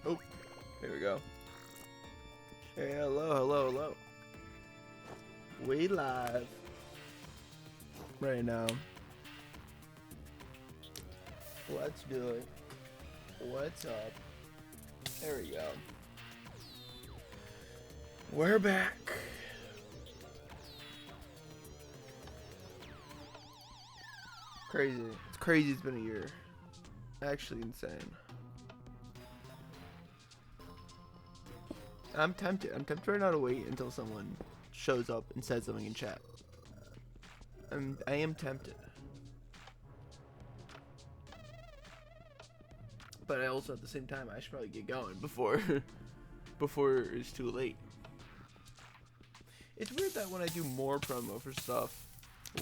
Oh, there we go. Hey, hello. We live right now. Let's do it. What's up? There we go. We're back. Crazy. It's crazy it's been a year. Actually insane. I'm tempted. I'm tempted right now to wait until someone shows up and says something in chat. I am tempted. But I also, at the same time, I should probably get going before it's too late. It's weird that when I do more promo for stuff,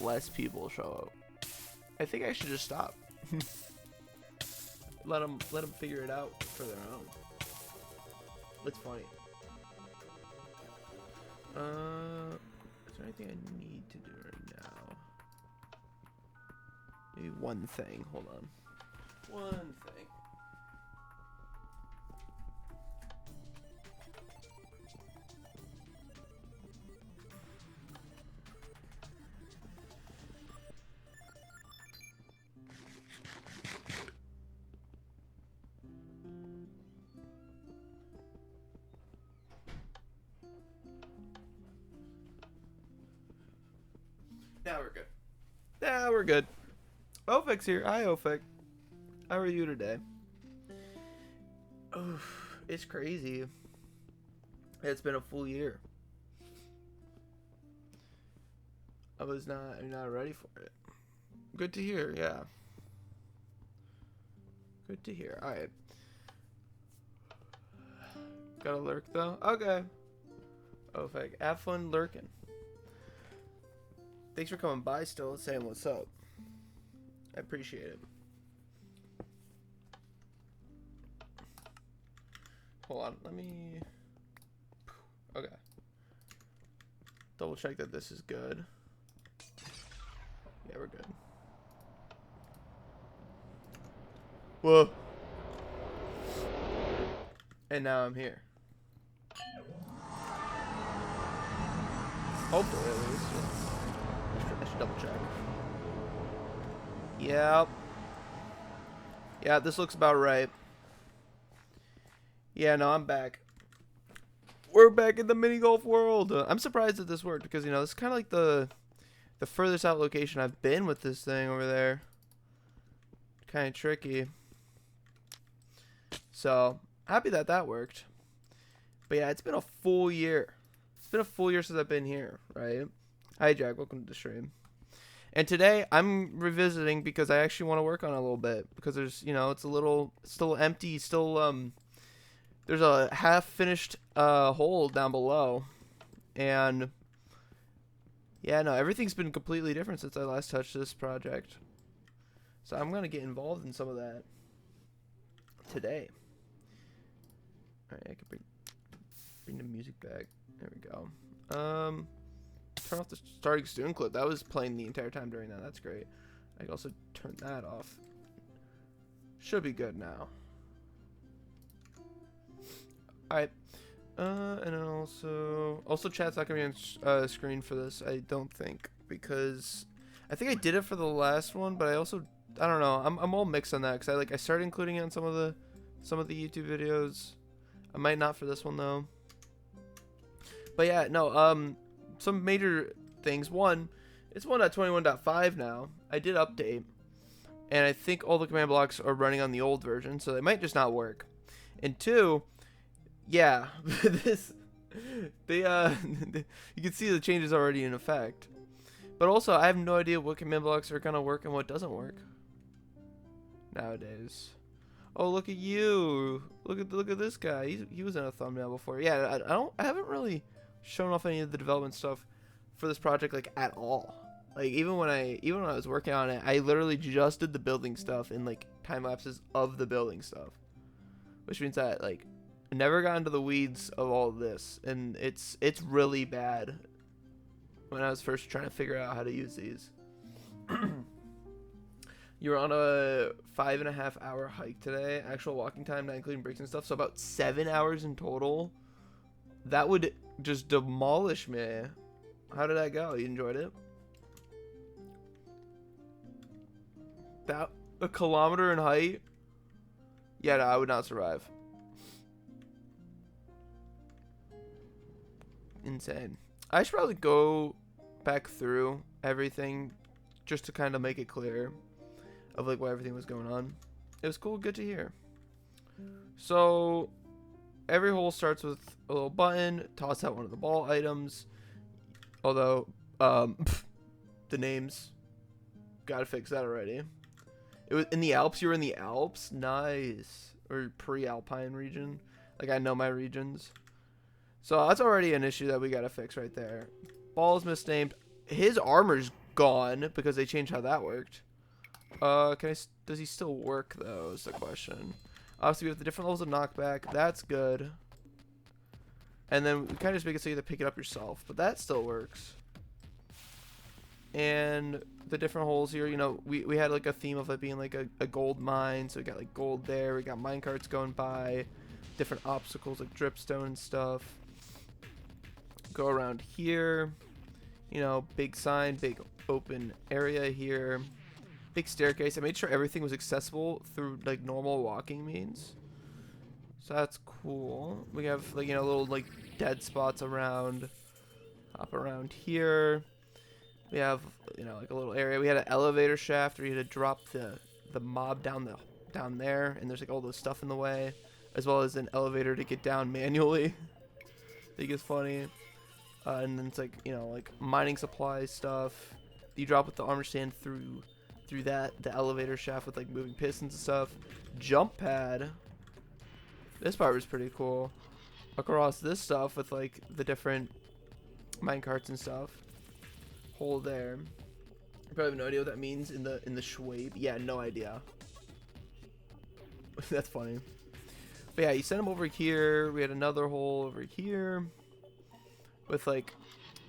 less people show up. I think I should just stop. let them figure it out for their own. It's funny. Is there anything I need to do right now? Maybe one thing. Hold on. One thing. Now we're good. Now we're good. Ofec's here. Hi, Ofec. How are you today? Oh, it's crazy. It's been a full year. I'm not ready for it. Good to hear. Yeah. Good to hear. All right. Gotta lurk though. Okay. Ofec, have fun lurking. Thanks for coming by still, saying what's up. I appreciate it. Hold on, let me... Okay. Double check that this is good. Yeah, we're good. Whoa. And now I'm here. Hopefully, at least. I should double check. Yep. Yeah, this looks about right. Yeah, no, I'm back. We're back in the mini golf world. I'm surprised that this worked because, you know, this is kind of like the furthest out location I've been with this thing over there. Kind of tricky. So, happy that that worked. But yeah, it's been a full year. It's been a full year since I've been here, right? Hi, Jack. Welcome to the stream. And today, I'm revisiting because I actually want to work on it a little bit. Because there's, you know, it's still empty. Still, there's a half-finished hole down below. And, yeah, no, everything's been completely different since I last touched this project. So I'm going to get involved in some of that today. Alright, I can bring the music back. There we go. Turn off the starting student clip. That was playing the entire time during that. That's great. I can also turn that off. Should be good now. Alright. And then also chat's not gonna be on screen for this, I don't think, because I think I did it for the last one, but I don't know. I'm all mixed on that because I started including it on some of the YouTube videos. I might not for this one though. But yeah, no, some major things. One, it's 1.21.5 now. I did update, and I think all the command blocks are running on the old version, so they might just not work. And two, yeah, you can see the changes already in effect. But also, I have no idea what command blocks are gonna work and what doesn't work nowadays. Oh, look at you! Look at this guy. He was in a thumbnail before. Yeah, I haven't really shown off any of the development stuff for this project like at all. Like even when I was working on it, I literally just did the building stuff and like time lapses of the building stuff, which means that like I never got into the weeds of all of this, and it's really bad when I was first trying to figure out how to use these. You're on a 5.5 hour hike today. Actual walking time, not including breaks and stuff. So about 7 hours in total. That would just demolish me. How did that go? You enjoyed it? That a kilometer in height? Yeah, no, I would not survive. Insane. I should probably go back through everything just to kind of make it clear of like what everything was going on. It was cool, good to hear. So every hole starts with a little button. Toss out one of the ball items. Although the names, gotta fix that already. It was in the Alps. You were in the Alps, nice, or pre-alpine region. Like I know my regions, so that's already an issue that we gotta fix right there. Ball is misnamed. His armor's gone because they changed how that worked. Does he still work though? Is the question. Obviously, we have the different levels of knockback. That's good. And then we kind of just make it so you have to pick it up yourself, but that still works. And the different holes here, you know, we had like a theme of it being like a gold mine, so we got like gold there. We got mine carts going by, different obstacles like dripstone and stuff. Go around here, you know, big sign, big open area here. Big staircase. I made sure everything was accessible through like normal walking means. So that's cool. We have like, you know, little like dead spots around. Hop around here. We have, you know, like a little area. We had an elevator shaft where you had to drop the mob down there, and there's like all this stuff in the way, as well as an elevator to get down manually. I think it's funny. And then it's like, you know, like mining supplies stuff. You drop with the armor stand through the elevator shaft with like moving pistons and stuff. Jump pad. This part was pretty cool. Across this stuff with like the different mine carts and stuff. Hole there. You probably have no idea what that means in the Schwabe. Yeah, no idea. That's funny. But yeah, you send them over here. We had another hole over here with like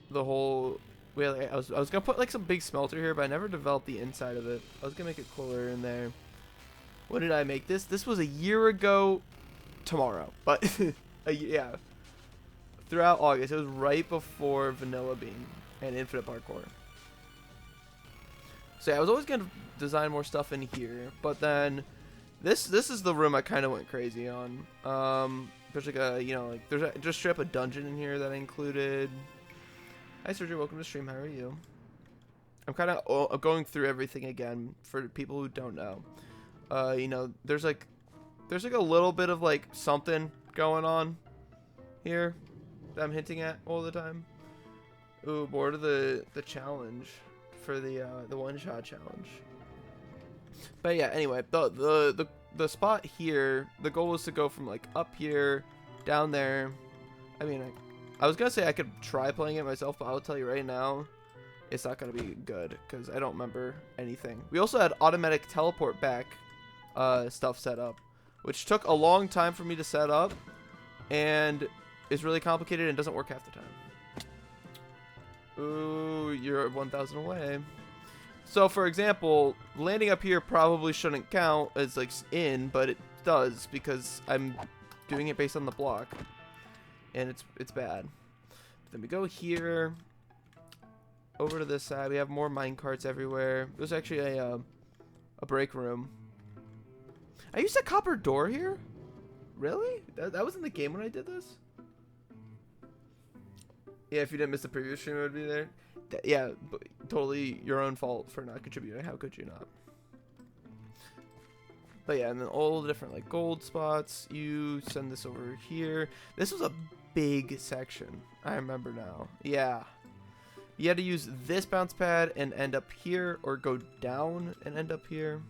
the whole. We had, I was gonna put like some big smelter here, but I never developed the inside of it. I was gonna make it cooler in there. When did I make this? This was a year ago tomorrow, but yeah, throughout August. It was right before Vanilla Bean and Infinite Parkour. So yeah, I was always gonna design more stuff in here, but then this is the room I kind of went crazy on. There's like a, you know, like there's just straight up a dungeon in here that I included. Hi Sergio, welcome to the stream. How are you? I'm kind of going through everything again for people who don't know. You know, there's like a little bit of like something going on here that I'm hinting at all the time. Ooh, bored of the challenge for the one-shot challenge. But yeah, anyway, the spot here, the goal was to go from like up here, down there. I mean, I was gonna say I could try playing it myself, but I'll tell you right now, it's not gonna be good because I don't remember anything. We also had automatic teleport back stuff set up, which took a long time for me to set up, and is really complicated and doesn't work half the time. Ooh, you're 1,000 away. So, for example, landing up here probably shouldn't count as like in, but it does because I'm doing it based on the block, and it's bad. Then we go here, over to this side. We have more mine carts everywhere. There's actually a break room. I used a copper door here. Really? That was in the game when I did this. Yeah, if you didn't miss the previous stream, it would be there. Yeah, but totally your own fault for not contributing. How could you not? But yeah, and then all the different like gold spots. You send this over here. This was a big section. I remember now. Yeah. You had to use this bounce pad and end up here, or go down and end up here.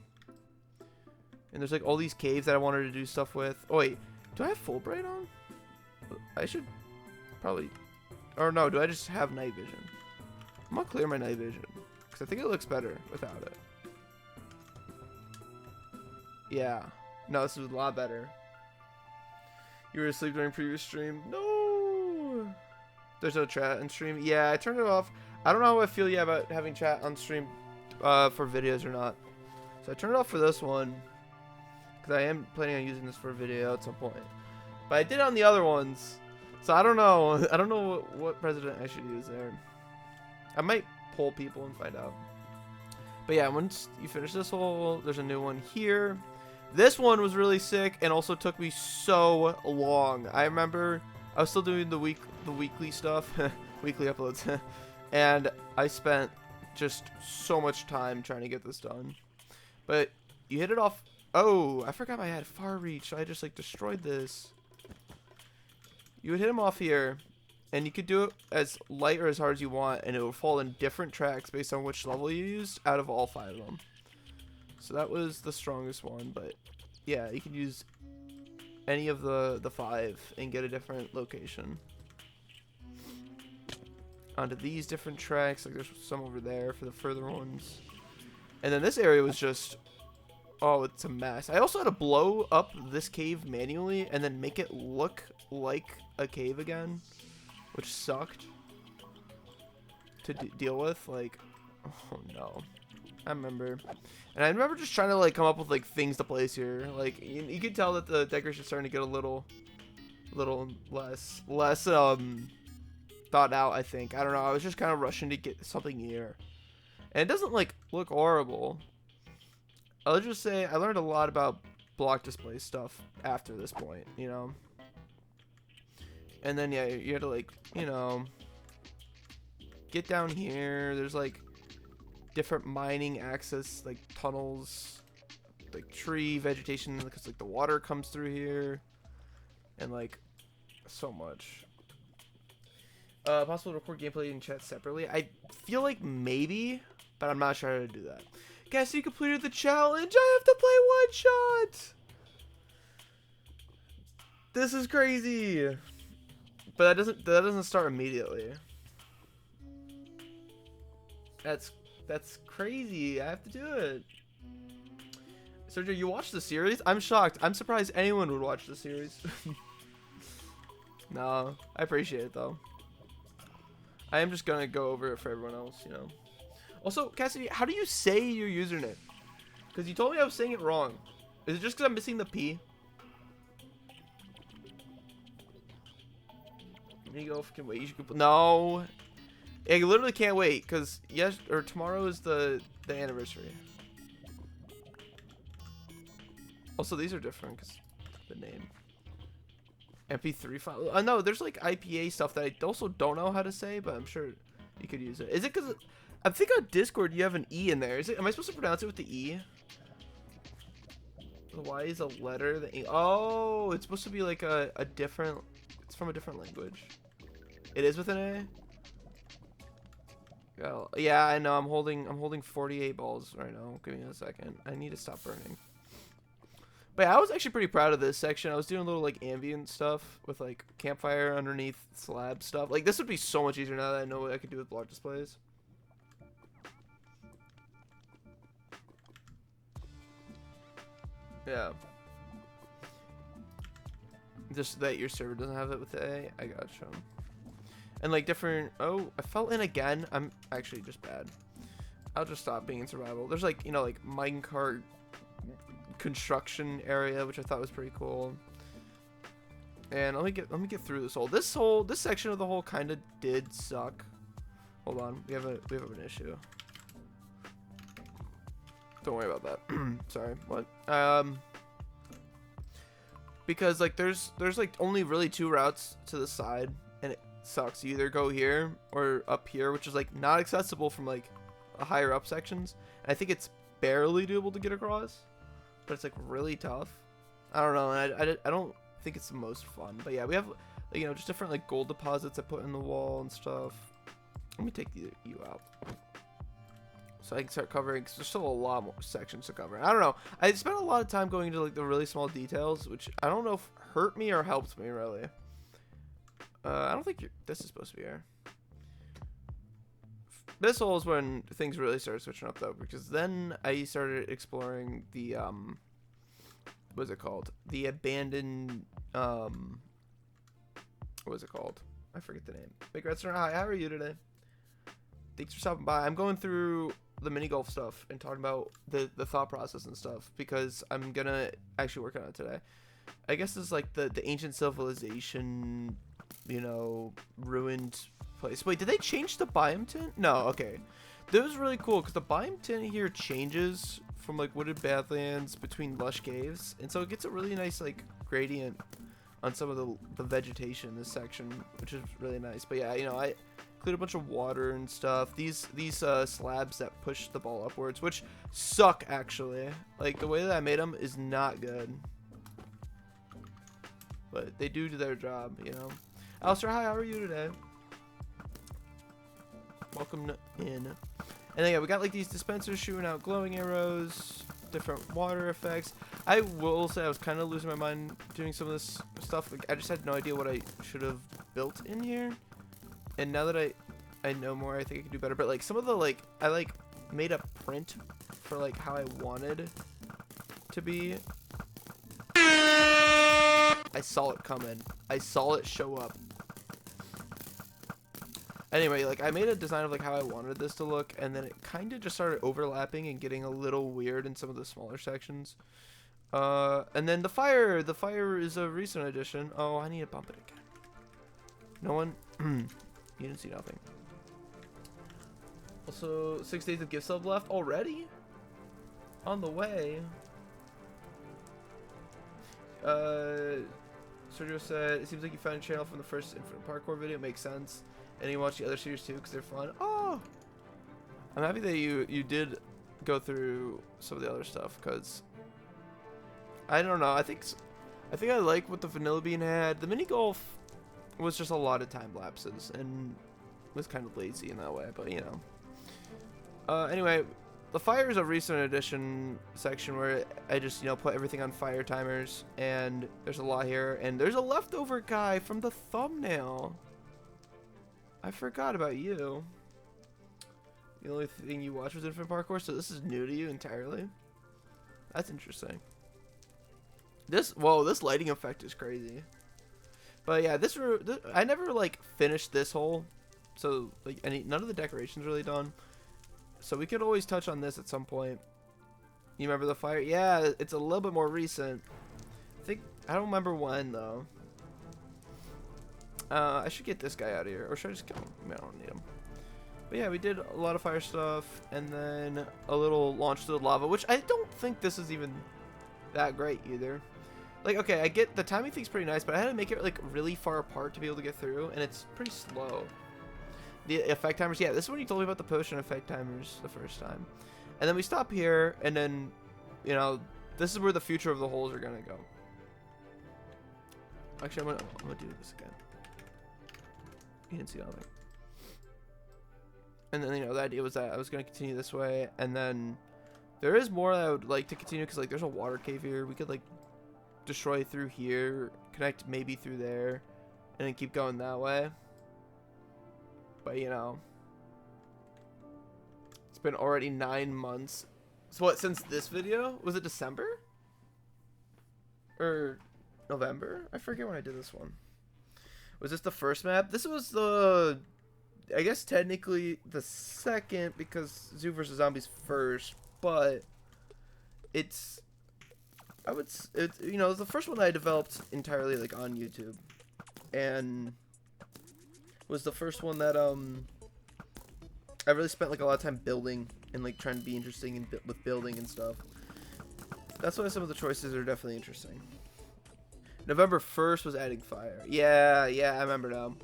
And there's like all these caves that I wanted to do stuff with. Oh wait, do I have Fulbright on? I should probably. Or no, do I just have night vision? I'm gonna clear my night vision because I think it looks better without it. Yeah. No, this is a lot better. You were asleep during previous stream? No! There's no chat on stream? Yeah, I turned it off. I don't know how I feel yet about having chat on stream for videos or not. So I turned it off for this one because I am planning on using this for a video at some point. But I did on the other ones, so I don't know. I don't know what president I should use there. I might poll people and find out. But yeah, once you finish this hole, there's a new one here. This one was really sick and also took me so long. I remember I was still doing the weekly stuff, weekly uploads, and I spent just so much time trying to get this done. But you hit it off. Oh, I forgot I had far reach, so I just like destroyed this. You would hit him off here, and you could do it as light or as hard as you want, and it will fall in different tracks based on which level you used out of all 5 of them. So that was the strongest one, but yeah, you can use any of the 5 and get a different location. Onto these different tracks, like there's some over there for the further ones. And then this area was just, oh, it's a mess. I also had to blow up this cave manually and then make it look like a cave again, which sucked to deal with. Like, oh no. I remember. And I remember just trying to like come up with like things to place here. Like you could tell that the decoration's starting to get a little less thought out, I think. I don't know. I was just kind of rushing to get something here. And it doesn't like look horrible. I'll just say I learned a lot about block display stuff after this point, you know. And then yeah, you had to like, you know, get down here. There's like different mining access, like tunnels, like tree vegetation, because like the water comes through here, and like so much. Possible to record gameplay and chat separately. I feel like maybe, but I'm not sure how to do that. Guess you completed the challenge. I have to play one shot. This is crazy. But that doesn't start immediately. That's crazy. I have to do it. Sergio, you watched the series? I'm shocked. I'm surprised anyone would watch the series. No, I appreciate it though. I am just gonna go over it for everyone else, you know. Also, Cassidy, how do you say your username? Because you told me I was saying it wrong. Is it just because I'm missing the P? There you go. If you can wait, you should. No, I literally can't wait because tomorrow is the anniversary. Also, these are different because the name. MP3 file. No, there's like IPA stuff that I also don't know how to say, but I'm sure you could use it. Is it because I think on Discord you have an E in there? Is it? Am I supposed to pronounce it with the E? The Y is a letter. The E. Oh, it's supposed to be like a different. It's from a different language. It is with an A. Oh, yeah, I know. I'm holding 48 balls right now. Give me a second. I need to stop burning. But yeah, I was actually pretty proud of this section. I was doing a little like ambient stuff with like campfire underneath slab stuff. Like this would be so much easier now that I know what I could do with block displays. Yeah. Just that your server doesn't have it with the A. I gotcha. And like different. Oh, I fell in again. I'm actually just bad. I'll just stop being in survival. There's like, you know, like minecart construction area, which I thought was pretty cool. And let me get through this hole. This section of the hole kind of did suck. Hold on, we have an issue. Don't worry about that. Sorry, what? Because like there's like only really 2 routes to the side, and it sucks. You either go here or up here, which is like not accessible from like a higher up sections. And I think it's barely doable to get across. But it's like really tough. I don't know. I don't think it's the most fun. But yeah, we have, you know, just different like gold deposits I put in the wall and stuff. Let me take you out so I can start covering, because there's still a lot more sections to cover. I don't know. I spent a lot of time going into like the really small details, which I don't know if hurt me or helped me really. I don't think this is supposed to be here. This hole is when things really started switching up though, because then I started exploring the what is it called? The abandoned what is it called? I forget the name. Big Redstone, hi, how are you today? Thanks for stopping by. I'm going through the mini golf stuff and talking about the thought process and stuff, because I'm gonna actually work on it today. I guess it's like the ancient civilization, you know, ruined place. Wait, did they change the biome tint? No, okay. That was really cool because the biome tint here changes from like wooded badlands between lush caves, and so it gets a really nice like gradient on some of the vegetation in this section, which is really nice. But yeah, you know, I include a bunch of water and stuff. These slabs that push the ball upwards, which suck actually. Like the way that I made them is not good, but they do their job, you know. Alistair, hi, how are you today? Welcome in. And then, yeah, we got like these dispensers shooting out glowing arrows, different water effects. I will say I was kind of losing my mind doing some of this stuff. Like, I just had no idea what I should have built in here. And now that I know more, I think I can do better. But like some of the like, I like made a print for like how I wanted to be. I saw it coming. I saw it show up. Anyway, like I made a design of like how I wanted this to look, and then it kind of just started overlapping and getting a little weird in some of the smaller sections. And then the fire is a recent addition. Oh, I need to bump it again. No one, you didn't see nothing. Also, 6 days of gift sub left already. On the way. Sergio said, it seems like you found a channel from the first Infinite Parkour video. It makes sense. And you watch the other series too because they're fun. Oh, I'm happy that you did go through some of the other stuff, because I don't know. I think I like what the Vanilla Bean had. The mini golf was just a lot of time lapses and was kind of lazy in that way, but you know. Anyway, the fire is a recent addition section where I just, you know, put everything on fire timers, and there's a lot here, and there's a leftover guy from the thumbnail. I forgot about you. The only thing you watched was Infinite Parkour, so this is new to you entirely. That's interesting. Whoa, this lighting effect is crazy. But yeah, I never like finished this hole, so like none of the decorations really done. So we could always touch on this at some point. You remember the fire? Yeah, it's a little bit more recent. I don't remember when though. I should get this guy out of here, or should I just kill him? I mean, I don't need him. But yeah, we did a lot of fire stuff, and then a little launch to the lava, which I don't think this is even that great either. Like, okay, I get the timing thing's pretty nice, but I had to make it like really far apart to be able to get through, and it's pretty slow. The effect timers, yeah, this is when you told me about the potion effect timers the first time. And then we stop here, and then, you know, this is where the future of the holes are gonna go. Actually, I'm gonna do this again. You didn't see nothing. And then, you know, the idea was that I was going to continue this way, and then there is more that I would like to continue, because like there's a water cave here. We could like destroy through here, connect maybe through there, and then keep going that way. But you know, it's been already 9 months. So what, since this video? Was it December? Or November? I forget when I did this one. Was this the first map? This was the, I guess technically the second, because Zoo vs Zombies first, but it's, you know, the first one that I developed entirely like on YouTube, and was the first one that I really spent like a lot of time building and like trying to be interesting and with building and stuff. That's why some of the choices are definitely interesting. November 1st was adding fire. Yeah, I remember now.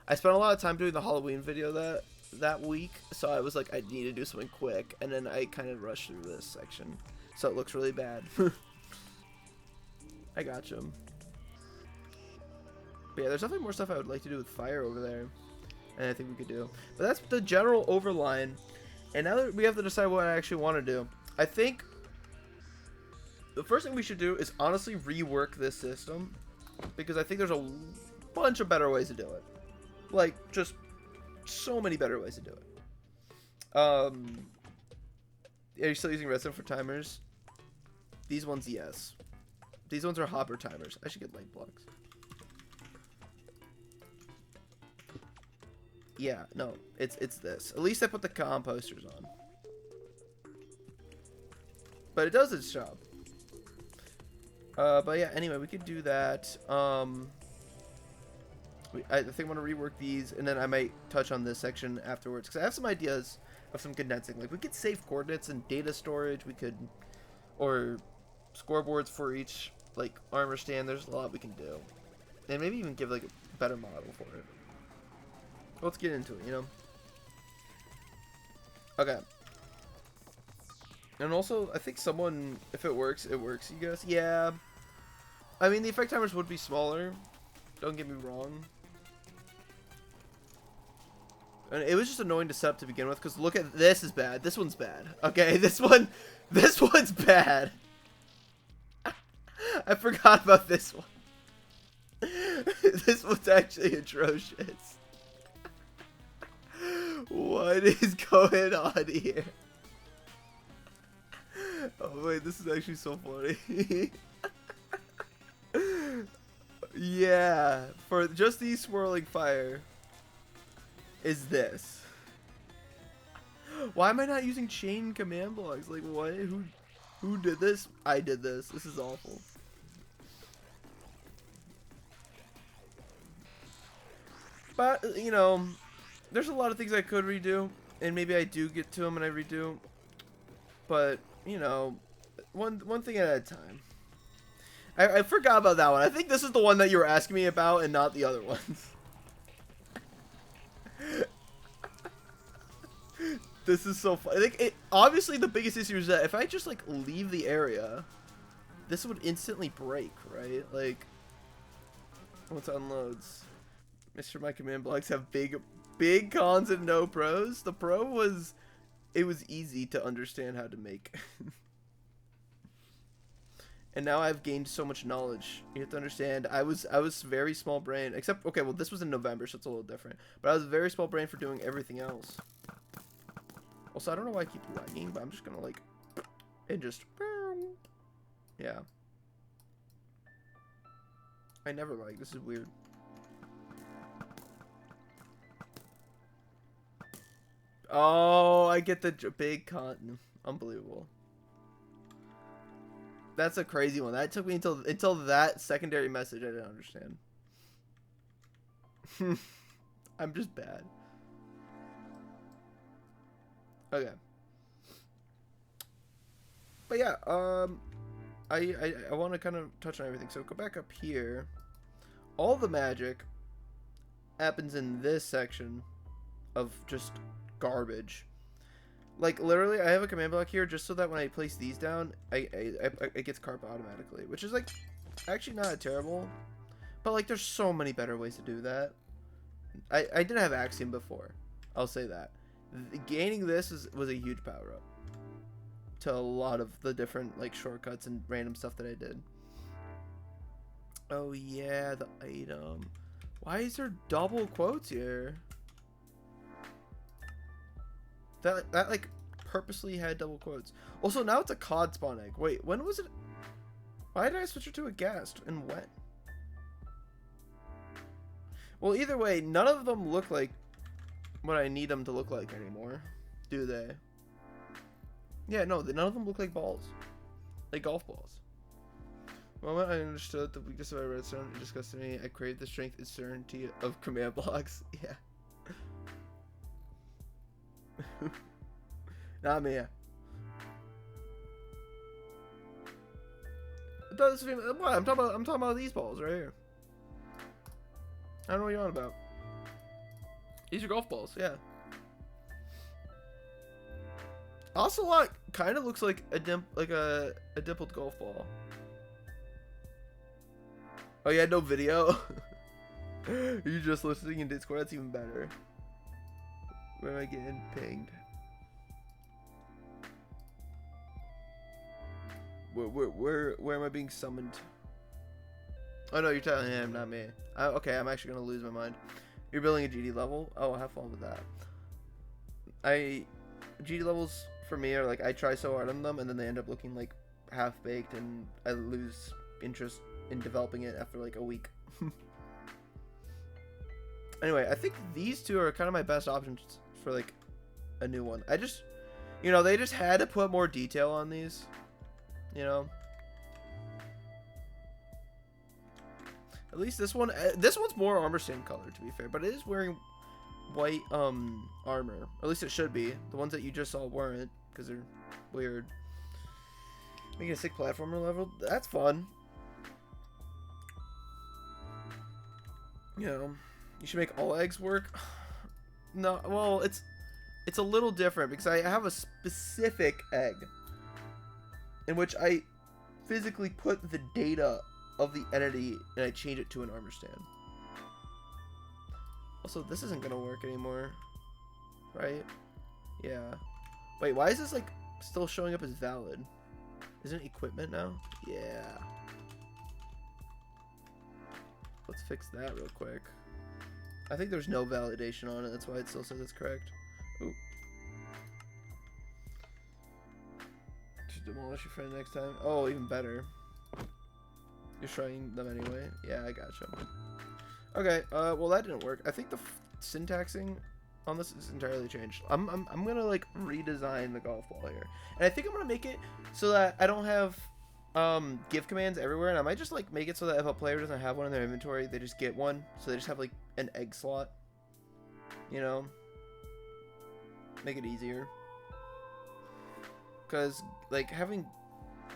I spent a lot of time doing the Halloween video that week, so I was like, I need to do something quick, and then I kind of rushed through this section, so it looks really bad. I got you. But yeah, there's definitely more stuff I would like to do with fire over there, and I think we could do. But that's the general overline, and now that we have to decide what I actually want to do, I think the first thing we should do is honestly rework this system, because I think there's a bunch of better ways to do it. Like, just so many better ways to do it. Are you still using redstone for timers? These ones, yes. These ones are hopper timers. I should get light blocks. Yeah, no, it's this. At least I put the composters on. but it does its job. But yeah, anyway, we could do that. I think I want to rework these, and then I might touch on this section afterwards, because I have some ideas of some condensing. Like, we could save coordinates and data storage. We could, or scoreboards for each, like, armor stand. There's a lot we can do. And maybe even give, like, a better model for it. Let's get into it, you know? Okay. And also, I think someone, if it works, it works, you guys. Yeah. I mean, the effect timers would be smaller. Don't get me wrong. And it was just annoying to set up to begin with, because look at this is bad. This one's bad. Okay, this one's bad. I forgot about this one. This one's actually atrocious. What is going on here? Oh wait, this is actually so funny. Yeah, for just the swirling fire is this. Why am I not using chain command blocks? Like, what? Who did this? I did this. This is awful. But, you know, there's a lot of things I could redo, and maybe I do get to them and I redo. But, you know, one thing at a time. I forgot about that one. I think this is the one that you were asking me about and not the other ones. This is so fun. I think obviously the biggest issue is that if I just like leave the area, this would instantly break, right? Like once it unloads. Mr. My command blocks have big cons and no pros. The pro was it was easy to understand how to make. And now I've gained so much knowledge. You have to understand, I was very small brain, except, okay, well, this was in November, so it's a little different. But I was very small brain for doing everything else. Also, I don't know why I keep lagging, but I'm just gonna, like, and just, yeah. I never lag. This is weird. Oh, I get the big con. Unbelievable. That's a crazy one. That took me until that secondary message I didn't understand. I'm just bad. Okay. But yeah, I want to kind of touch on everything. So go back up here. All the magic happens in this section of just garbage. Like, literally, I have a command block here just so that when I place these down, it gets carp automatically. Which is, like, actually not terrible. But, like, there's so many better ways to do that. I didn't have Axiom before. I'll say that. Gaining this was a huge power-up. To a lot of the different, like, shortcuts and random stuff that I did. Oh, yeah, the item. Why is there double quotes here? That like purposely had double quotes. Also, now it's a cod spawn egg. Wait, when was it? Why did I switch it to a ghast and when? Well, either way, none of them look like what I need them to look like anymore, do they? Yeah, no, none of them look like balls, like golf balls. The moment I understood the weakness of my redstone, it disgusted me. I craved the strength and certainty of command blocks. Yeah. Not me. It does seem, what? I'm talking about these balls right here. I don't know what you're on about. These are golf balls, yeah. Ocelot kind of looks like a dimpled golf ball. Oh, you had no video? You just listening in Discord? That's even better. Where am I getting pinged? Where am I being summoned? Oh no, you're telling him, not me. Okay, I'm actually gonna lose my mind. You're building a GD level? Oh, have fun with that. GD levels for me are like I try so hard on them and then they end up looking like half baked and I lose interest in developing it after like a week. Anyway, I think these two are kind of my best options for like a new one. I just, you know, they just had to put more detail on these. You know. At least this one's more armor stand color, to be fair, but it is wearing white armor. Or at least it should be. The ones that you just saw weren't, because they're weird. Making a sick platformer level, that's fun. You know, you should make all eggs work. No, well, it's a little different because I have a specific egg in which I physically put the data of the entity and I change it to an armor stand. Also, this isn't gonna work anymore, right? Yeah. Wait, why is this like still showing up as valid? Isn't it equipment now? Yeah. Let's fix that real quick. I think there's no validation on it. That's why it still says it's correct. Ooh. Just demolish your friend next time. Oh, even better. You're trying them anyway. Yeah, I gotcha. Okay. Well, that didn't work. I think the syntaxing on this is entirely changed. I'm gonna like redesign the golf ball here, and I think I'm gonna make it so that I don't have give commands everywhere, and I might just like make it so that if a player doesn't have one in their inventory, they just get one, so they just have like an egg slot, you know, make it easier, because like having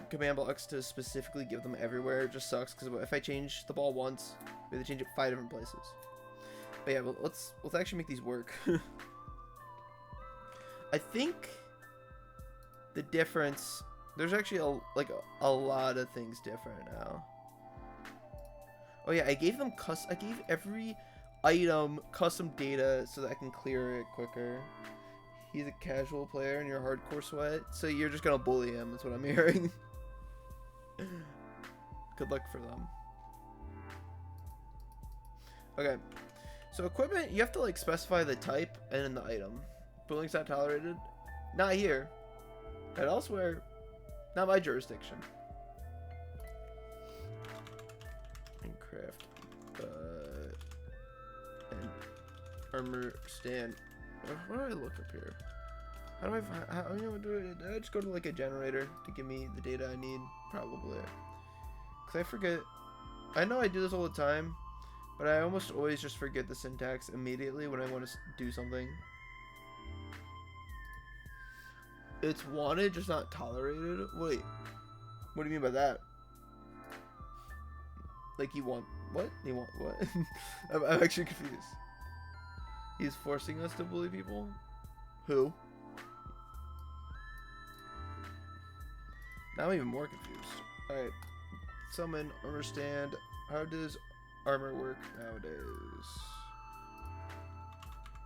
command blocks to specifically give them everywhere just sucks, because if I change the ball once, we have to change it 5 different places. But yeah, well, let's actually make these work. I think the difference, there's actually a lot of things different now. Oh yeah, I gave every item custom data so that I can clear it quicker. He's a casual player and you're hardcore sweat, so you're just gonna bully him. That's what I'm hearing. Good luck for them. Okay. So equipment, you have to like specify the type and then the item. Bullying's not tolerated. Not here. And elsewhere, not my jurisdiction. And craft and armor stand. What do I look up here? How do I do it? Did I just go to like a generator to give me the data I need? Probably. Cause I forget. I know I do this all the time, but I almost always just forget the syntax immediately when I want to do something. It's wanted, just not tolerated? Wait. What do you mean by that? Like you want... What? You want what? I'm actually confused. He's forcing us to bully people? Who? Now I'm even more confused. Alright. Summon, armor stand. How does armor work nowadays?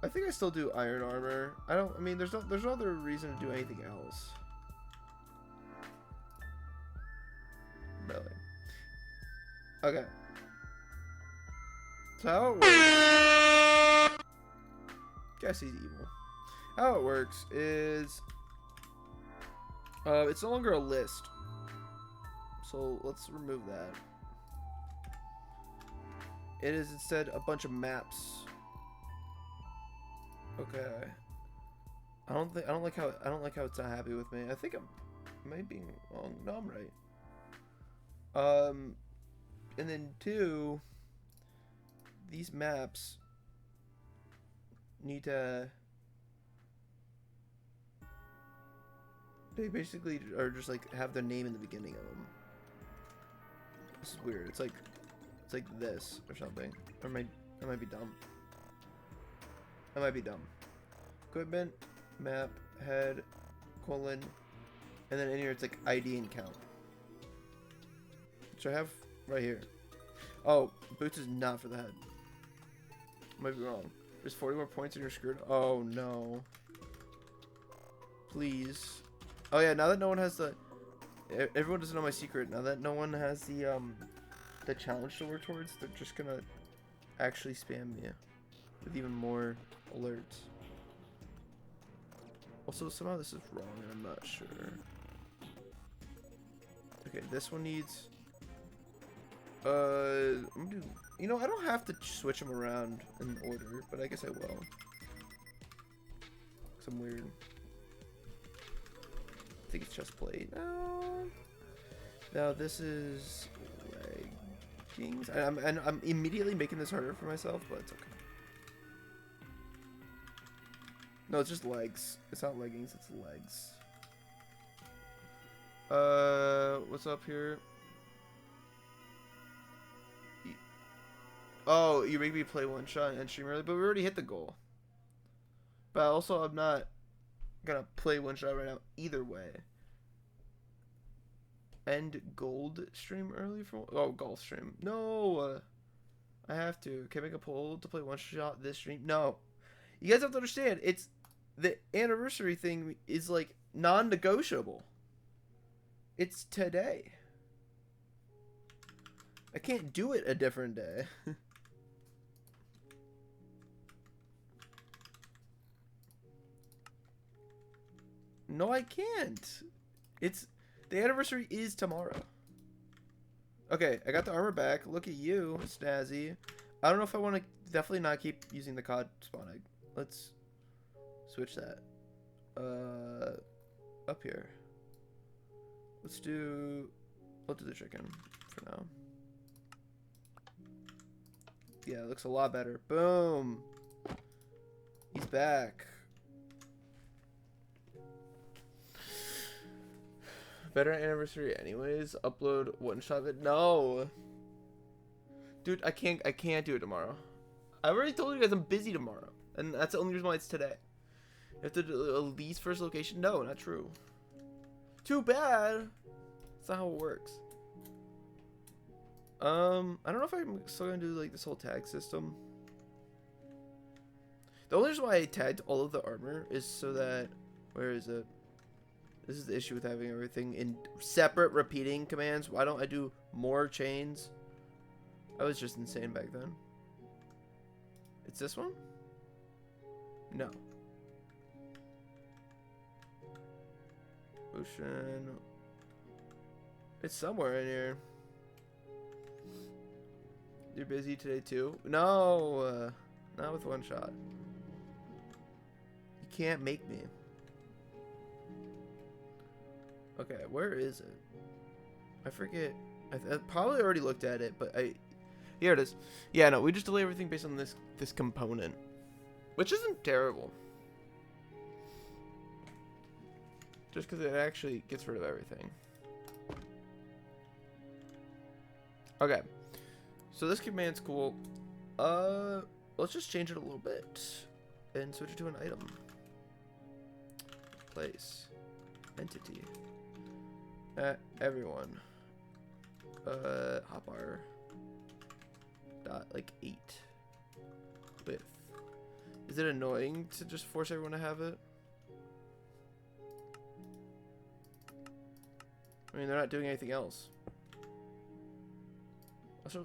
I think I still do iron armor. I mean, there's no other reason to do anything else. Melee. Okay. So how it works... Guess he's evil. How it works is... it's no longer a list. So let's remove that. It is instead a bunch of maps. Okay. I don't like how it's not happy with me. I think am I being wrong? No, I'm right. And then 2, these maps need to, they basically are just like have their name in the beginning of them. This is weird. It's like this or something. Or I might be dumb. I might be dumb. Equipment, map, head, colon, and then in here it's like ID and count. Which I have right here. Oh, boots is not for the head. Might be wrong. There's 40 more points and you're screwed. Oh no. Please. Oh yeah, now that no one has the... Everyone doesn't know my secret. Now that no one has the challenge to work towards, they're just gonna actually spam me with even more alerts. Also, somehow this is wrong and I'm not sure. Okay, this one needs... I'm gonna do... You know, I don't have to switch them around in order, but I guess I will. 'Cause I'm weird. I think it's just played. No. Now this is leggings. And I'm immediately making this harder for myself, but it's okay. No, it's just legs. It's not leggings, it's legs. What's up here? Oh, you make me play one shot and stream early, but we already hit the goal. But also, I'm not gonna play one shot right now either way. End gold stream early for golf stream. No, I have to. Can I make a poll to play one shot this stream? No, you guys have to understand. It's the anniversary thing is like non-negotiable. It's today. I can't do it a different day. No, I can't. It's the anniversary is tomorrow. Okay, I got the armor back. Look at you, Snazzy. I don't know if I want to definitely not keep using the COD spawn egg. Let's switch that. Up here. Let's do the chicken for now. Yeah, it looks a lot better. Boom. He's back. Better anniversary anyways. Upload one shot of it. No. Dude, I can't do it tomorrow. I already told you guys I'm busy tomorrow. And that's the only reason why it's today. You have to do a least first location? No, not true. Too bad. That's not how it works. I don't know if I'm still gonna do like this whole tag system. The only reason why I tagged all of the armor is so that, where is it? This is the issue with having everything in separate repeating commands. Why don't I do more chains? I was just insane back then. It's this one? No. Ocean. It's somewhere in here. You're busy today too? No, not with one shot. You can't make me. Okay, where is it? I forget. I probably already looked at it, but here it is. Yeah, no, we just delay everything based on this component, which isn't terrible. Just because it actually gets rid of everything. Okay, so this command's cool. Let's just change it a little bit and switch it to an item. Place. Entity. Everyone. Hotbar. Dot like 8. Width. Is it annoying to just force everyone to have it? I mean, they're not doing anything else.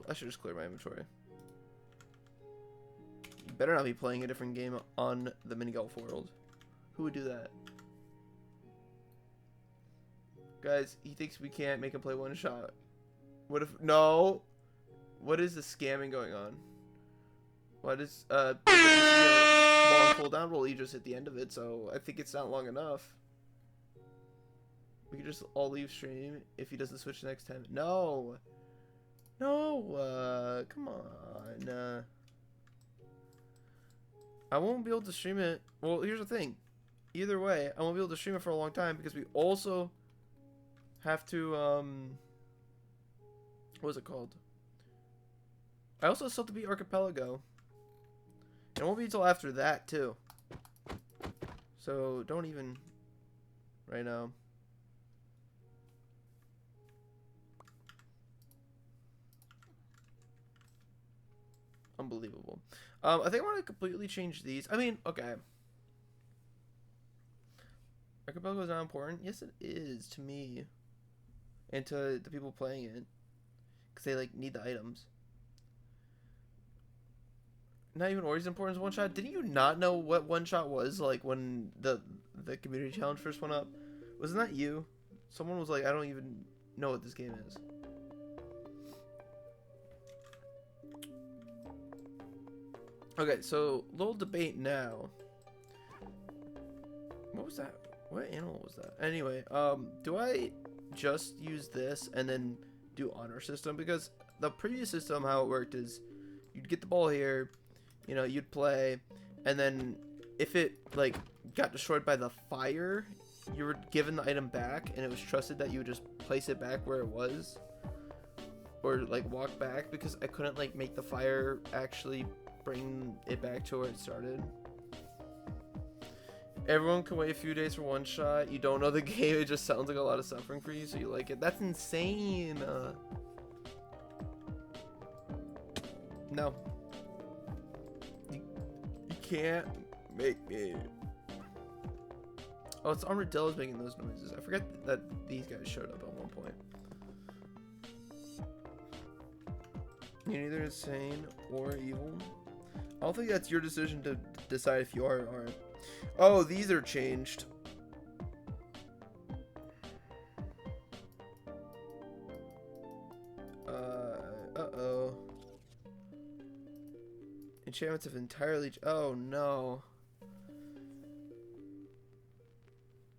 I should just clear my inventory. You better not be playing a different game on the mini golf world. Who would do that? Guys, he thinks we can't make him play one shot. What if no? What is the scamming going on? What is long cooldown? Well, you just hit the end of it, so I think it's not long enough. We could just all leave stream if he doesn't switch the next 10. No. No, come on. I won't be able to stream it. Well, here's the thing. Either way, I won't be able to stream it for a long time because we also have to, what was it called? I also still have to beat Archipelago. It won't be until after that, too. So, don't even right now. Unbelievable. I think I want to completely change these. I mean, okay. Archipelago is not important. Yes, it is to me. And to the people playing it. Because they, like, need the items. Not even Ori's important as one shot. Didn't you not know what one shot was? Like, when the community challenge first went up? Wasn't that you? Someone was like, I don't even know what this game is. Okay, so little debate now. What was that? What animal was that? Anyway, do I just use this and then do honor system, because the previous system, how it worked is you'd get the ball here, you know, you'd play, and then if it like got destroyed by the fire, you were given the item back, and it was trusted that you would just place it back where it was, or like walk back, because I couldn't like make the fire actually bring it back to where it started. Everyone can wait a few days for one shot. You don't know the game. It just sounds like a lot of suffering for you, so you like it. That's insane. No. You can't make me. Oh, it's Armadillo's making those noises. I forget that these guys showed up at one point. You're neither insane or evil. I don't think that's your decision to decide if you are or aren't. Oh, these are changed. Uh-oh. Enchantments have entirely... Oh, no.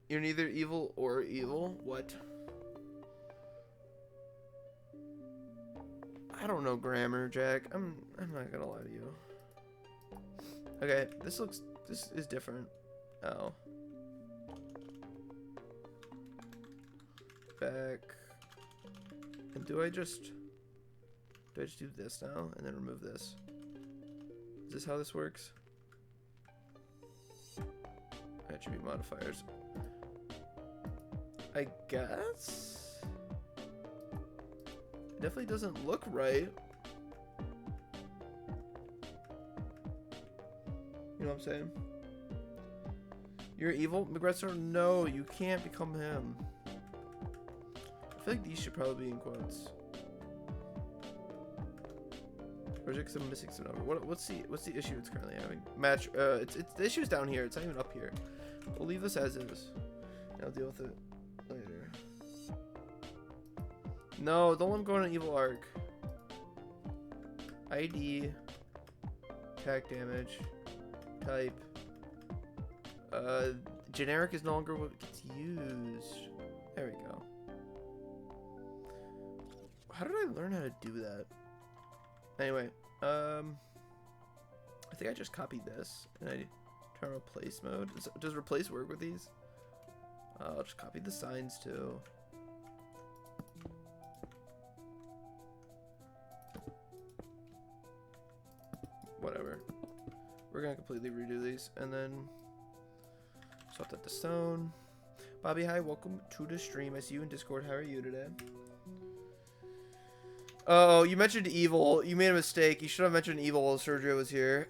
You're neither evil or evil? What? I don't know grammar, Jack. I'm not gonna lie to you. Okay, this is different. Oh. Back. And do I just do this now and then remove this? Is this how this works? Attribute modifiers. I guess? It definitely doesn't look right. You know what I'm saying? You're evil? McGregor, no, you can't become him. I feel like these should probably be in quotes. Or is it because I'm missing some number? What's the issue it's currently having? Match, it's the issue's down here. It's not even up here. We'll leave this as is. And I'll deal with it later. No, don't let him go on an evil arc. ID. Attack damage. Type. Generic is no longer what gets used. There we go. How did I learn how to do that? Anyway, I think I just copied this and I turn replace mode. Does replace work with these? I'll just copy the signs too. Whatever. We're gonna completely redo these and then swap that to stone. Bobby, hi, welcome to the stream. I see you in Discord. How are you today? Oh, you mentioned evil. You made a mistake. You should have mentioned evil while Sergio was here.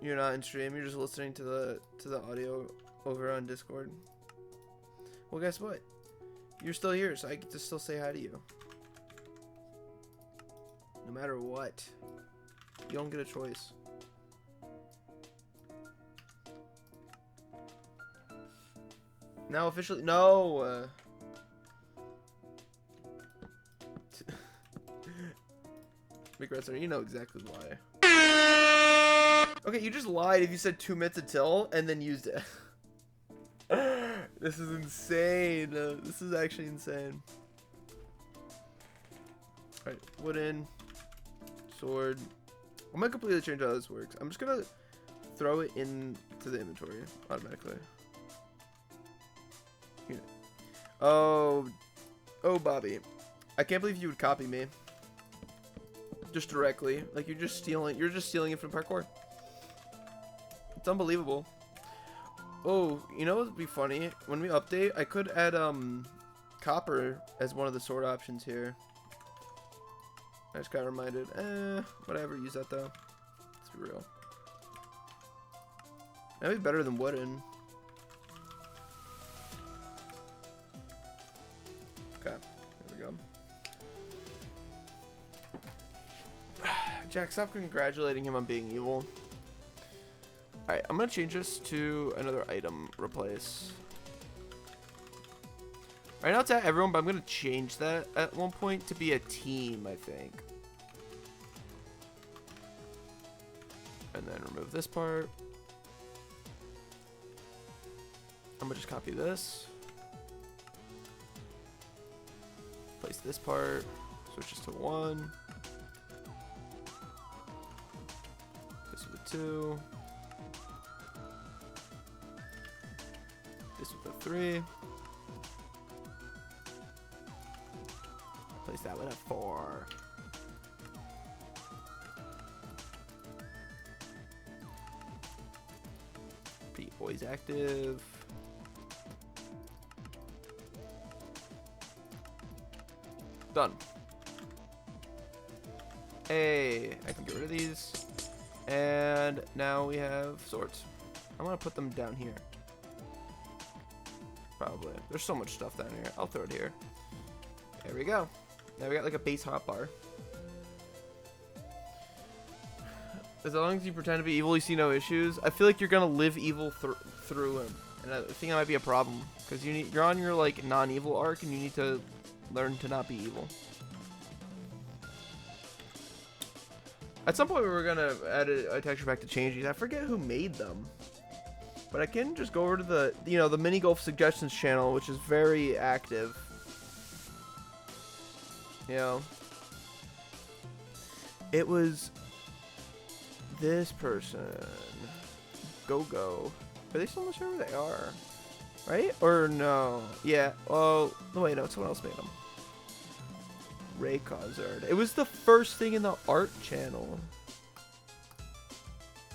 You're not in stream. You're just listening to the audio over on Discord. Well, guess what? You're still here, so I get to still say hi to you. No matter what. You don't get a choice. Now officially... No! McGregor, you know exactly why. Okay, you just lied if you said 2 minutes until and then used it. This is insane. This is actually insane. Alright, wooden. Sword. I'm gonna completely change how this works. I'm just gonna throw it into the inventory automatically. Here. Oh, Bobby. I can't believe you would copy me. Just directly. Like you're just stealing it from parkour. It's unbelievable. Oh, you know what would be funny? When we update, I could add copper as one of the sword options here. I just got reminded. Whatever, use that though. Let's be real. That'd be better than wooden. Okay, there we go. Jack, stop congratulating him on being evil. Alright, I'm gonna change this to another item replace. Right now it's at everyone, but I'm gonna change that at one point to be a team, I think. And then remove this part. I'm gonna just copy this. Place this part. Switches to 1. This with a 2. This with a 3. Place that with a 4. Be always active. Done. Hey, I can get rid of these. And now we have swords. I'm gonna put them down here. Probably. There's so much stuff down here. I'll throw it here. There we go. Now we got like a base hotbar. As long as you pretend to be evil, you see no issues. I feel like you're gonna live evil through him, and I think that might be a problem because you're on your like non-evil arc, and you need to learn to not be evil. At some point, we were gonna add a texture pack to change these. I forget who made them, but I can just go over to the the mini golf suggestions channel, which is very active. It was this person. Go. Are they still on the server? They are, right? Or no? Yeah. Oh, no, wait, no, someone else made them. Ray Cozard. It was the first thing in the art channel.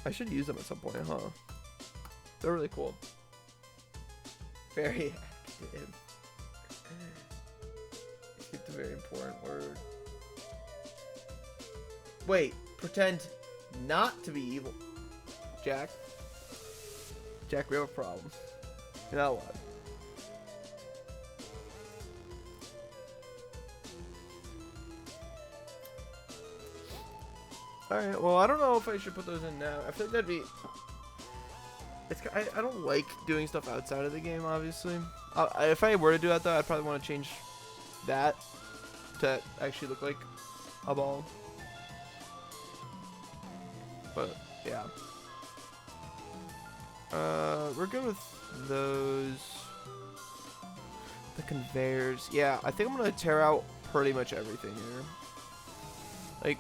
I should use them at some point, huh? They're really cool. Very active. It's a very important word. Wait, pretend not to be evil. Jack, we have a problem. Now what? Alright, well, I don't know if I should put those in now. I feel like that'd be... I don't like doing stuff outside of the game, obviously. If I were to do that, though, I'd probably want to change that to actually look like a ball. But, yeah. We're good with those. The conveyors. Yeah, I think I'm going to tear out pretty much everything here. Like...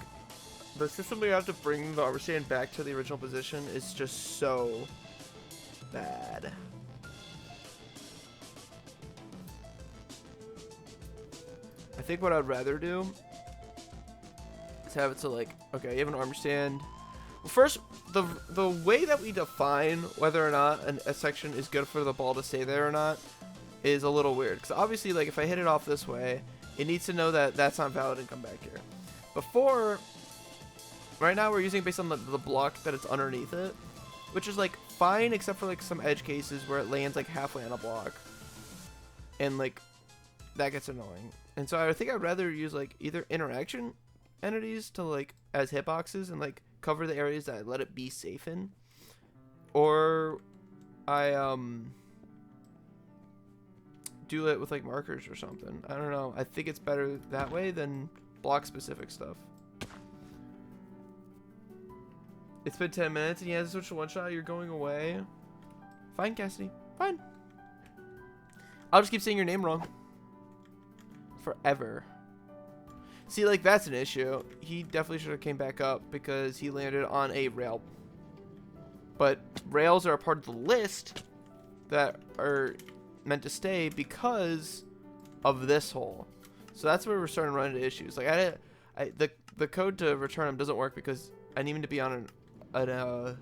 The system we have to bring the armor stand back to the original position is just so bad. I think what I'd rather do is have it so like, okay, you have an armor stand. Well, first, the way that we define whether or not a section is good for the ball to stay there or not is a little weird. Because obviously, like, if I hit it off this way, it needs to know that that's not valid and come back here. Before... Right now we're using it based on the block that it's underneath it, which is like fine except for like some edge cases where it lands like halfway on a block, and like that gets annoying. And so I think I'd rather use like either interaction entities to like as hitboxes and like cover the areas that I let it be safe in, or I do it with like markers or something. I don't know. I think it's better that way than block specific stuff. It's been 10 minutes and he has to switch to one shot. You're going away. Fine, Cassidy. Fine. I'll just keep saying your name wrong. Forever. See, like, that's an issue. He definitely should have came back up because he landed on a rail. But rails are a part of the list that are meant to stay because of this hole. So that's where we're starting to run into issues. Like, the code to return them doesn't work because I need him to be on a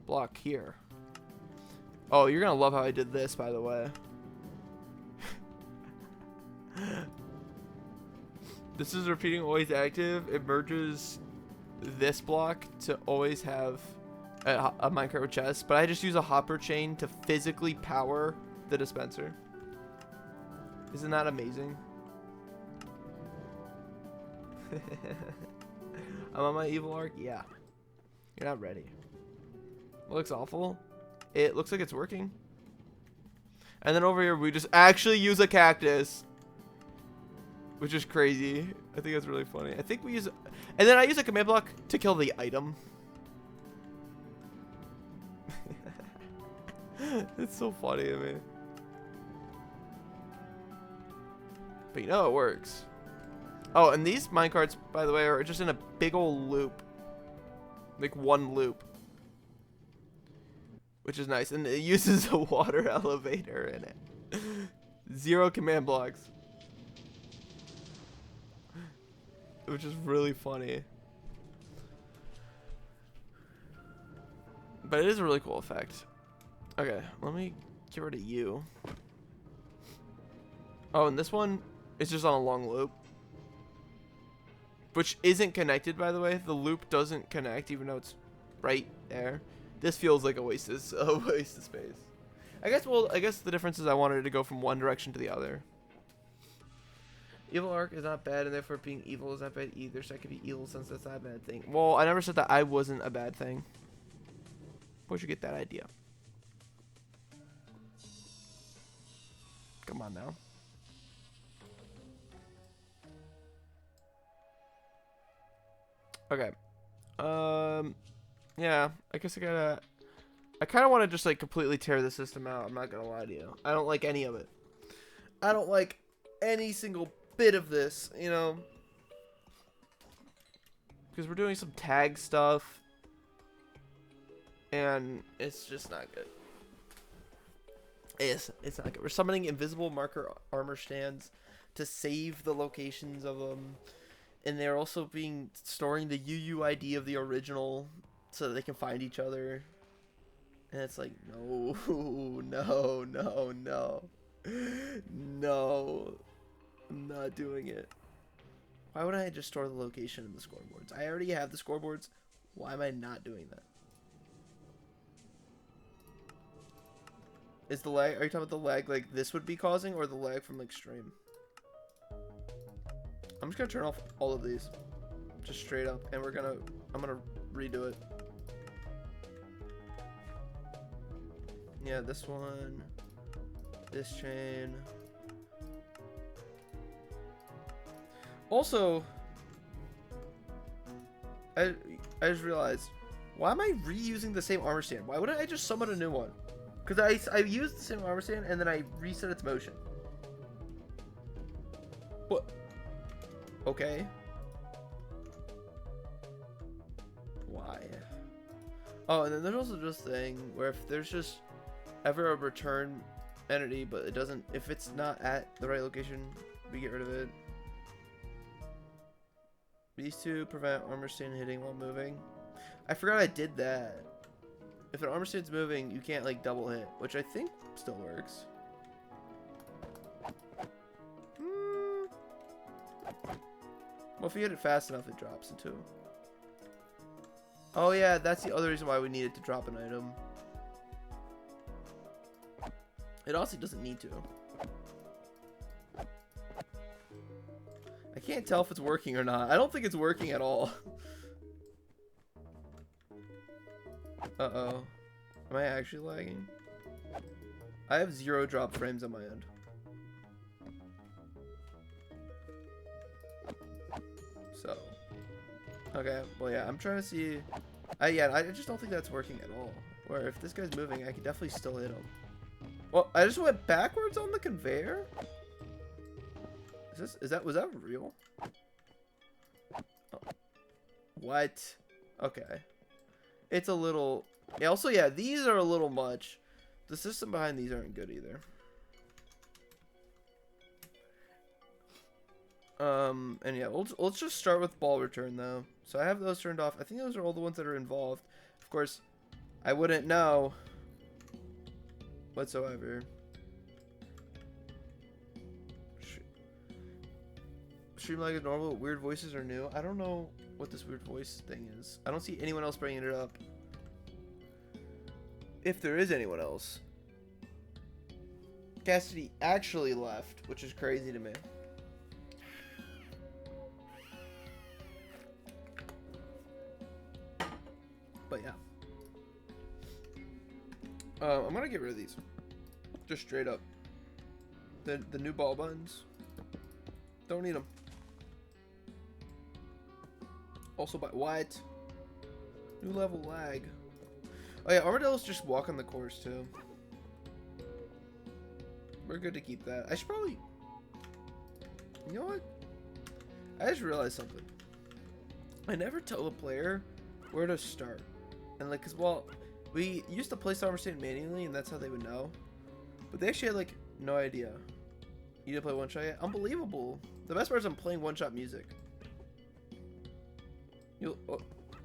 block here. Oh, you're gonna love how I did this, by the way. This is repeating always active. It merges this block to always have a minecart chest, but I just use a hopper chain to physically power the dispenser. Isn't that amazing? I'm on my evil arc? Yeah. You're not ready. It looks awful. It looks like it's working. And then over here, we just actually use a cactus. Which is crazy. I think that's really funny. I think we use... And then I use a command block to kill the item. It's so funny to me. But you know it works. Oh, and these minecarts, by the way, are just in a big old loop. Like one loop. Which is nice. And it uses a water elevator in it. 0 command blocks. Which is really funny. But it is a really cool effect. Okay, let me get rid of you. Oh, and this one is just on a long loop. Which isn't connected, by the way. The loop doesn't connect, even though it's right there. This feels like a waste of space. I guess the difference is I wanted it to go from one direction to the other. Evil arc is not bad, and therefore being evil is not bad either. So I could be evil since that's not a bad thing. Well, I never said that I wasn't a bad thing. Where'd you get that idea? Come on now. Okay. Yeah, I guess I kind of want to just like completely tear the system out. I'm not gonna lie to you. I don't like any of it. I don't like any single bit of this, you know, because we're doing some tag stuff, and it's just not good. It's not good. We're summoning invisible marker armor stands to save the locations of them. And they're also storing the UUID of the original so that they can find each other. And it's like, no, no, no, no. No. I'm not doing it. Why would I just store the location in the scoreboards? I already have the scoreboards. Why am I not doing that? Is the lag, are you talking about the lag like this would be causing, or the lag from like stream? I'm just gonna turn off all of these, just straight up, and I'm gonna redo it. Yeah, this one, this chain. Also, I just realized, why am I reusing the same armor stand? Why wouldn't I just summon a new one? Because I used the same armor stand and then I reset its motion. What? Okay. Why? Oh, and then there's also this thing where if there's just ever a return entity, but it doesn't, if it's not at the right location, we get rid of it. These two prevent armor stand hitting while moving. I forgot I did that. If an armor stand's moving, you can't like double hit, which I think still works. Well, if you hit it fast enough, it drops it too. Oh yeah, that's the other reason why we needed to drop an item. It also doesn't need to. I can't tell if it's working or not. I don't think it's working at all. Uh-oh. Am I actually lagging? I have 0 drop frames on my end. So. Okay, well yeah, I'm trying to see. Yeah, I just don't think that's working at all. Where if this guy's moving, I can definitely still hit him. Well, I just went backwards on the conveyor? Was that real? Oh. What? Okay. It's a little, yeah, also, yeah, these are a little much. The system behind these aren't good either. And yeah, let's just start with ball return though. So I have those turned off. I think those are all the ones that are involved. Of course, I wouldn't know whatsoever. Stream lag is normal. Weird voices are new. I don't know what this weird voice thing is. I don't see anyone else bringing it up. If there is anyone else. Cassidy actually left, which is crazy to me. But yeah. I'm gonna get rid of these. Just straight up. The new ball buttons. Don't need them. Also by what? New level lag. Oh yeah, armadillos just walk on the course too. We're good to keep that. I should probably You know what? I just realized something. I never tell the player where to start. And like, cause well, we used to play Sovereign State manually, and that's how they would know. But they actually had like no idea. You didn't play one shot yet? Unbelievable. The best part is I'm playing one shot music.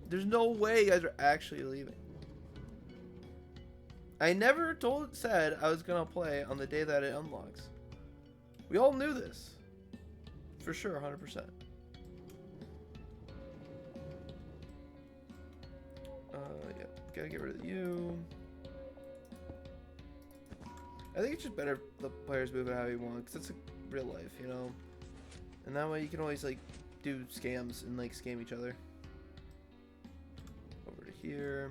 There's no way you guys are actually leaving. I never said I was gonna play on the day that it unlocks. We all knew this. For sure, 100%. Yeah, gotta get rid of you. I think it's just better if the players move it how you want, because it's real life, you know? And that way you can always, like, do scams and, like, scam each other. Over to here.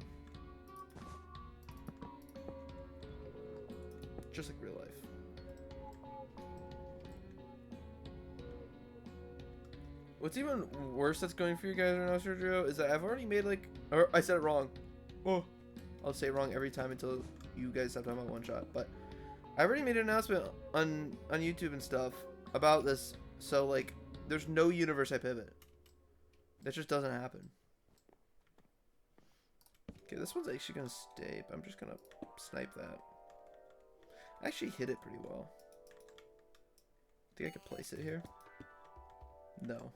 Just like real life. What's even worse that's going for you guys right now, Sergio, is that I've already made, like, or I said it wrong. Oh, I'll say it wrong every time until you guys stop talking about one shot, but I already made an announcement on YouTube and stuff about this, so like there's no universe I pivot. That just doesn't happen. Okay, this one's actually gonna stay, but I'm just gonna snipe that. I actually hit it pretty well. Think I could place it here? No.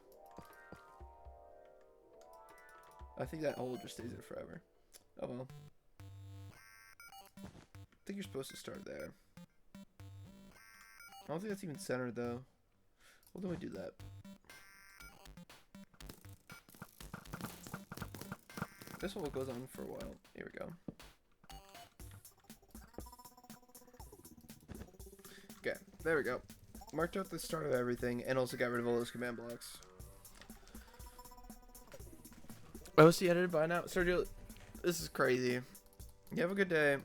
I think that hole just stays there forever. Oh well. I think you're supposed to start there. I don't think that's even centered though. Well, then we do that. This hole goes on for a while. Here we go. Okay, there we go. Marked out the start of everything and also got rid of all those command blocks. OC edited by now. Sergio, this is crazy. You have a good day.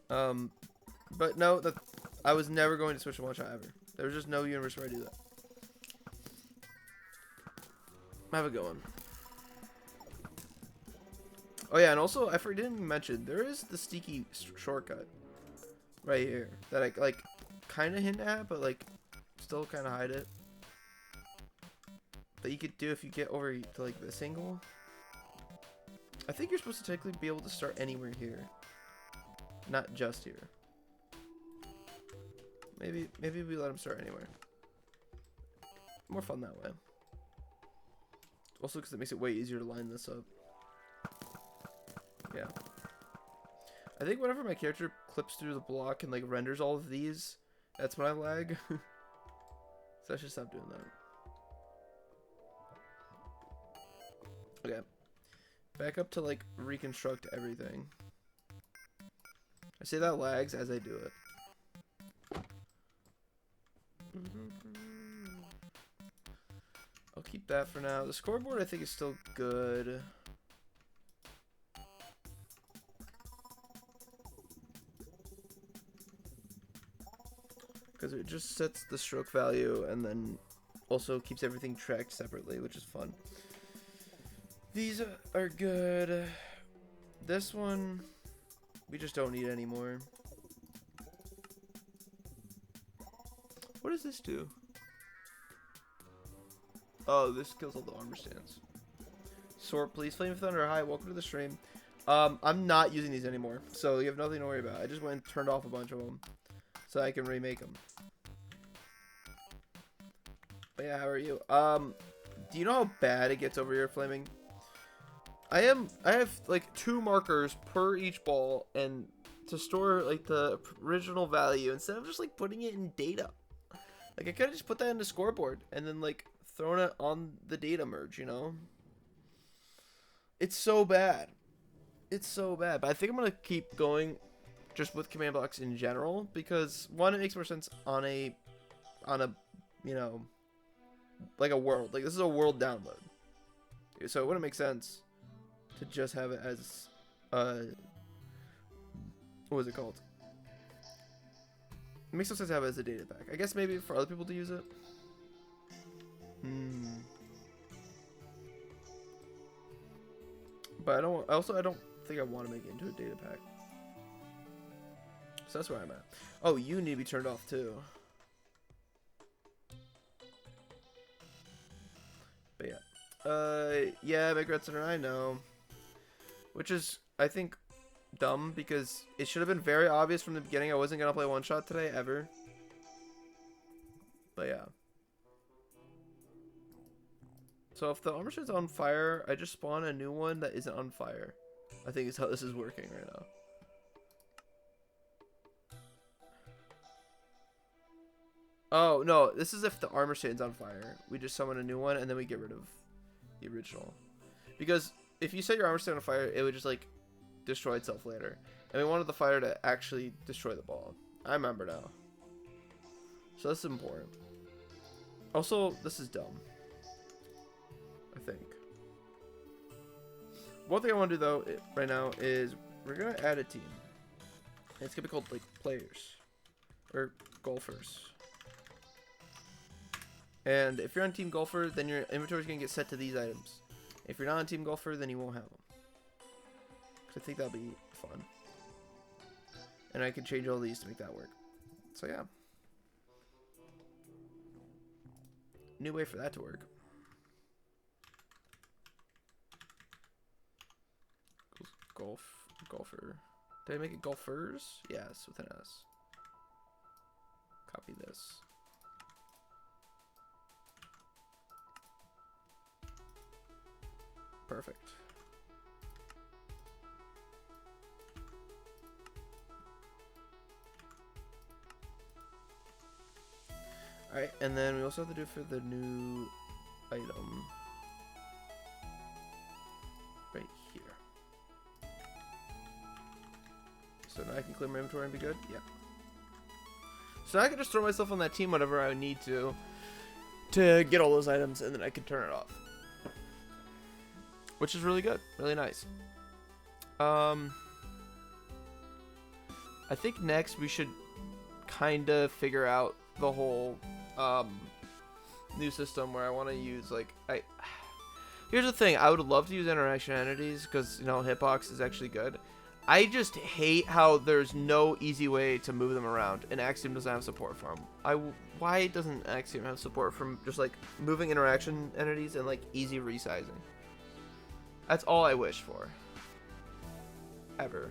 But no, I was never going to switch to one shot ever. There was just no universe where I do that. Have a good one. Oh yeah, and also I didn't mention there is the sneaky shortcut right here that I like kind of hint at, but like still kind of hide it. That you could do if you get over to like this angle. I think you're supposed to technically be able to start anywhere here, not just here. Maybe we let him start anywhere. More fun that way. Also, because it makes it way easier to line this up. Yeah. I think whenever my character clips through the block and like renders all of these, that's when I lag. So I should stop doing that. Okay. Back up to like reconstruct everything. I say that lags as I do it. I'll keep that for now. The scoreboard I think is still good. Because it just sets the stroke value and then also keeps everything tracked separately, which is fun. These are good. This one, we just don't need anymore. What does this do? Oh, this kills all the armor stands. Sort, please. Flame of Thunder, hi, welcome to the stream. I'm not using these anymore, so you have nothing to worry about. I just went and turned off a bunch of them so I can remake them. But yeah, how are you? Do you know how bad it gets over here, Flaming? I have like 2 markers per each ball, and to store like the original value instead of just like putting it in data. Like I could have just put that in the scoreboard and then like thrown it on the data merge, you know? It's so bad. It's so bad. But I think I'm gonna keep going just with command blocks in general because one, it makes more sense on a you know, like a world. Like this is a world download. So it wouldn't make sense to just have it as what was it called? It makes no sense to have it as a data pack. I guess maybe for other people to use it. But I don't think I want to make it into a data pack. So that's where I'm at. Oh, you need to be turned off too. But yeah, Big Red Center, I know. Which is, I think, dumb because it should have been very obvious from the beginning I wasn't gonna play one shot today ever. But yeah. So if the armor shit's on fire, I just spawn a new one that isn't on fire. I think is how this is working right now. Oh no, this is if the armor station's on fire. We just summon a new one and then we get rid of the original. Because if you set your armor station on fire, it would just like destroy itself later. And we wanted the fire to actually destroy the ball. I remember now. So this is important. Also, this is dumb. I think. One thing I want to do though right now is we're gonna add a team. And it's gonna be called like players or golfers. And if you're on Team Golfer, then your inventory is gonna get set to these items. If you're not on Team Golfer, then you won't have them. So I think that'll be fun. And I can change all these to make that work. So yeah. New way for that to work. Golfer. Did I make it golfers? Yes, with an S. Copy this. Perfect. Alright, and then we also have to do for the new item. Right here. So now I can clear my inventory and be good? Yeah. So now I can just throw myself on that team whenever I need to get all those items, and then I can turn it off. Which is really good. Really nice. I think next we should kind of figure out the whole new system where I want to use like here's the thing, I would love to use interaction entities because you know hitbox is actually good. I just hate how there's no easy way to move them around and Axiom doesn't have support for them. Why doesn't Axiom have support from just like moving interaction entities and like easy resizing? That's all I wish for. Ever.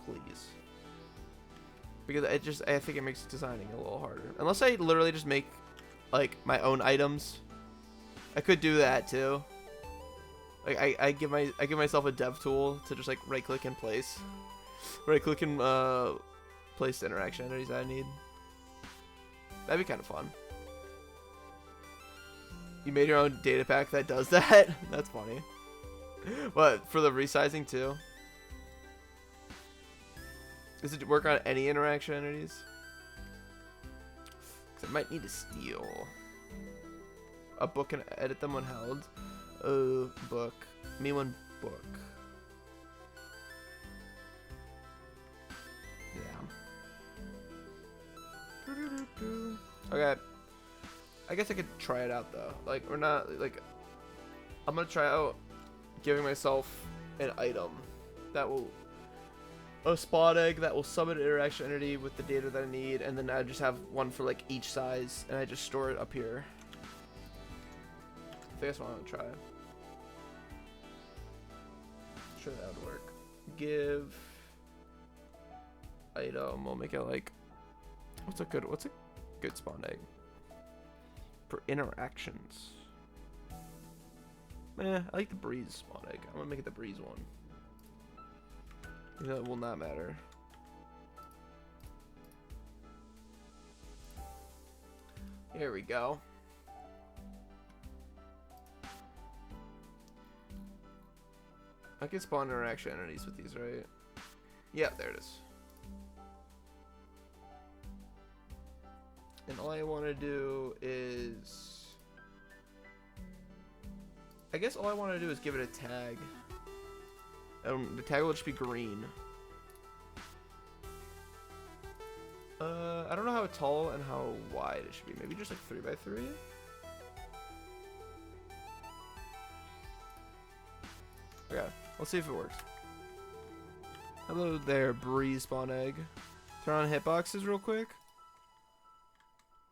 Please. Because I think it makes designing a little harder. Unless I literally just make like my own items. I could do that too. Like I give myself a dev tool to just like right click and place. Right click and place the interaction entities I need. That'd be kind of fun. You made your own data pack that does that? That's funny. What, for the resizing too? Does it work on any interaction entities? Cause I might need to steal a book and edit them when held. Book. Me one book. Yeah. Okay. I guess I could try it out though. Like, we're not like. I'm gonna try out giving myself an item that will. A spot egg that will summon an interaction entity with the data that I need, and then I just have one for like each size, and I just store it up here. I think that's what I'm gonna try. Sure, that would work. Give item. We'll make it like what's a good spawn egg for interactions. I like the breeze spawn egg. I'm gonna make it the breeze one. That will not matter. Here we go. I can spawn interaction entities with these, right? Yeah, there it is. And all I want to do is... I guess all I want to do is give it a tag. The tag will just be green. I don't know how tall and how wide it should be. Maybe just like 3x3? Okay, let's see if it works. Hello there, breeze spawn egg. Turn on hitboxes real quick.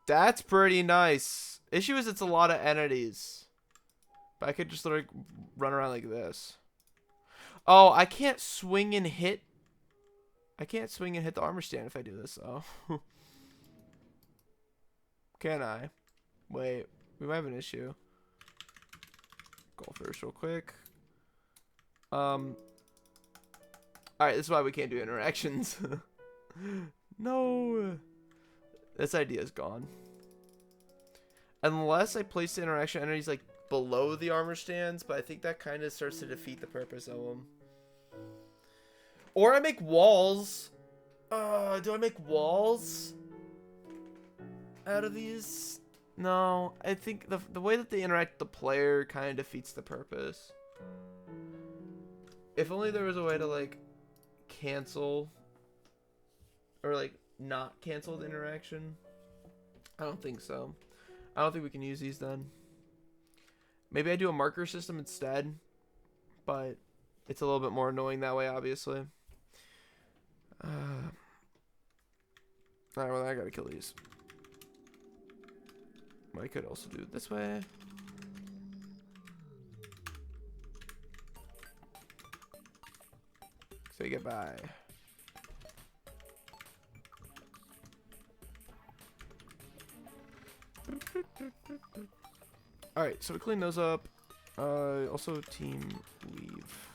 That's pretty nice. Issue is it's a lot of entities. But I could just literally run around like this. Oh, I can't swing and hit. I can't swing and hit the armor stand if I do this, though. Can I? Wait, we might have an issue. Go first real quick. Alright, this is why we can't do interactions. No. This idea is gone. Unless I place the interaction entities like below the armor stands, but I think that kind of starts to defeat the purpose of them. Or I make walls. Do I make walls out of these? No, I think the way that they interact with the player kind of defeats the purpose. If only there was a way to like cancel or like not cancel the interaction. I don't think so. I don't think we can use these then. Maybe I do a marker system instead, but it's a little bit more annoying that way, obviously. Alright, well, I gotta kill these. I could also do it this way. Say goodbye. Alright, so we clean those up. Also team leave.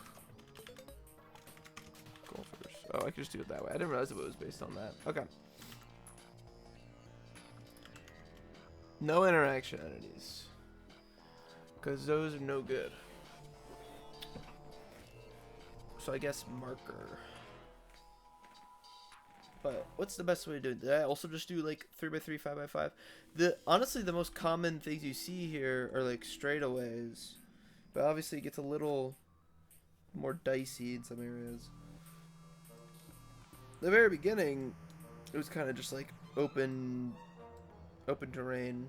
Golfers. Oh, I could just do it that way. I didn't realize it was based on that. Okay. No interaction entities. Because those are no good. So I guess marker. But what's the best way to do it? Did I also just do like 3x3, 5x5? Honestly, the most common things you see here are like straightaways. But obviously it gets a little more dicey in some areas. The very beginning, it was kind of just like open terrain.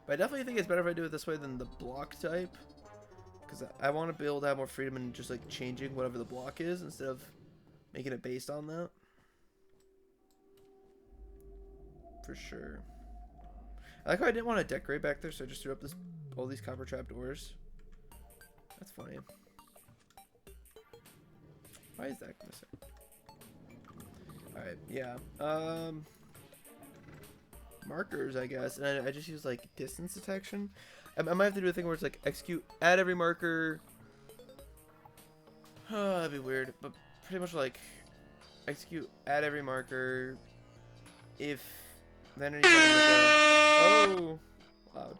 But I definitely think it's better if I do it this way than the block type. Because I want to be able to have more freedom in just like changing whatever the block is instead of making it based on that. For sure. I like how I didn't want to decorate back there, so I just threw up all these copper trap doors. That's funny. Why is that missing? Alright, yeah. Markers, I guess. And I just use like distance detection. I might have to do a thing where it's like execute, add every marker. Oh, that'd be weird. But pretty much like execute, add every marker. If the energy oh, loud.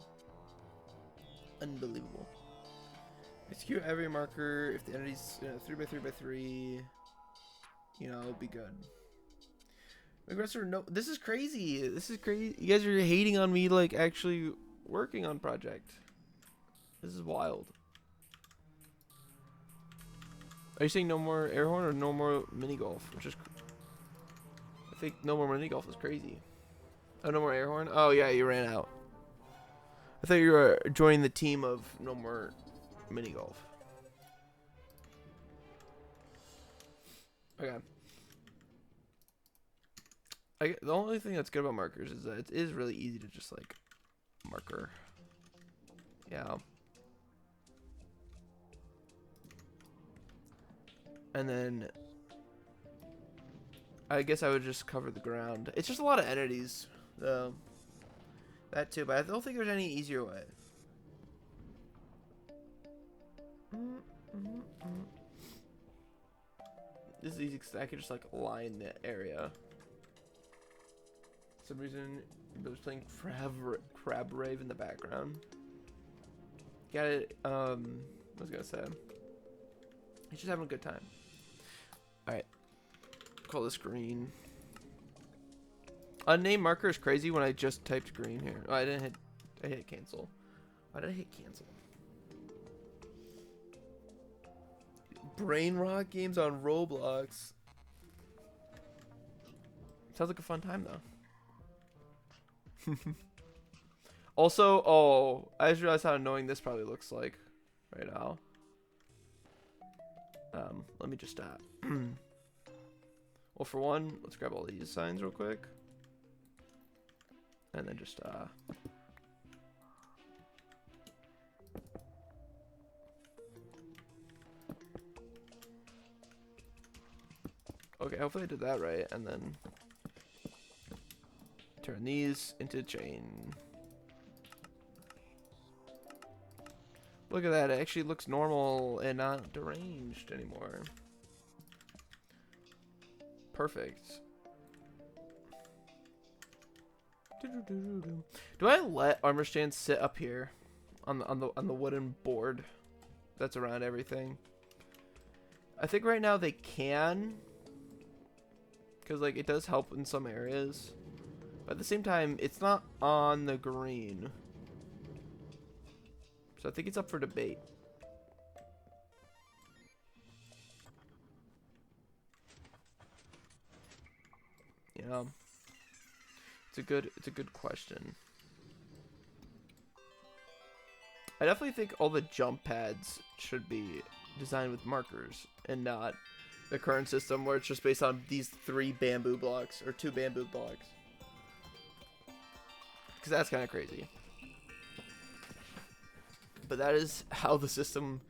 Unbelievable. Execute every marker. If the entity's 3x3x3, you know, it'll be good. Aggressor, no, this is crazy. This is crazy. You guys are hating on me, like, actually working on project. This is wild. Are you saying no more air horn or no more mini golf? Which is, I think no more mini golf is crazy. Oh, no more air horn? Oh, yeah, you ran out. I thought you were joining the team of no more mini golf. Okay. The only thing that's good about markers is that it is really easy to just like marker. Yeah. And then I guess I would just cover the ground. It's just a lot of entities, though. That too, but I don't think there's any easier way. This is easy because I can just like line the area. For some reason, I was playing Crab Rave in the background. Got it. I was gonna say, he's just having a good time. All right, call this green. Unnamed marker is crazy when I just typed green here. Oh, I didn't hit. I hit cancel. Why did I hit cancel? Brain Rock games on Roblox. Sounds like a fun time though. Also, oh, I just realized how annoying this probably looks like right now. Let me just well, for one, let's grab all these signs real quick. And then just Okay, hopefully I did that right. And then turn these into chain. Look at that. It actually looks normal and not deranged anymore. Perfect. Do I let armor stands sit up here on the wooden board that's around everything? I think right now they can, because like it does help in some areas, but at the same time it's not on the green, so I think it's up for debate. Yeah, it's a good question. I definitely think all the jump pads should be designed with markers and not the current system where it's just based on these 3 bamboo blocks or 2 bamboo blocks. Because that's kind of crazy. But that is how the system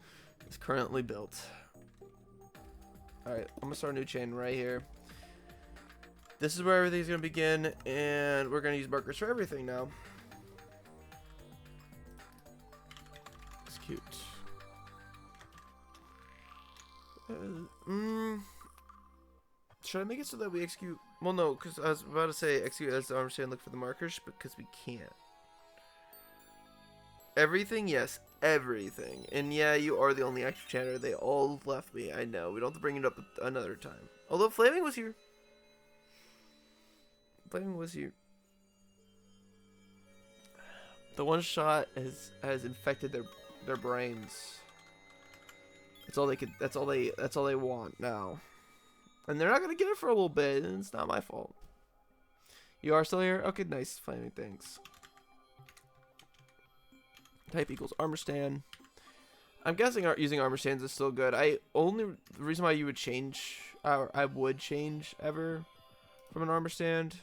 is currently built. Alright, I'm going to start a new chain right here. This is where everything's going to begin, and we're going to use markers for everything now. Execute. Should I make it so that we execute? Well, no, because I was about to say execute as the armor stand, look for the markers, because we can't. Everything, yes, everything. And yeah, you are the only active chatter. They all left me. I know. We don't have to bring it up another time. Although Flaming was here. Flaming was here. The one shot has infected their brains. That's all they could. That's all they want now. And they're not gonna get it for a little bit, and it's not my fault. You are still here? Okay, nice. Flaming, thanks. Type equals armor stand. I'm guessing using armor stands is still good. The reason why you would change, or I would change ever from an armor stand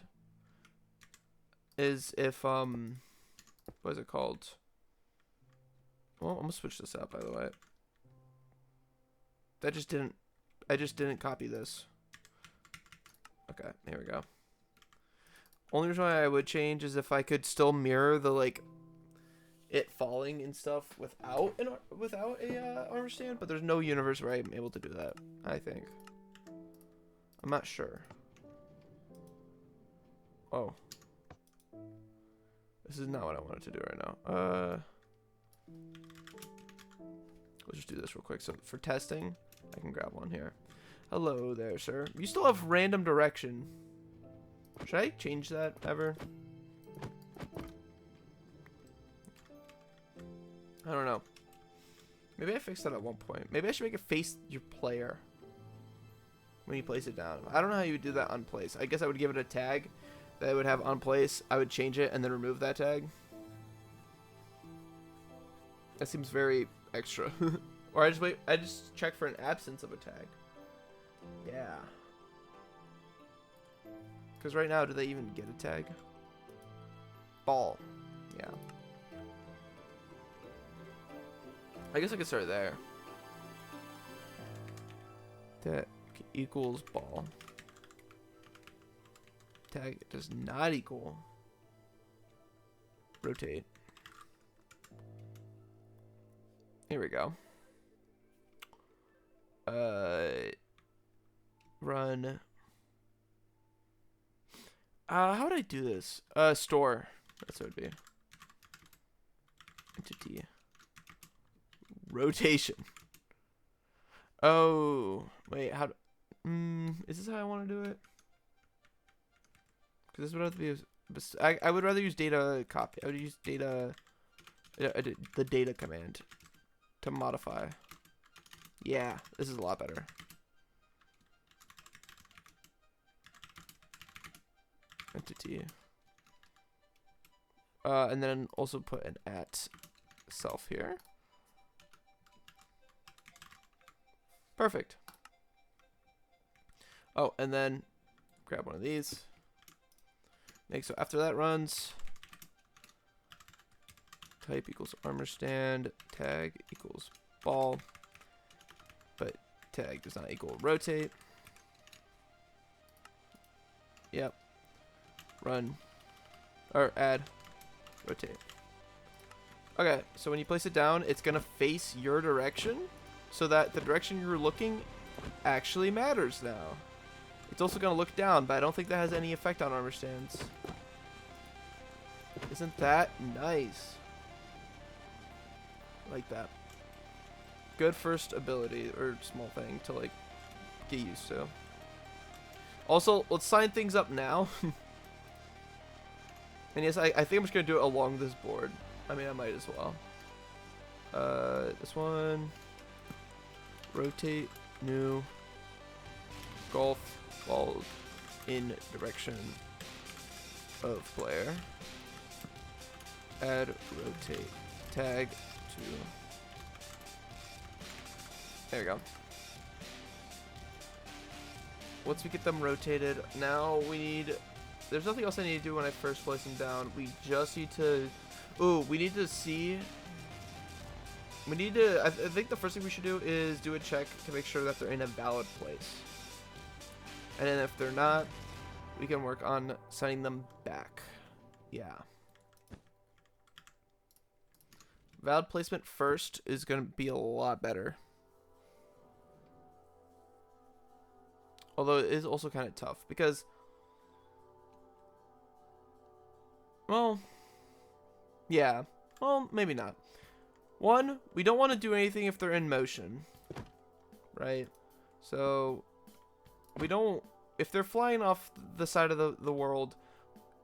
is if what is it called? Well, I'm gonna switch this out, by the way. I just didn't copy this. Okay, here we go. Only reason why I would change is if I could still mirror the like it falling and stuff without a armor stand, but there's no universe where I'm able to do that. I think. I'm not sure. Oh, this is not what I wanted to do right now. Let's just do this real quick. So for testing, I can grab one here. Hello there, sir. You still have random direction. Should I change that ever? I don't know. Maybe I fixed that at one point. Maybe I should make it face your player when you place it down. I don't know how you would do that on place. I guess I would give it a tag that I would have on place. I would change it and then remove that tag. That seems very extra. Or I just check for an absence of a tag. Yeah. Because right now, do they even get a tag? Ball. Yeah. I guess I could start there. That equals ball. Tag does not equal rotate. Here we go. Run. How would I do this? Store. That's what it would be. Entity. Rotation. Oh, wait. How? Is this how I want to do it? Because this would have to be. I would rather use data copy. I would use data. The data command to modify. Yeah, this is a lot better. Entity. And then also put an at self here. Perfect. Oh, and then grab one of these. So after that runs, type equals armor stand, tag equals ball, but tag does not equal rotate. Yep. Run. Or add. Rotate. Okay, so when you place it down, it's going to face your direction so that the direction you're looking actually matters now. It's also going to look down, but I don't think that has any effect on armor stands. Isn't that nice? Like that. Good first ability, or small thing to like get used to. Also, let's sign things up now. And yes, I think I'm just going to do it along this board. I mean, I might as well. This one. Rotate, new, golf, ball in direction of player. Add, rotate, tag to. There we go. Once we get them rotated, now we need. There's nothing else I need to do when I first place them down. We just need to. Ooh, we need to see. We need to. I think the first thing we should do is do a check to make sure that they're in a valid place. And then if they're not, we can work on sending them back. Yeah. Valid placement first is going to be a lot better. Although it is also kind of tough because, well, yeah, well, maybe not. One, we don't want to do anything if they're in motion, right? So we don't, if they're flying off the side of the world,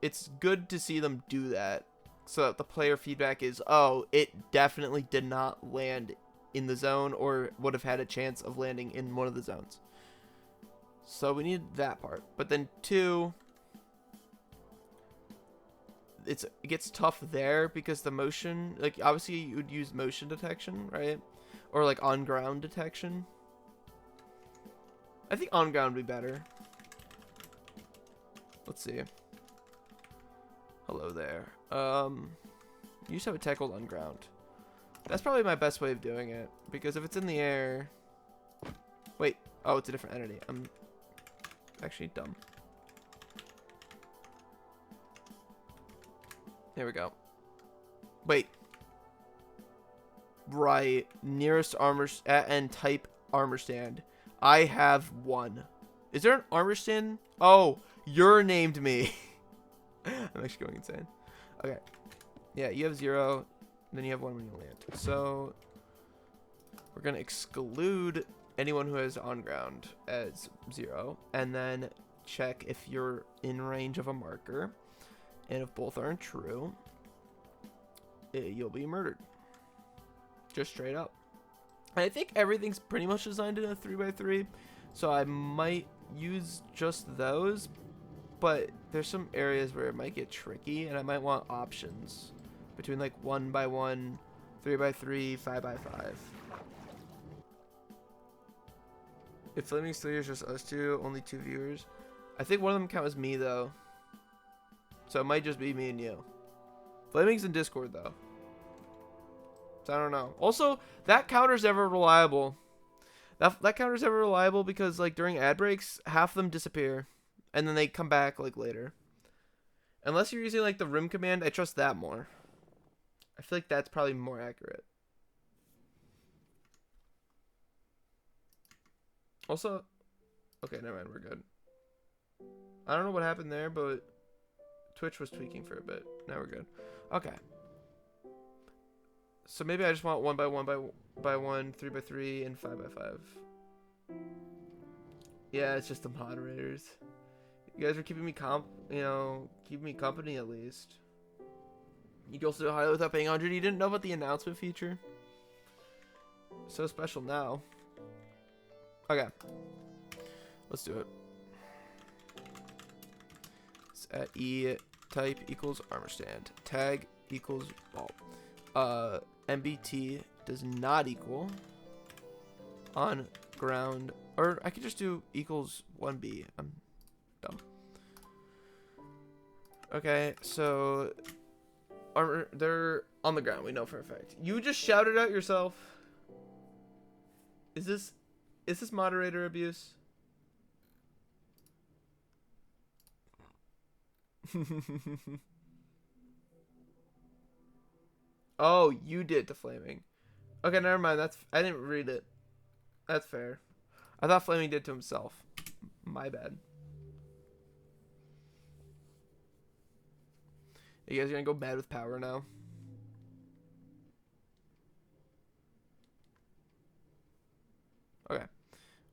it's good to see them do that so that the player feedback is, oh, it definitely did not land in the zone or would have had a chance of landing in one of the zones. So we need that part. But then two, it gets tough there because the motion, like obviously you would use motion detection, right? Or like on ground detection. I think on ground would be better. Let's see. Hello there. You used to have a tech called on ground. That's probably my best way of doing it because if it's in the air, wait, oh, it's a different entity. I'm actually dumb. There we go. Wait. Right. Nearest armor and type armor stand. I have one. Is there an armor stand? Oh, you're named me. I'm actually going insane. Okay. Yeah, you have 0. And then you have 1 when you land. So we're going to exclude anyone who has on ground as 0. And then check if you're in range of a marker. And if both aren't true, you'll be murdered. Just straight up. And I think everything's pretty much designed in a 3x3. So I might use just those. But there's some areas where it might get tricky. And I might want options between like 1x1, 3x3, 5x5. If Flaming Slayer is just us two, only 2 viewers. I think one of them count as me though. So it might just be me and you. Flaming's in Discord though. So I don't know. Also, that counter's ever reliable. That counter's ever reliable because like during ad breaks, half of them disappear. And then they come back like later. Unless you're using like the rim command, I trust that more. I feel like that's probably more accurate. Also, okay, never mind, we're good. I don't know what happened there, but Twitch was tweaking for a bit. Now we're good. Okay. So maybe I just want 1x1 by 1, 3x3, and 5x5. Yeah, it's just the moderators. You guys are keeping me keeping me company at least. You can also do highlight without paying 100. You didn't know about the announcement feature? So special now. Okay. Let's do it. It's at E type equals armor stand. Tag equals ball. MBT does not equal on ground, or I could just do equals 1B. I'm dumb. Okay, so armor, they're on the ground. We know for a fact. You just shouted out yourself. Is this moderator abuse? Oh, you did the flaming. Okay, never mind. I didn't read it. That's fair. I thought Flaming did to himself. My bad. You guys gonna go bad with power now? Okay.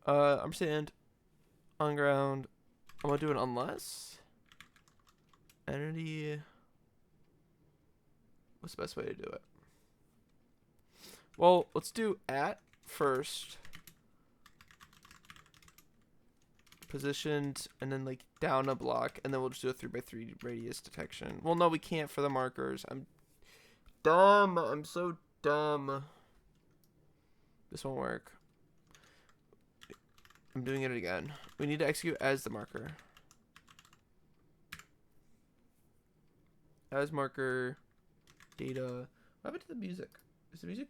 I'm sand. On ground. I'm gonna do an unless. Entity. What's the best way to do it? Well, let's do at first. Positioned, and then like down a block, and then we'll just do a 3x3 radius detection. Well, no, we can't for the markers. I'm dumb. I'm so dumb. This won't work. I'm doing it again. We need to execute as the marker. As marker, data. What happened to the music? Is the music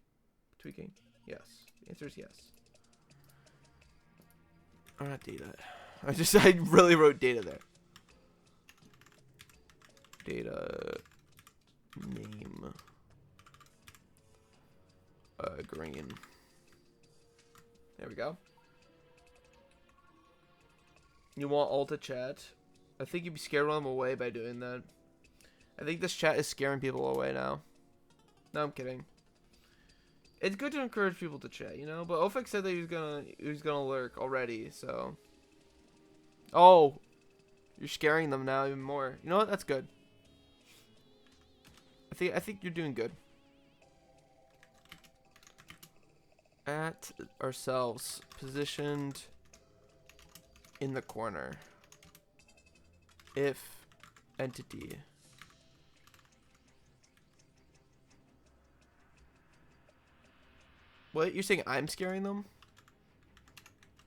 tweaking? Yes. The answer is yes. Oh, not data. I really wrote data there. Data name green. There we go. You want all to chat? I think you'd be scared them away by doing that. I think this chat is scaring people away now. No, I'm kidding. It's good to encourage people to chat, you know. But Ofek said that he was gonna lurk already, so. Oh, you're scaring them now even more. You know what? That's good. I think you're doing good. At ourselves, positioned in the corner. If entity. What? You're saying I'm scaring them?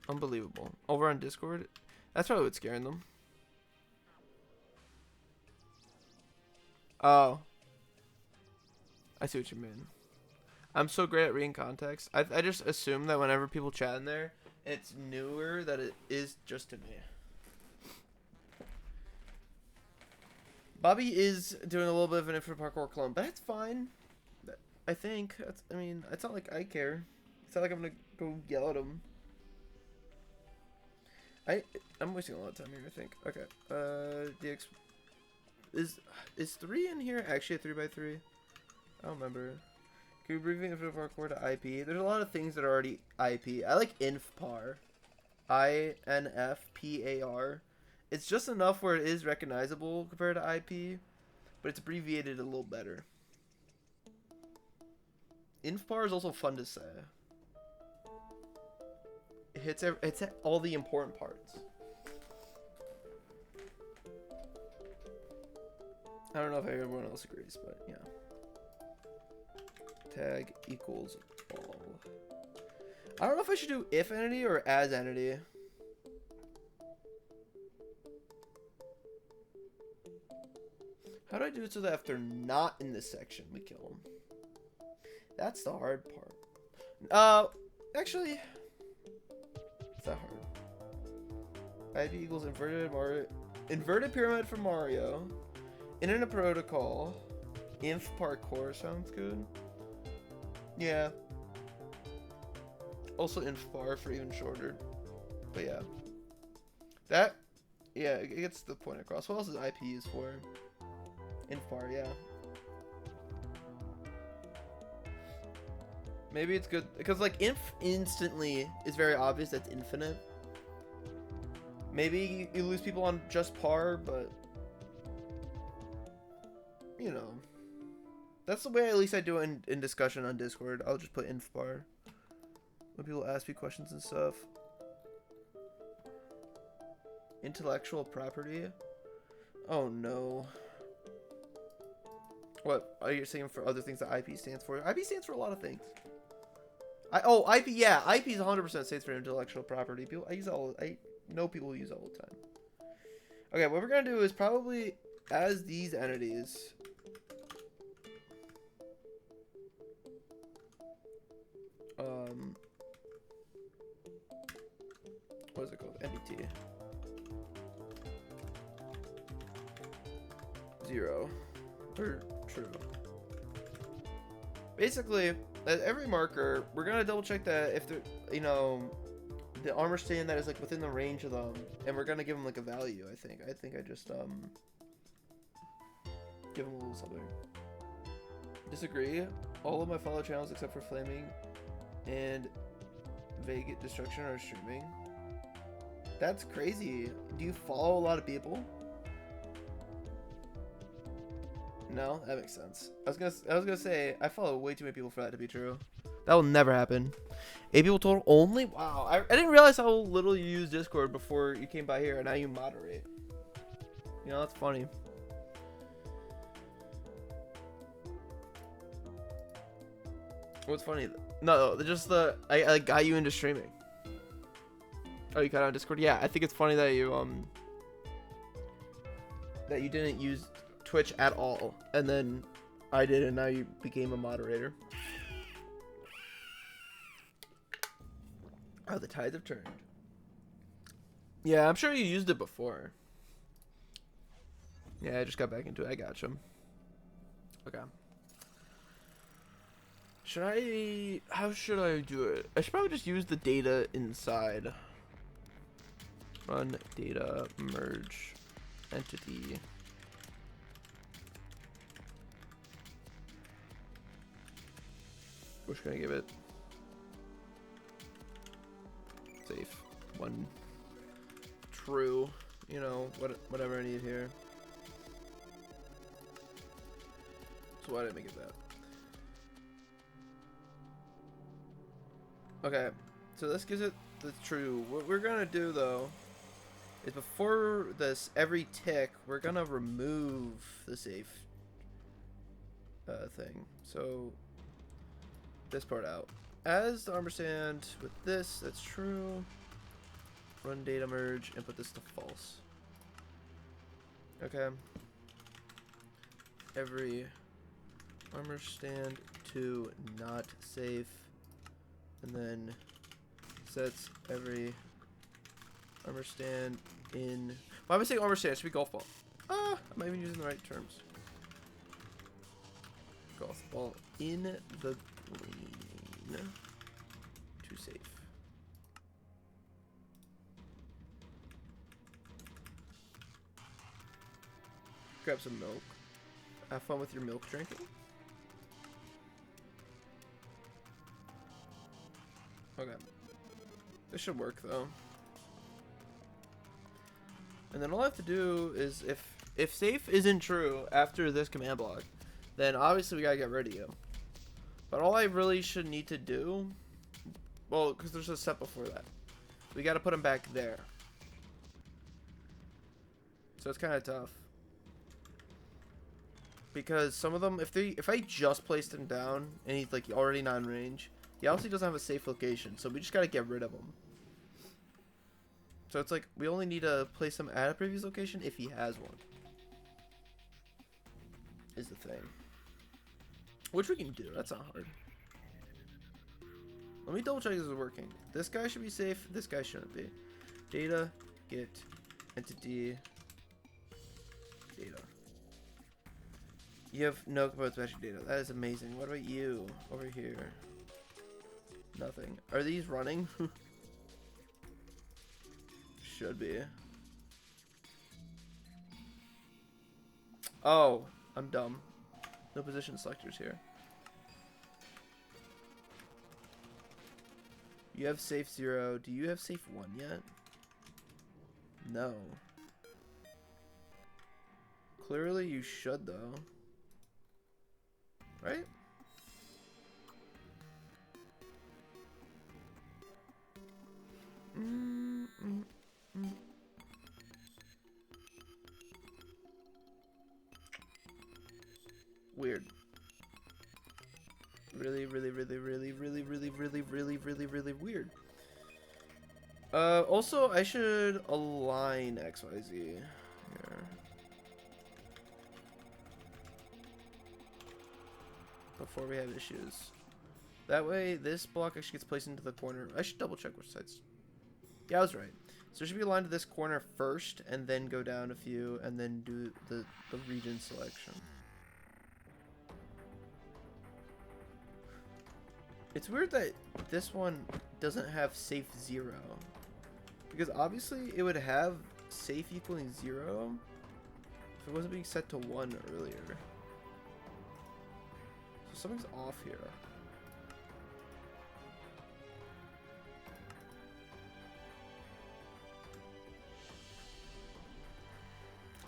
Unbelievable. Over on Discord? That's probably what's scaring them. Oh. I see what you mean. I'm so great at reading context. I just assume that whenever people chat in there, it's newer that it is just to me. Bobby is doing a little bit of an infinite parkour clone, but that's fine. I think. I mean, it's not like I care. It's not like I'm gonna go yell at him. I'm wasting a lot of time here, I think. Okay. DX is 3 in here actually a 3x3? I don't remember. Can we abbreviate infinite parkour to IP? There's a lot of things that are already IP. I like infpar. INFPAR. It's just enough where it is recognizable compared to IP, but it's abbreviated a little better. Infpar is also fun to say. It hits at all the important parts. I don't know if everyone else agrees, but yeah. Tag equals all. I don't know if I should do if entity or as entity. How do I do it so that if they're not in this section, we kill them? That's the hard part. Actually, it's that hard. IP equals inverted pyramid for Mario. Internet protocol. Inf parkour sounds good. Yeah. Also inf bar for even shorter. But yeah. That, yeah, it gets the point across. What else is IP used for? Inf bar, yeah. Maybe it's good because like inf instantly is very obvious that's infinite. Maybe you lose people on just par, but you know, that's the way at least I do it in discussion on Discord. I'll just put inf bar when people ask me questions and stuff. Intellectual property. Oh no. What are you saying for other things that IP stands for? IP stands for a lot of things. IP, yeah, IP is 100% stands for intellectual property. People, I know people use it all the time. Okay, what we're gonna do is probably as these entities. What is it called? Entity. 0 or true. Basically, at every marker, we're gonna double check that if they're, you know, the armor stand that is like within the range of them, and we're gonna give them like a value. I think I just give them a little something. Disagree. All of my follow channels except for Flaming and Vague Destruction are streaming. That's crazy. Do you follow a lot of people? No, that makes sense. I was gonna say I follow way too many people for that to be true. That will never happen. 8 people total only? Wow. I didn't realize how little you use Discord before you came by here, and now you moderate. You know, that's funny. What's funny? No, just I got you into streaming. Oh, you got on Discord? Yeah, I think it's funny that you didn't use Twitch at all, and then I did, and now you became a moderator. Oh, the tides have turned. Yeah, I'm sure you used it before. Yeah, I just got back into it. I got you. Okay. How should I do it? I should probably just use the data inside. Run data merge entity. Which can I give it? Safe. 1. True. You know, whatever I need here. So why did I make it that? Okay, so this gives it the true. What we're gonna do though is before this every tick, we're gonna remove the safe thing. So this part out. As the armor stand with this, that's true. Run data merge and put this to false. Okay. Every armor stand to not safe. And then sets every armor stand in. Why am I saying armor stand? It should be golf ball. I'm not even using the right terms. Golf ball in the green to safe. Grab some milk. Have fun with your milk drinking. Okay. This should work though. And then all I have to do is if safe isn't true after this command block, then obviously we gotta get rid of you. But all I really should need to do, well, because there's a step before that, we gotta put him back there. So it's kind of tough. Because some of them, if I just placed him down and he's like already not in range, he obviously doesn't have a safe location, so we just gotta get rid of him. So it's like, we only need to place him at a previous location if he has one. Is the thing. Which we can do, that's not hard. Let me double check this is working. This guy should be safe, this guy shouldn't be. Data, get, entity, data. You have no components matching data. That is amazing. What about you over here? Nothing. Are these running? Should be. Oh, I'm dumb. No position selectors here. You have safe 0. Do you have safe 1 yet? No. Clearly you should though. Right? Weird. Really weird. Also, I should align XYZ here. Before we have issues. That way, this block actually gets placed into the corner. I should double check which sides. Yeah, I was right. So it should be aligned to this corner first, and then go down a few, and then do the region selection. It's weird that this one doesn't have safe 0. Because obviously it would have safe equaling 0 if it wasn't being set to 1 earlier. So something's off here.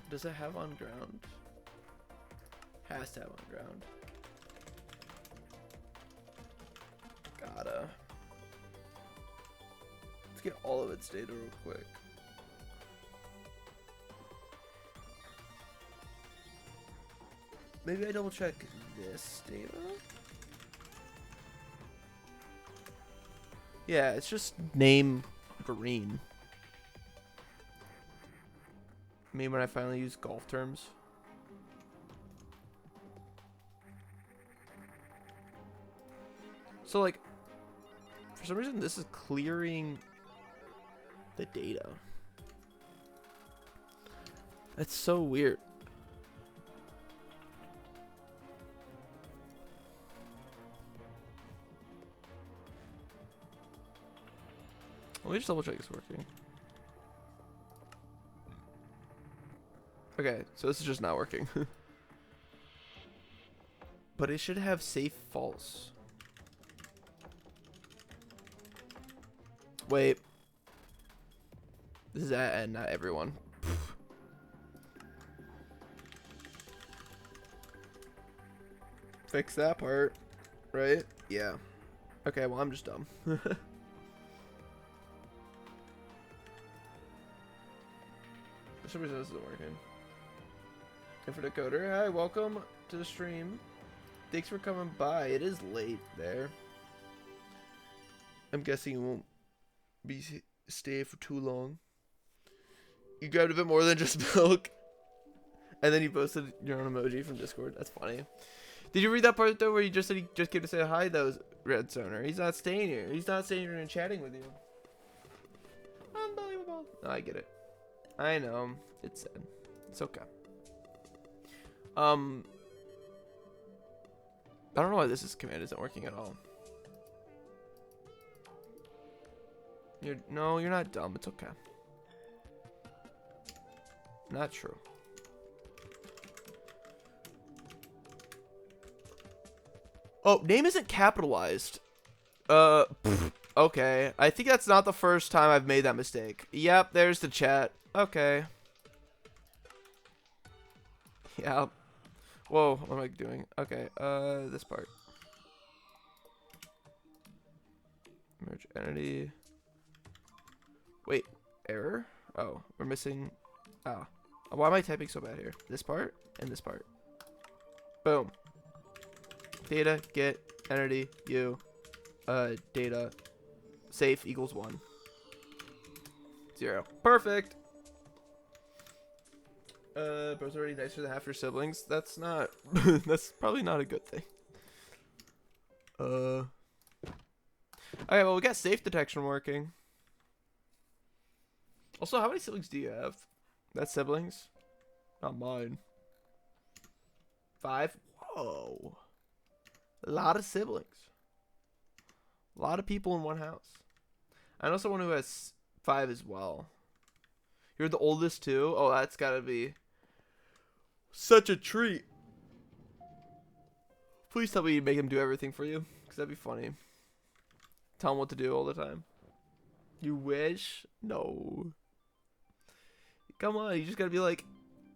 Does it have on ground? Has to have on ground. Gotta. Let's get all of its data real quick. Maybe I double check this data? Yeah, it's just name green. Maybe when I finally use golf terms. So like, for some reason this is clearing the data. That's so weird. Let me just double check it's working. Okay, so this is just not working. But it should have safe false. Wait. This is and not everyone. Fix that part, right? Yeah. Okay, well, I'm just dumb. For some reason, this isn't working. And for Decoder, hi, welcome to the stream. Thanks for coming by. It is late there. I'm guessing you won't be stay for too long. You grabbed a bit more than just milk. And then you posted your own emoji from Discord. That's funny. Did you read that part though where you just said he just came to say hi though, Red Zoner? He's not staying here. He's not staying here and chatting with you. Unbelievable. No, I get it. I know. It's sad. It's okay. I don't know why this command isn't working at all. No, you're not dumb. It's okay. Not true. Oh, name isn't capitalized. Okay. I think that's not the first time I've made that mistake. Yep, there's the chat. Okay. Yeah. Whoa, what am I doing? Okay, this part. Merge entity. Wait, error? Oh, we're missing. Ah. Why am I typing so bad here? This part and this part. Boom. Data, get, entity, you, data, safe equals 1. 0. Perfect. Bro's already nicer than half your siblings. That's not, that's probably not a good thing. Okay, well, we got safe detection working. Also, how many siblings do you have? That's siblings? Not mine. 5? Whoa. A lot of siblings. A lot of people in one house. I know someone who has 5 as well. You're the oldest too? Oh, that's gotta be such a treat. Please tell me you make him do everything for you, because that'd be funny. Tell him what to do all the time. You wish? No. Come on, you just gotta be like,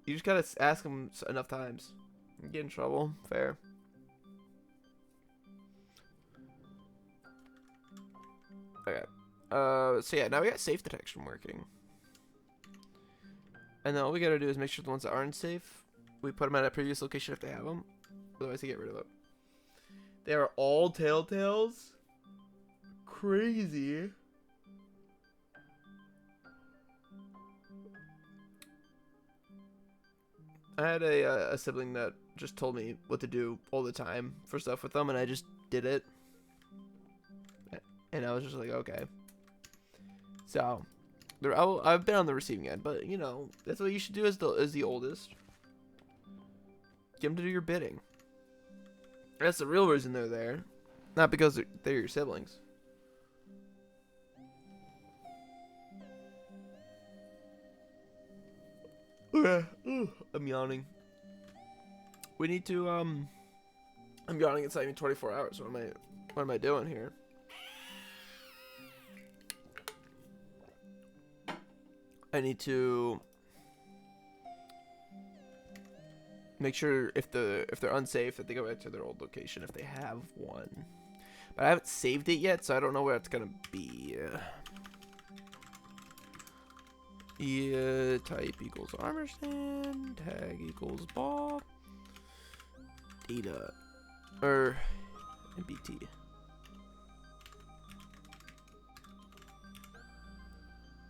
you just gotta ask him enough times. You get in trouble. Fair. Okay. So yeah, now we got safe detection working. And then all we gotta do is make sure the ones that aren't safe, we put them at a previous location if they have them. Otherwise, they get rid of it. They are all telltales. Crazy. I had a sibling that just told me what to do all the time for stuff with them, and I just did it. And I was just like, okay. So, I've been on the receiving end, but you know that's what you should do as the oldest. Get them to do your bidding. That's the real reason they're there, not because they're your siblings. Okay. I'm yawning. We need to I'm yawning. It's not even 24 hours. What am I doing here? I need to make sure if they're unsafe that they go back to their old location if they have one. But I haven't saved it yet, so I don't know where it's gonna be. Yeah, type equals armor stand, tag equals ball, data, or MBT.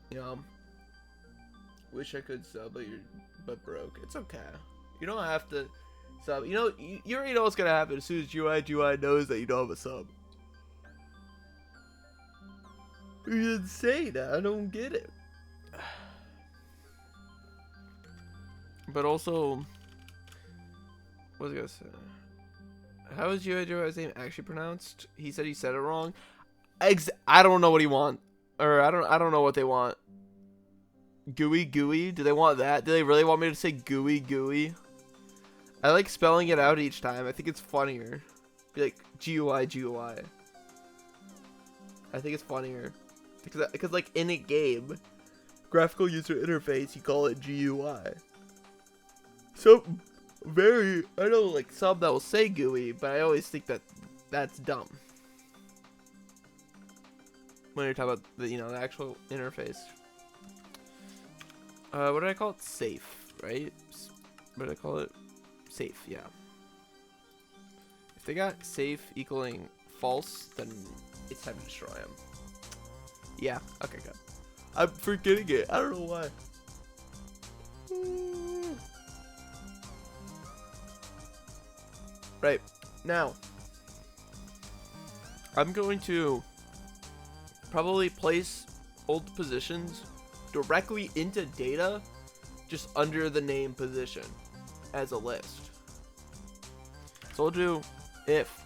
Yeah. Wish I could sub, but broke. It's okay. You don't have to sub. You know, you already know what's gonna happen as soon as GUI knows that you don't have a sub. You're insane. I don't get it. But also, what was I gonna say? How is GUI's name actually pronounced? He said he said it wrong. I don't know what he want, or I don't know what they want. Gooey? Do they want that? Do they really want me to say gooey? I like spelling it out each time. I think it's funnier. Be like GUI. I think it's funnier because like in a game, graphical user interface, you call it GUI. So I know like some that will say GUI, but I always think that that's dumb when you're talking about the actual interface. What did I call it? Safe, right? What did I call it? Safe, yeah. If they got safe equaling false, then it's time to destroy them. Yeah, okay, good. I'm forgetting it. I don't know why. Right, now, I'm going to probably place old positions directly into data, just under the name position as a list. So we'll do if.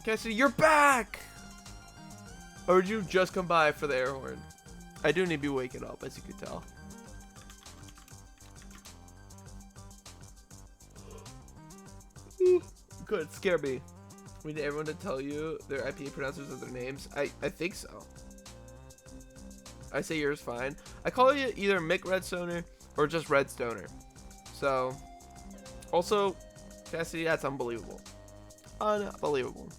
Cassidy, you're back! Or did you just come by for the air horn? I do need to be waking up, as you can tell. Good, scare me. We need everyone to tell you their IP pronouncers of their names. I think so. I say yours fine. I call you either Mick Redstoner or just Redstoner. So, also, Cassidy, that's unbelievable. Unbelievable.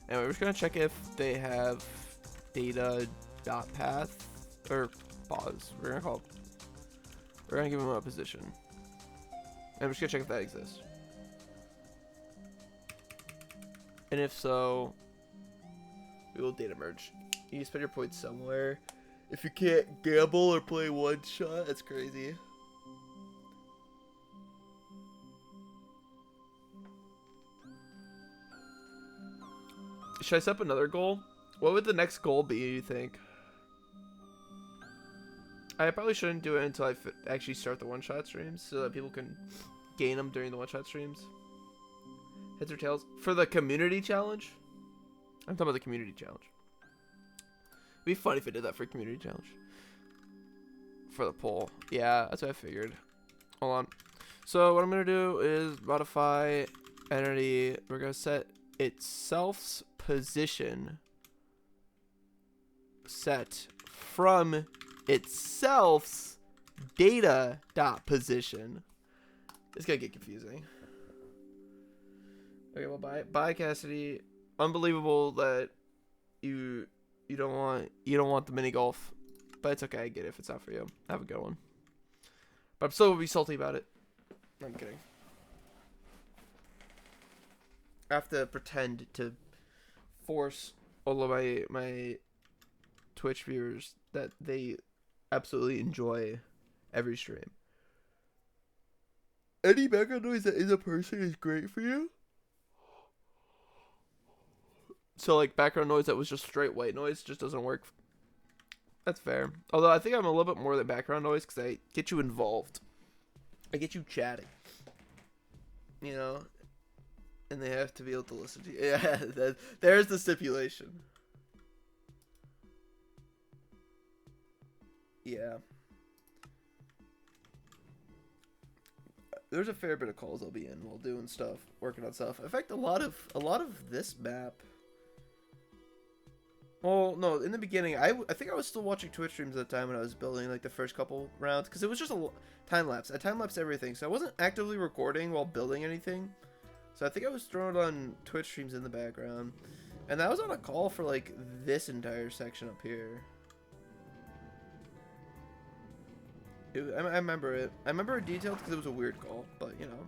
Anyway, we're just gonna check if they have data.path or pause. We're gonna give them a position. And I'm just gonna check if that exists. And if so, we will data merge. You spend your points somewhere. If you can't gamble or play one shot, that's crazy. Should I set up another goal? What would the next goal be, you think? I probably shouldn't do it until I actually start the one-shot streams, so that people can gain them during the one-shot streams. Heads or tails? For the community challenge? I'm talking about the community challenge. It'd be funny if I did that for a community challenge. For the poll. Yeah, that's what I figured. Hold on. So what I'm going to do is modify entity. We're going to set itself's position set from itself's data.position. It's gonna get confusing. Okay, well, bye Cassidy. Unbelievable that you don't want the mini golf, but it's okay. I get it if it's not for you. Have a good one. But I'm still gonna be salty about it. I'm kidding. I have to pretend to force all of my Twitch viewers that they absolutely enjoy every stream. Any background noise that is a person is great for you? So like background noise that was just straight white noise just doesn't work. That's fair. Although I think I'm a little bit more than background noise because I get you involved. I get you chatting. You know? And they have to be able to listen to you. Yeah, there's the stipulation. Yeah. There's a fair bit of calls I'll be in while doing stuff, working on stuff. In fact, a lot of this map. Well, no, in the beginning, I think I was still watching Twitch streams at the time when I was building like the first couple rounds, because it was just a time lapse. I time lapsed everything, so I wasn't actively recording while building anything. So I think I was throwing on Twitch streams in the background, and I was on a call for like this entire section up here. I remember it. I remember it detailed because it was a weird call, but you know.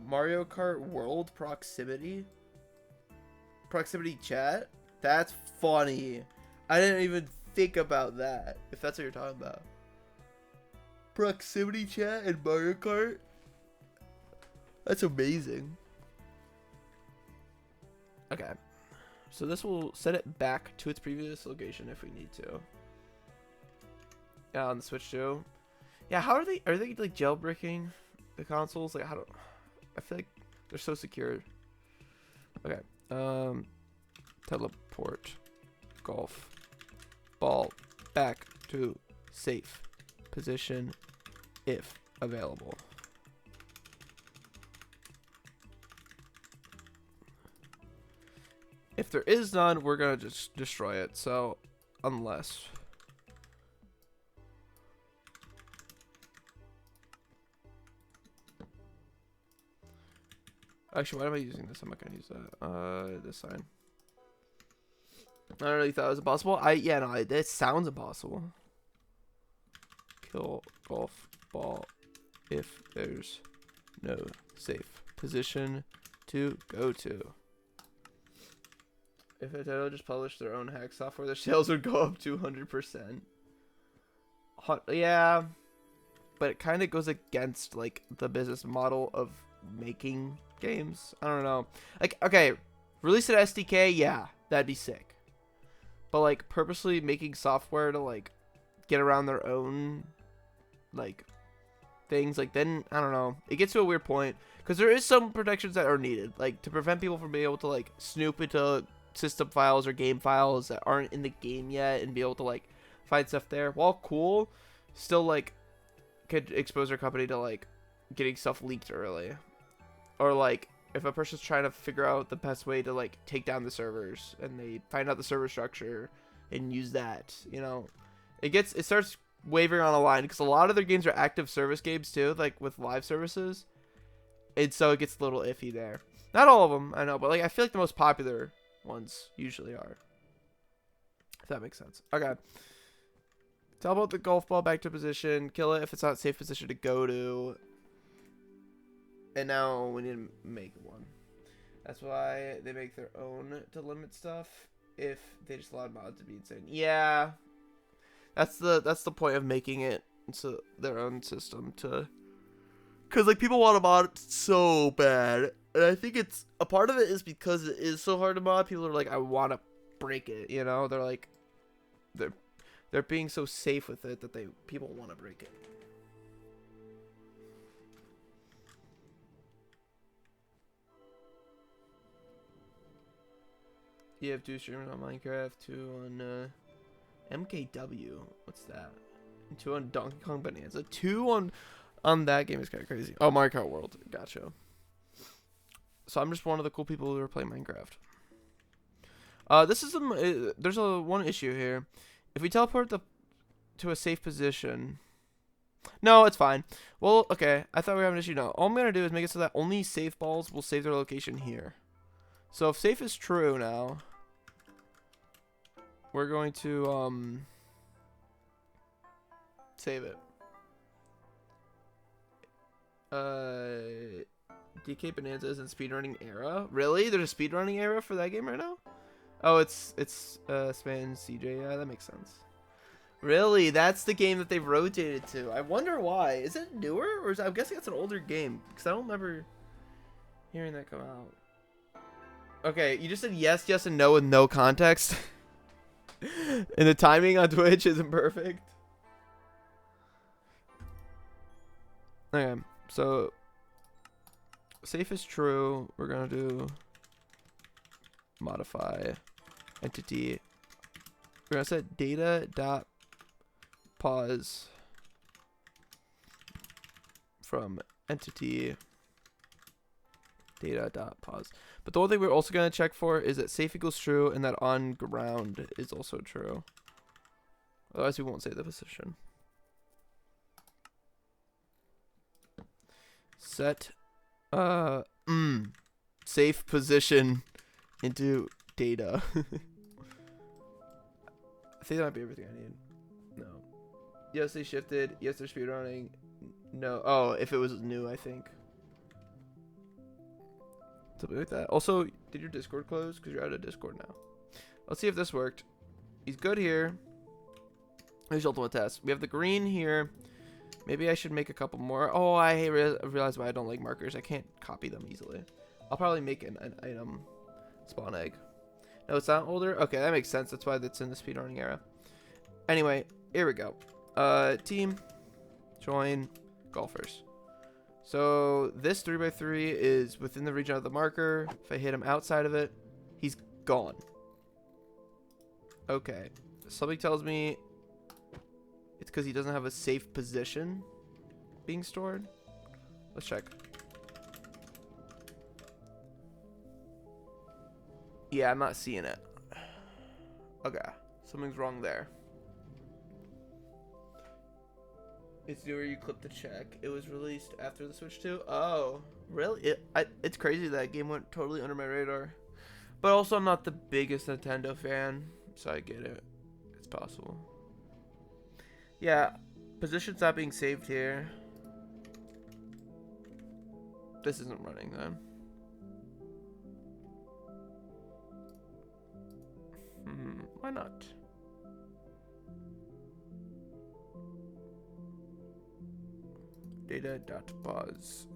Mario Kart World Proximity? Proximity chat? That's funny. I didn't even think about that, if that's what you're talking about. Proximity chat in Mario Kart? That's amazing. Okay. So this will set it back to its previous location if we need to. Yeah, on the Switch too. Yeah, how are they like jailbreaking the consoles? Like, I feel like they're so secure. Okay. Teleport golf ball back to safe position if available. If there is none, we're gonna just destroy it. So, unless. Actually, why am I using this? I'm not gonna use that. This sign. I don't really thought it was impossible. Yeah, no, it sounds impossible. Kill golf ball if there's no safe position to go to. If Nintendo just published their own hack software, their sales would go up 200%. Yeah, but it kind of goes against like the business model of making games. I don't know. Like, okay, release an SDK, yeah, that'd be sick. But like purposely making software to like get around their own like things, like then I don't know. It gets to a weird point because there is some protections that are needed, like to prevent people from being able to like snoop into system files or game files that aren't in the game yet and be able to like find stuff there. While cool, still like could expose their company to like getting stuff leaked early. Or like if a person's trying to figure out the best way to like take down the servers and they find out the server structure and use that, you know, it starts wavering on a line because a lot of their games are active service games too, like with live services, and so it gets a little iffy there. Not all of them, I know, but like I feel like the most popular ones usually are, if that makes sense. Okay, tell about the golf ball back to position, kill it if it's not a safe position to go to. And now we need to make one. That's why they make their own to limit stuff. If they just allowed mods to be insane. Yeah. That's the point of making it so their own system to, cause like people want to mod it so bad. And I think it's a part of it is because it is so hard to mod. People are like, I want to break it, you know? They're like they're being so safe with it that people want to break it. You have 2 streamers on Minecraft, 2 on MKW. What's that? And 2 on Donkey Kong Bonanza. 2 on that game is kind of crazy. Oh, Mario Kart World. Gotcha. So I'm just one of the cool people who are playing Minecraft. This is there's one issue here. If we teleport to a safe position. No, it's fine. Well, okay. I thought we were having an issue. No, all I'm gonna do is make it so that only safe balls will save their location here. So if safe is true now, we're going to save it. DK Bonanza is in speedrunning era. Really? There's a speedrunning era for that game right now? Oh, it's Span CJ. Yeah, that makes sense. Really? That's the game that they've rotated to. I wonder why. Is it newer or I'm guessing it's an older game because I don't remember hearing that come out. Okay, you just said yes, yes, and no with no context. And the timing on Twitch isn't perfect. Okay, so safe is true. We're gonna do modify entity. We're gonna set data dot pause from entity data dot pause. But the one thing we're also gonna check for is that safe equals true and that on ground is also true. Otherwise, we won't say the position. Set safe position into data. I think that might be everything I need. No. Yes, they shifted. Yes, they're speedrunning. No. Oh, if it was new, I think. Something like that. Also, did your Discord close? Because you're out of Discord now. Let's see if this worked. He's good here. Here's ultimate test. We have the green here. Maybe I should make a couple more. Oh, I realized why I don't like markers. I can't copy them easily. I'll probably make an item spawn egg. No, it's not older? Okay, that makes sense. That's why that's in the speedrunning era. Anyway, here we go. Team. Join. Golfers. So this 3x3 is within the region of the marker. If I hit him outside of it, he's gone. Okay. Something tells me it's because he doesn't have a safe position being stored. Let's check. Yeah, I'm not seeing it. Okay. Something's wrong there. It's where you clip the check. It was released after the Switch 2. Oh, really? It's crazy that game went totally under my radar. But also, I'm not the biggest Nintendo fan, so I get it. It's possible. Yeah, position's not being saved here. This isn't running then. Why not? Data.pause.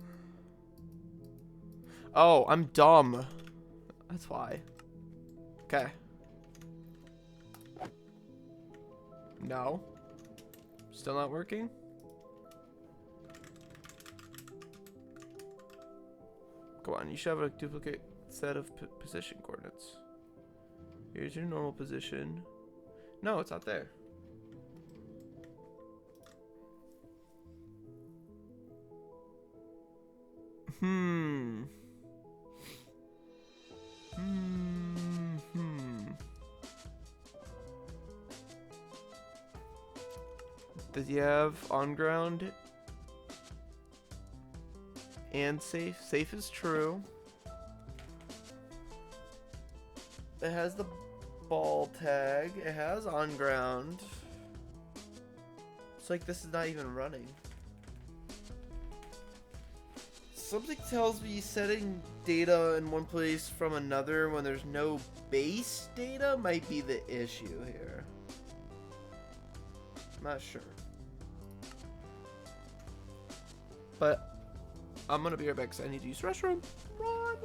Oh, I'm dumb. That's why. Okay. No. Still not working? Come on, you should have a duplicate set of position coordinates. Here's your normal position. No, it's not there. Does he have on ground and safe? Safe is true. It has the ball tag. It has on ground. It's like this is not even running. Something tells me setting data in one place from another when there's no base data might be the issue here. I'm not sure. But I'm gonna be right back because I need to use the restroom. Run!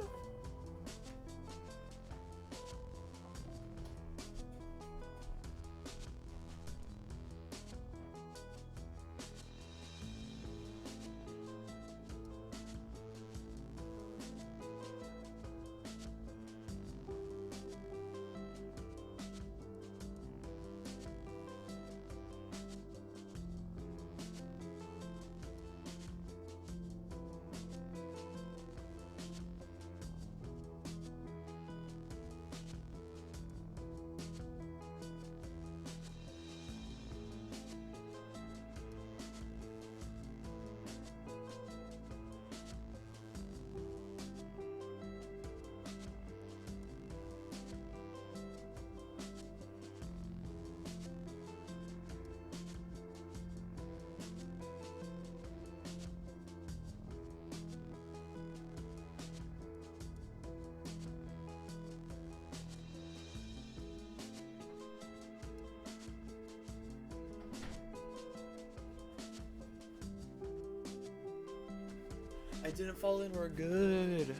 I didn't fall in, we're good.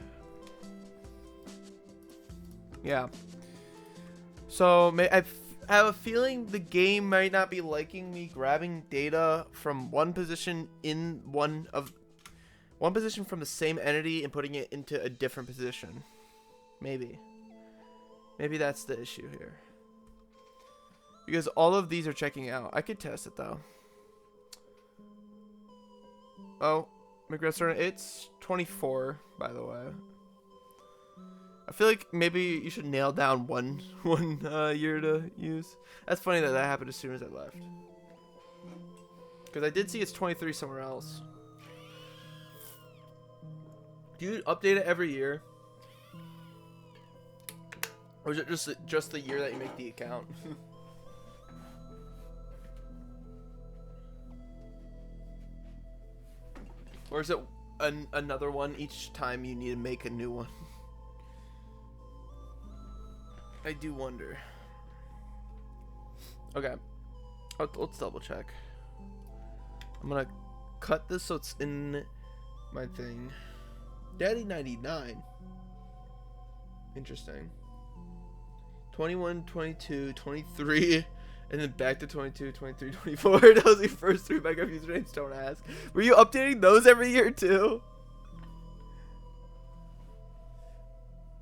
Yeah. So I have a feeling the game might not be liking me grabbing data from one position in one position from the same entity and putting it into a different position. Maybe that's the issue here. Because all of these are checking out. I could test it though. Oh, McRestaurant, it's 24, by the way. I feel like maybe you should nail down one year to use. That's funny that happened as soon as I left. Because I did see it's 23 somewhere else. Do you update it every year? Or is it just the year that you make the account? Or is it another one each time you need to make a new one? I do wonder. Okay. Let's double check. I'm gonna cut this so it's in my thing. Daddy 99. Interesting. 21, 22, 23, and then back to 22, 23, 24. Those are your first 3 Minecraft usernames, don't ask. Were you updating those every year too?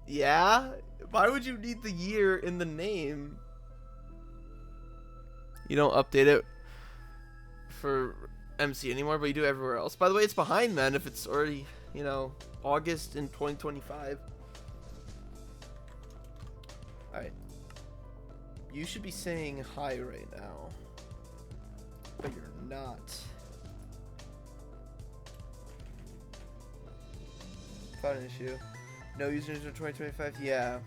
Yeah? Why would you need the year in the name? You don't update it for MC anymore, but you do everywhere else. By the way, it's behind then if it's already, you know, August in 2025. Alright. You should be saying hi right now. But you're not. Found an issue. No users in 2025? Yeah.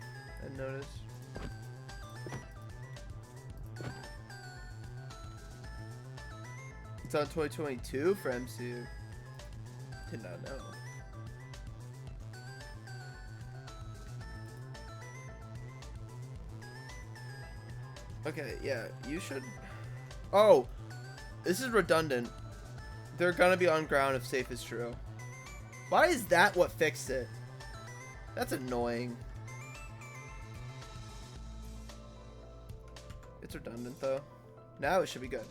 I noticed. It's on 2022 for MC. Did not know. Okay, yeah, you should... Oh! This is redundant. They're gonna be on ground if safe is true. Why is that what fixed it? That's annoying. It's redundant though. Now it should be good.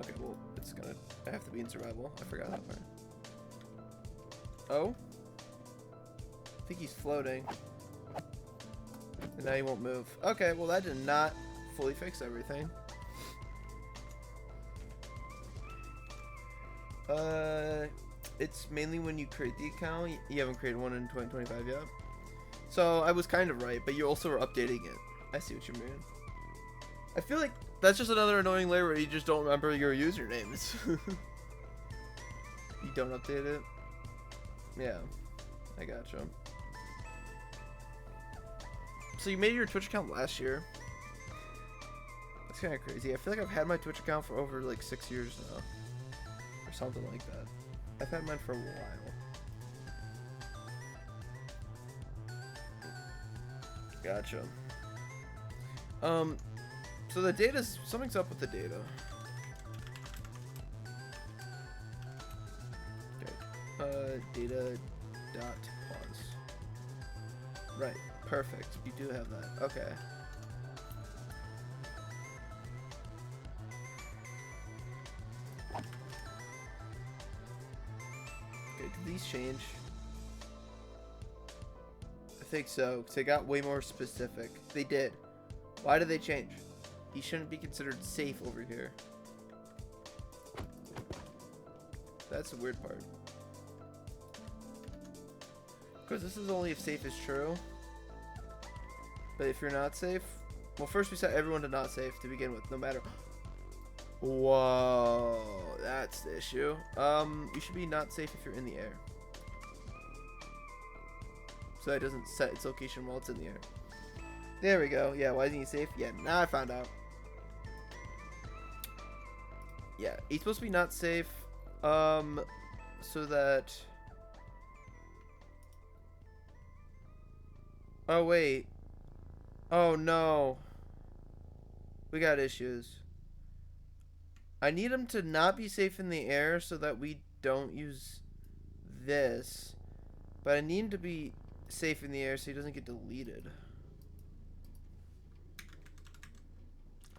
Okay, well, it's gonna have to be in survival. I forgot that part. Oh? I think he's floating. And now he won't move. Okay, well that did not fully fix everything. It's mainly when you create the account. You haven't created one in 2025 yet. So I was kind of right, but you also were updating it. I see what you mean. I feel like that's just another annoying layer where you just don't remember your usernames. You don't update it? Yeah, I gotcha. So you made your Twitch account last year? That's kind of crazy. I feel like I've had my Twitch account for over like 6 years now. Or something like that. I've had mine for a while. Gotcha. So the data's... Something's up with the data. Okay. Data dot pause. Right. Perfect. You do have that. Okay. Okay, did these change? I think so, because they got way more specific. They did. Why did they change? He shouldn't be considered safe over here. That's the weird part. Because this is only if safe is true. But if you're not safe... Well, first we set everyone to not safe to begin with, no matter... Whoa, that's the issue. You should be not safe if you're in the air. So that doesn't set its location while it's in the air. There we go. Yeah, why isn't he safe? Yeah, now I found out. Yeah, he's supposed to be not safe. So that... Oh, wait. Oh, no. We got issues. I need him to not be safe in the air so that we don't use this. But I need him to be safe in the air so he doesn't get deleted.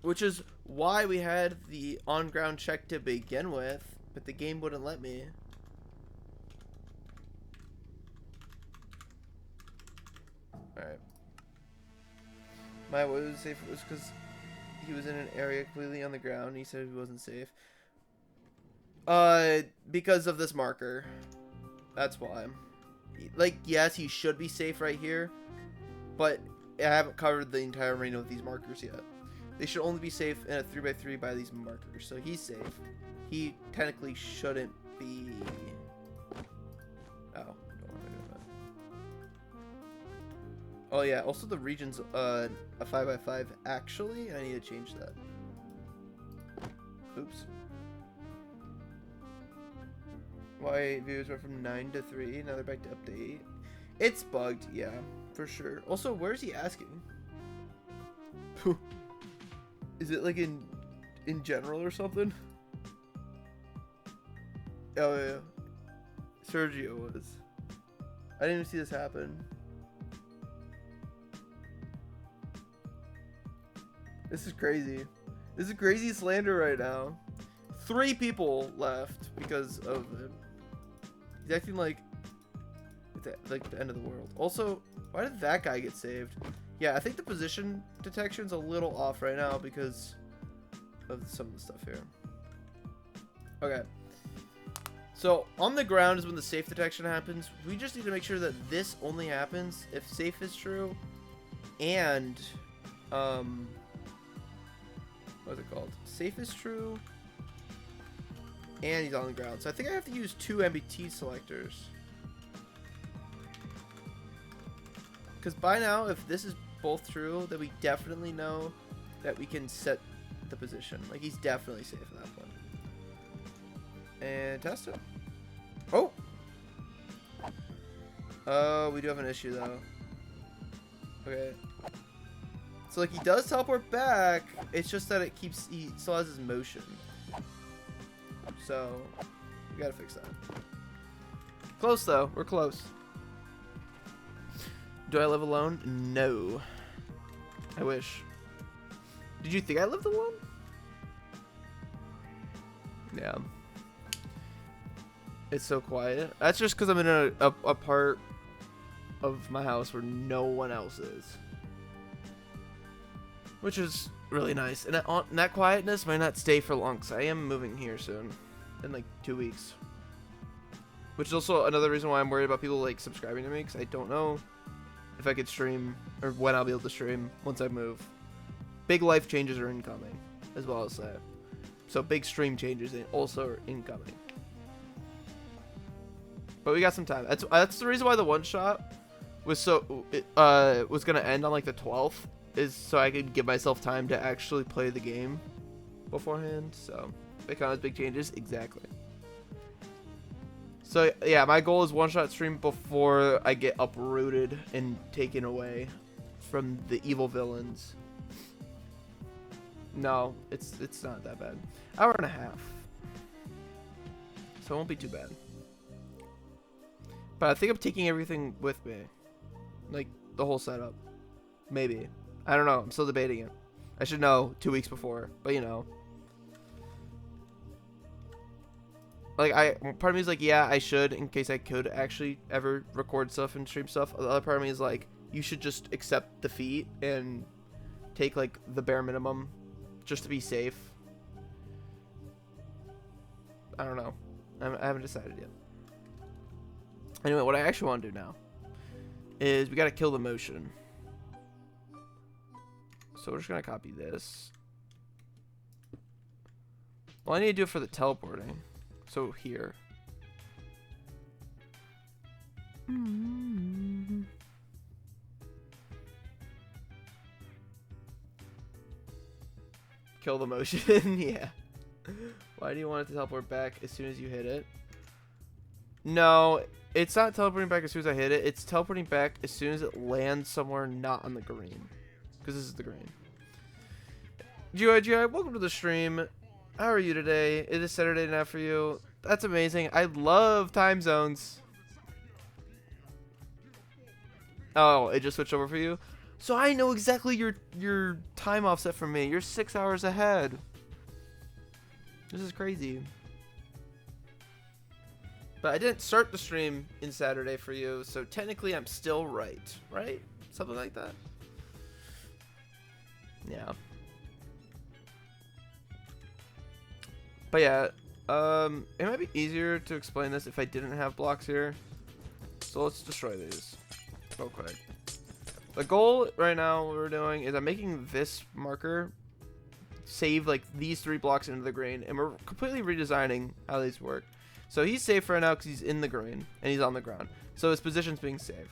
Which is why we had the on-ground check to begin with, but the game wouldn't let me. Alright. My way was safe was because he was in an area completely on the ground and he said he wasn't safe. Because of this marker. That's why. Like, yes, he should be safe right here, but I haven't covered the entire arena with these markers yet. They should only be safe in a 3x3 by these markers, so he's safe. He technically shouldn't be... Oh, don't want to do that. Oh yeah, also the region's a 5x5. Actually, I need to change that. Oops. Why views went from 9 to 3, now they're back to up to 8. It's bugged, yeah, for sure. Also, where's he asking? Is it like in general or something? Oh yeah, Sergio was. I didn't even see this happen. This is crazy. This is crazy slander right now. 3 people left because of him. He's acting like it's like the end of the world. Also, why did that guy get saved? Yeah, I think the position detection's a little off right now because of some of the stuff here. Okay. So, on the ground is when the safe detection happens. We just need to make sure that this only happens if safe is true and, what's it called? Safe is true and he's on the ground. So I think I have to use 2 MBT selectors. Because by now, if this is both true, then we definitely know that we can set the position. Like, he's definitely safe at that point. And test it. Oh! Oh, we do have an issue, though. Okay. So, like, he does teleport back. It's just that it keeps... He still has his motion. So, we gotta fix that. Close, though. We're close. Do I live alone? No. I wish. Did you think I lived alone? Yeah. It's so quiet. That's just because I'm in a part of my house where no one else is. Which is really nice. And that quietness might not stay for long, because I am moving here soon. In like 2 weeks. Which is also another reason why I'm worried about people like subscribing to me, because I don't know if I could stream, or when I'll be able to stream once I move. Big life changes are incoming, as well as that. So big stream changes also are incoming. But we got some time. That's the reason why the one shot was was gonna end on like the 12th, is so I could give myself time to actually play the game beforehand. So big comments, big changes, exactly. So yeah, my goal is one-shot stream before I get uprooted and taken away from the evil villains. No, it's not that bad. Hour and a half. So it won't be too bad. But I think I'm taking everything with me. Like, the whole setup. Maybe. I don't know. I'm still debating it. I should know 2 weeks before. But, you know. Like, part of me is like, yeah, I should, in case I could actually ever record stuff and stream stuff. The other part of me is like, you should just accept defeat and take, like, the bare minimum just to be safe. I don't know. I haven't decided yet. Anyway, what I actually want to do now is we got to kill the motion. So we're just going to copy this. Well, I need to do it for the teleporting. So here. Kill the motion. Yeah. Why do you want it to teleport back as soon as you hit it? No, it's not teleporting back as soon as I hit it. It's teleporting back as soon as it lands somewhere not on the green. Because this is the green. GI, welcome to the stream. How are you today? It is Saturday night for you. That's amazing. I love time zones. Oh, it just switched over for you? So I know exactly your time offset from me. You're 6 hours ahead. This is crazy. But I didn't start the stream in Saturday for you, so technically I'm still right? Right? Something like that? Yeah. But yeah, it might be easier to explain this if I didn't have blocks here. So let's destroy these real quick. The goal right now we're doing is I'm making this marker save like these 3 blocks into the green, and we're completely redesigning how these work. So he's safe right now because he's in the green and he's on the ground. So his position's being saved.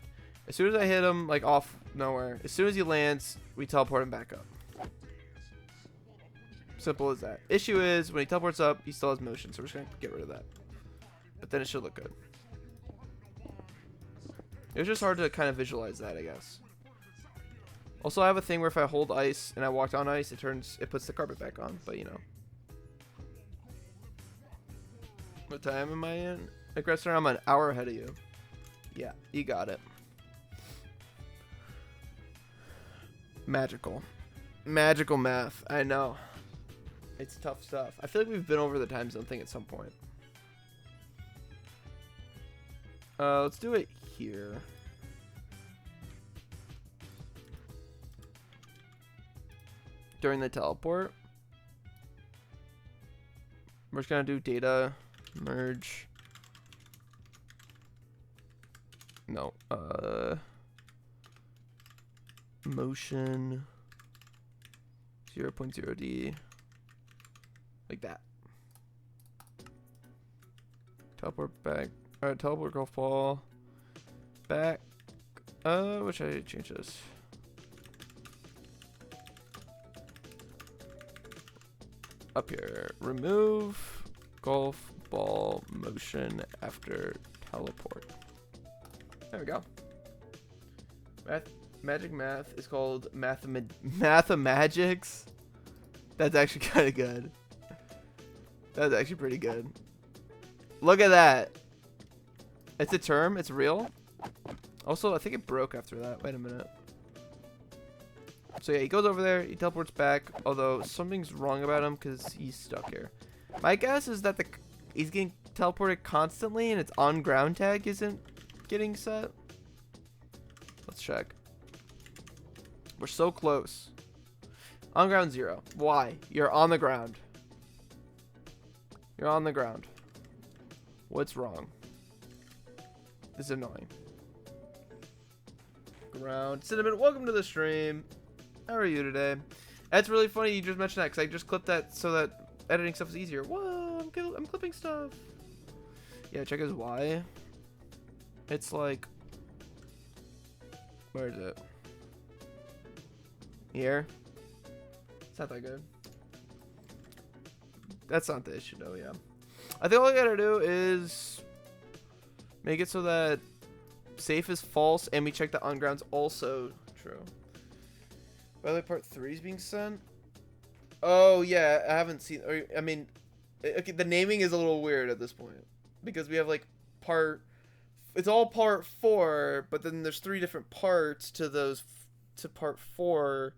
As soon as I hit him, like off nowhere, as soon as he lands, we teleport him back up. Simple as that. Issue is when he teleports up, he still has motion, so we're just gonna get rid of that. But then it should look good. It was just hard to kind of visualize that, I guess. Also, I have a thing where if I hold ice and I walk on ice, it puts the carpet back on. But you know. What time am I in? Aggressor, I'm an hour ahead of you. Yeah, you got it. Magical. Magical math. I know. It's tough stuff. I feel like we've been over the time zone thing at some point. Let's do it here. During the teleport. We're just gonna do data merge. No. Motion 0.0D. Like that. Teleport back. Alright, teleport golf ball. Back. What should I change this? Up here. Remove golf ball motion after teleport. There we go. Magic math is called Mathemagics. That's actually kind of good. That's actually pretty good. Look at that. It's a term. It's real. Also, I think it broke after that. Wait a minute. So yeah, he goes over there. He teleports back. Although something's wrong about him because he's stuck here. My guess is that he's getting teleported constantly and its on ground tag isn't getting set. Let's check. We're so close. On ground 0. Why? You're on the ground. You're on the ground. What's wrong? This is annoying. Ground. Cinnamon, welcome to the stream. How are you today? That's really funny you just mentioned that because I just clipped that so that editing stuff is easier. Whoa, I'm clipping stuff. Yeah, check his Y. It's like... Where is it? Here? It's not that good. That's not the issue though, yeah. I think all I gotta do is make it so that safe is false and we check the on ground's also true. By the way, part 3 is being sent. Oh yeah, I haven't seen. I mean, okay, the naming is a little weird at this point because we have like part. It's all part 4, but then there's 3 different parts to part 4,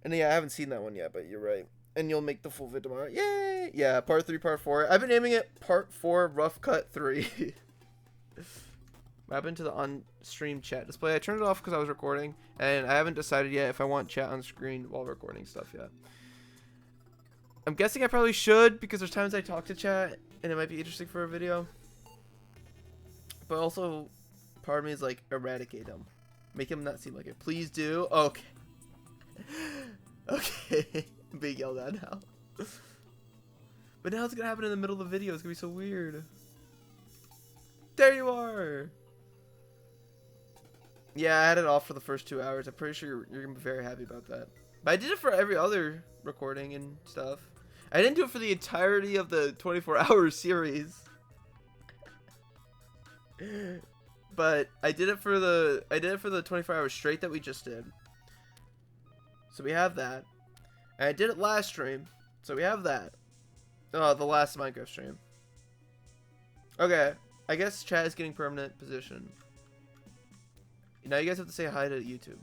and yeah, I haven't seen that one yet. But you're right, and you'll make the full vid tomorrow. Yay! Yeah, part 3, part 4. I've been naming it part 4 rough cut 3. What happened to the on-stream chat display? I turned it off because I was recording, and I haven't decided yet if I want chat on screen while recording stuff yet. I'm guessing I probably should because there's times I talk to chat, and it might be interesting for a video. But also, part of me is like, eradicate him. Make him not seem like it. Please do. Okay. Okay. I'm being yelled at now. But now it's going to happen in the middle of the video. It's going to be so weird. There you are. Yeah, I had it off for the first 2 hours. I'm pretty sure you're going to be very happy about that. But I did it for every other recording and stuff. I didn't do it for the entirety of the 24-hour series. But I did it for the 24 hours straight that we just did. So we have that. And I did it last stream. So we have that. Oh, the last Minecraft stream. Okay. I guess chat is getting permanent position. Now you guys have to say hi to YouTube.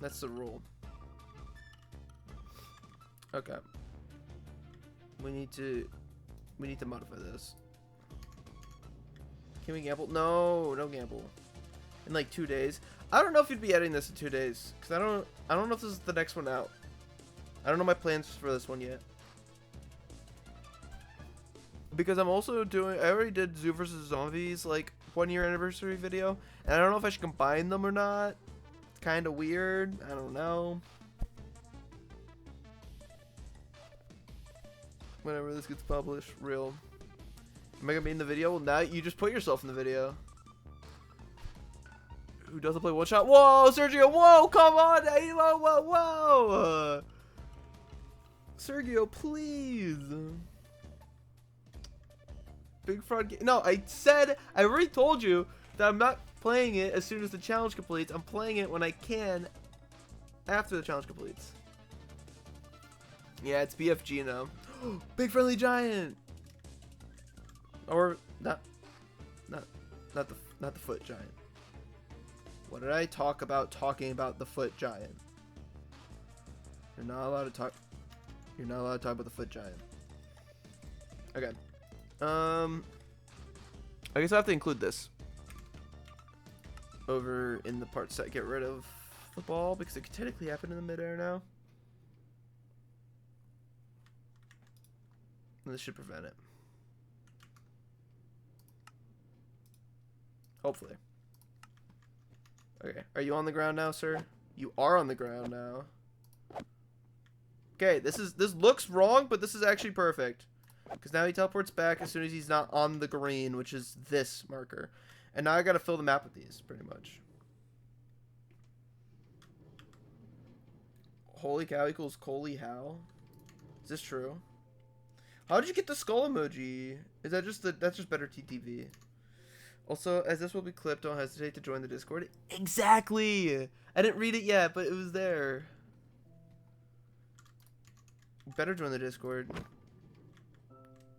That's the rule. Okay. We need to modify this. Can we gamble? No, no gamble. In like 2 days. I don't know if you'd be editing this in 2 days, cause I don't know if this is the next one out. I don't know my plans for this one yet. Because I'm also doing, I already did Zoo vs Zombies like 1-year anniversary video, and I don't know if I should combine them or not. It's kind of weird. I don't know. Whenever this gets published, real. Am I gonna be in the video? Well, now you just put yourself in the video. Who doesn't play one shot? Whoa, Sergio! Whoa, come on! Hey, whoa, whoa, whoa! Sergio, please. Big fraud game. No, I already told you that I'm not playing it as soon as the challenge completes. I'm playing it when I can after the challenge completes. Yeah, it's BFG now. Big friendly giant. Or not the foot giant. What did I talk about talking about the foot giant? You're not allowed to talk. You're not allowed to talk about the foot giant. Okay. I guess I have to include this over in the parts that get rid of the ball because it could technically happen in the midair now. And this should prevent it. Hopefully. Okay, are you on the ground now, sir? You are on the ground now. Okay, this looks wrong, but this is actually perfect. Because now he teleports back as soon as he's not on the green, which is this marker. And now I gotta fill the map with these, pretty much. Holy cow equals Coley how? Is this true? How did you get the skull emoji? Is that just that's just better TTV? Also, as this will be clipped, don't hesitate to join the Discord. Exactly! I didn't read it yet, but it was there. Better join the Discord.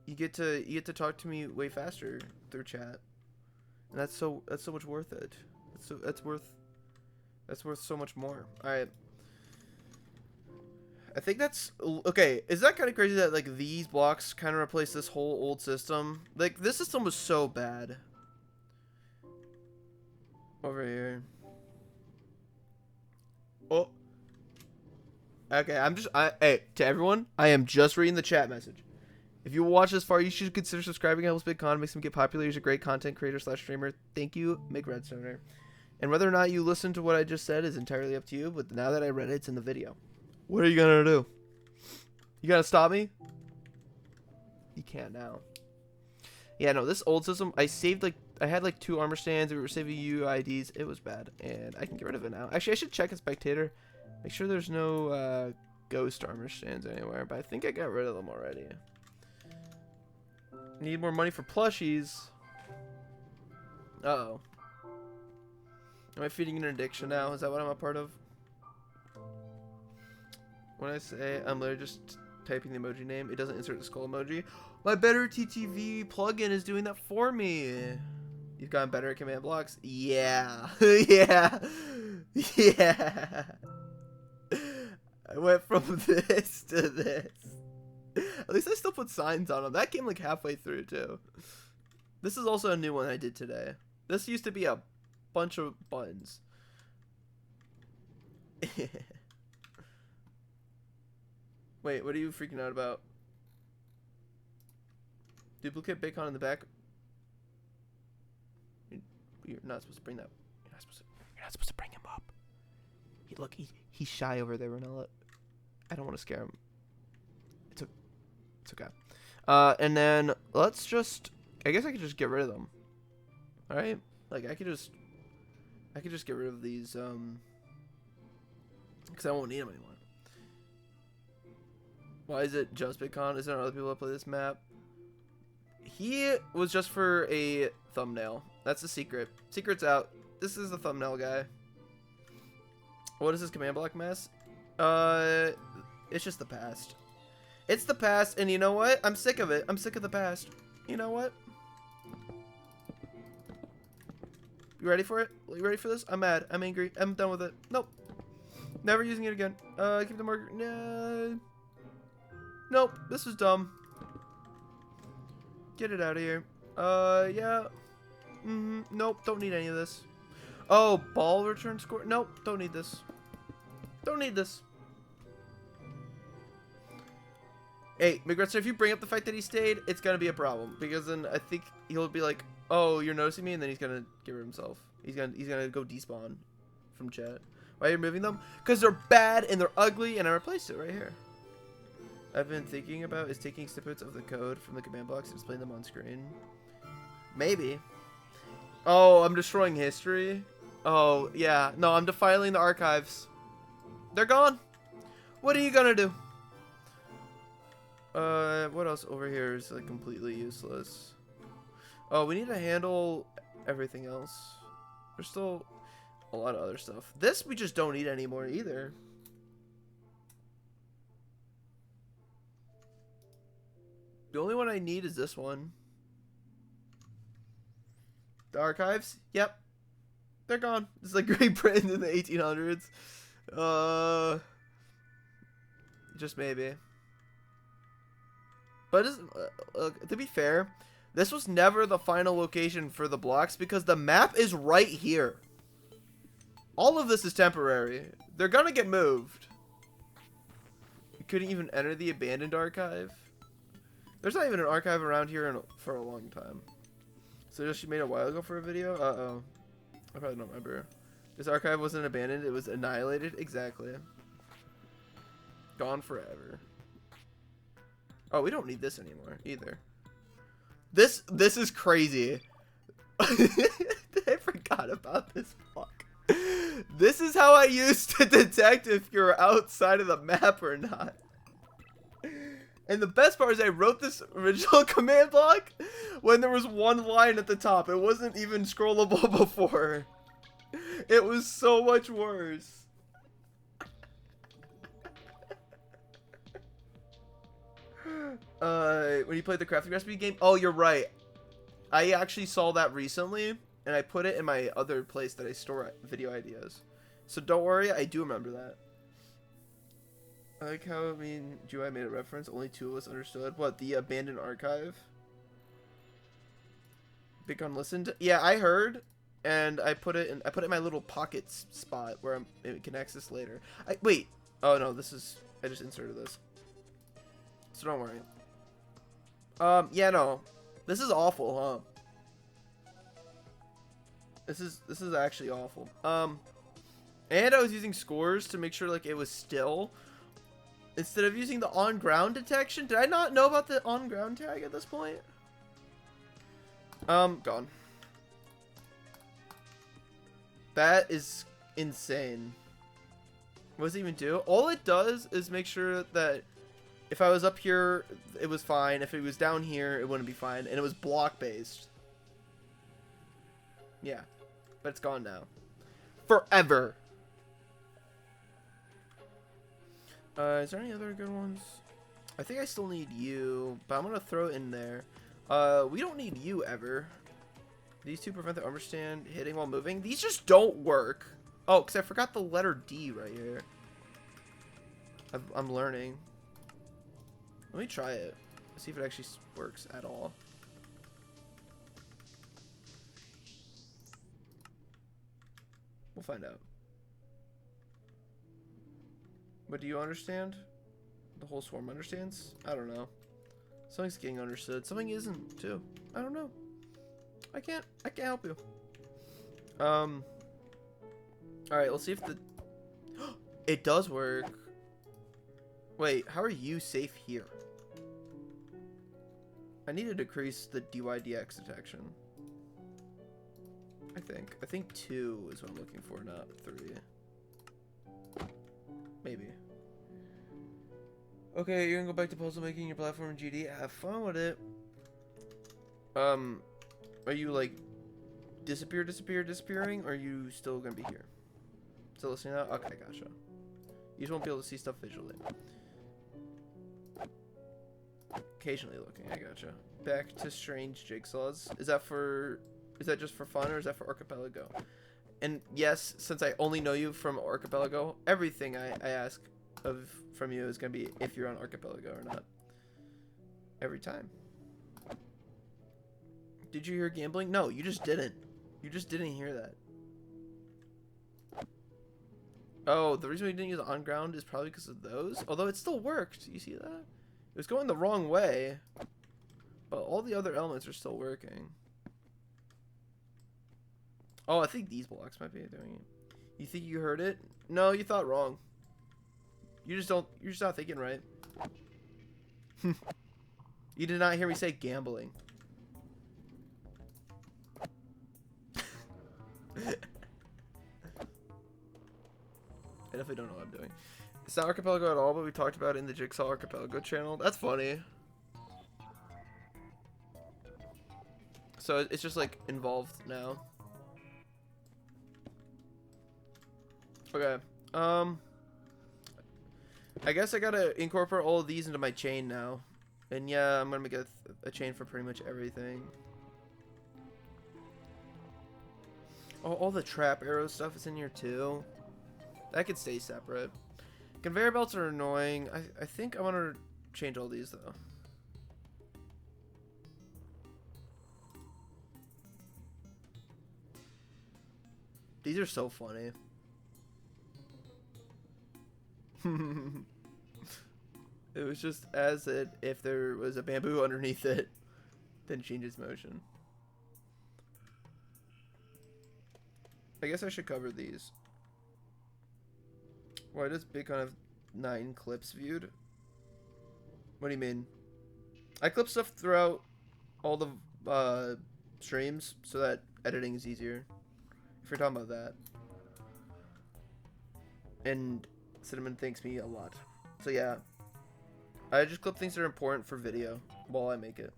You get to talk to me way faster through chat. And that's so much worth it. That's worth so much more. Alright. I think that's okay. Is that kind of crazy that like these blocks kind of replace this whole old system? Like this system was so bad. Over here. Oh. Okay, hey, to everyone, I am just reading the chat message. If you watch this far, you should consider subscribing. It helps Big Con, makes him get popular. He's a great content creator / streamer. Thank you, Mick Redstoner. And whether or not you listen to what I just said is entirely up to you. But now that I read it, it's in the video. What are you gonna do? You gonna stop me? You can't now. Yeah, no, this old system, I had like 2 armor stands. We were saving UIDs. It was bad, and I can get rid of it now. Actually, I should check a spectator. Make sure there's no ghost armor stands anywhere. But I think I got rid of them already. Need more money for plushies. Uh-oh. Am I feeding an addiction now? Is that what I'm a part of? When I say I'm literally just typing the emoji name, it doesn't insert the skull emoji. My Better TTV plugin is doing that for me. You've gotten better at command blocks? Yeah. Yeah. Yeah. I went from this to this. At least I still put signs on them. That came like halfway through too. This is also a new one I did today. This used to be a bunch of buttons. Wait, what are you freaking out about? Duplicate bacon in the back. You're not supposed to bring that. You're not supposed to bring him up. Look, he's shy over there, Renella. I don't want to scare him. It's okay. And then let's just. I guess I could just get rid of them. All right, like I could just get rid of these because I won't need them anymore. Why is it just BitCon? Is there other people that play this map? He was just for a thumbnail. That's the secret. Secret's out. This is the thumbnail guy. What is this command block mess? It's just the past. It's the past, and you know what? I'm sick of it. I'm sick of the past. You know what? You ready for it? You ready for this? I'm mad. I'm angry. I'm done with it. Nope. Never using it again. Keep the marker. Nah. Nope. This is dumb. Get it out of here. Yeah. Nope. Don't need any of this. Oh, ball return score. Nope. Don't need this. Don't need this. Hey, McGregor, if you bring up the fact that he stayed, it's gonna be a problem because then I think he'll be like, "Oh, you're noticing me," and then he's gonna get rid of himself. He's gonna go despawn from chat. Why are you removing them? Because they're bad and they're ugly, and I replaced it right here. I've been thinking about is taking snippets of the code from the command blocks and displaying them on screen. Maybe. Oh, I'm destroying history. Oh yeah, no, I'm defiling the archives. They're gone. What are you gonna do? What else over here is like completely useless? Oh, we need to handle everything else. There's still a lot of other stuff. This we just don't need anymore either. The only one I need is this one. The archives? Yep. They're gone. It's like Great Britain in the 1800s. Just maybe. But to be fair, this was never the final location for the blocks because the map is right here. All of this is temporary. They're gonna get moved. You couldn't even enter the abandoned archive. There's not even an archive around here for a long time. So she made a while ago for a video? Uh-oh. I probably don't remember. This archive wasn't abandoned. It was annihilated. Exactly. Gone forever. Oh, we don't need this anymore either. This is crazy. I forgot about this block. This is how I used to detect if you're outside of the map or not. And the best part is I wrote this original command block when there was one line at the top. It wasn't even scrollable before. It was so much worse. When you played the crafting recipe game? Oh, you're right. I actually saw that recently, and I put it in my other place that I store video ideas. So don't worry, I do remember that. I like how, July made a reference. Only two of us understood. What, the abandoned archive? Big on listened? Yeah, I heard, and I put it in my little pockets spot where it can access later. Wait. Oh no, I just inserted this. So don't worry. Yeah, no. This is awful, huh? This is actually awful. And I was using scores to make sure like it was still instead of using the on ground detection. Did I not know about the on ground tag at this point? Gone. That is insane. What does it even do? All it does is make sure that if I was up here, it was fine. If it was down here, it wouldn't be fine. And it was block based. Yeah. But it's gone now. Forever. Is there any other good ones? I think I still need you, but I'm going to throw it in there. We don't need you ever. These two prevent the armor stand hitting while moving. These just don't work. Oh, because I forgot the letter D right here. I'm learning. Let me try it. See if it actually works at all. We'll find out. But do you understand? The whole swarm understands? I don't know. Something's getting understood. Something isn't too. I don't know. I can't help you. Alright, let's see if the it does work. Wait, how are you safe here? I need to decrease the DYDX detection. I think 2 is what I'm looking for, not 3. Maybe. Okay, you're gonna go back to puzzle making your platform in GD. Have fun with it. Are you like disappearing? Or are you still gonna be here? Still listening now? Okay, gotcha. You just won't be able to see stuff visually. Occasionally looking, I gotcha. Back to strange jigsaws. Is Is that just for fun, or is that for Archipelago? And yes, since I only know you from Archipelago, everything I ask from you is gonna be if you're on Archipelago or not. Every time. Did you hear gambling? No, you just didn't. You just didn't hear that. Oh, the reason we didn't use on ground is probably because of those. Although it still worked. You see that? It was going the wrong way. But all the other elements are still working. Oh, I think these blocks might be doing it. You think you heard it? No, you thought wrong. You're just not thinking right. You did not hear me say gambling. I definitely don't know what I'm doing. It's not Archipelago at all, but we talked about it in the Jigsaw Archipelago channel. That's funny. So it's just like involved now. Okay. I guess I gotta incorporate all of these into my chain now. And yeah, I'm gonna make a chain for pretty much everything. Oh, all the trap arrow stuff is in here too. That could stay separate. Conveyor belts are annoying. I think I want to change all these though. These are so funny. It was just as if there was a bamboo underneath it, then changes motion. I guess I should cover these. Why does Bitcoin have 9 clips viewed? What do you mean? I clip stuff throughout all the streams so that editing is easier. If you're talking about that. And Cinnamon thanks me a lot. So yeah. I just clip things that are important for video while I make it.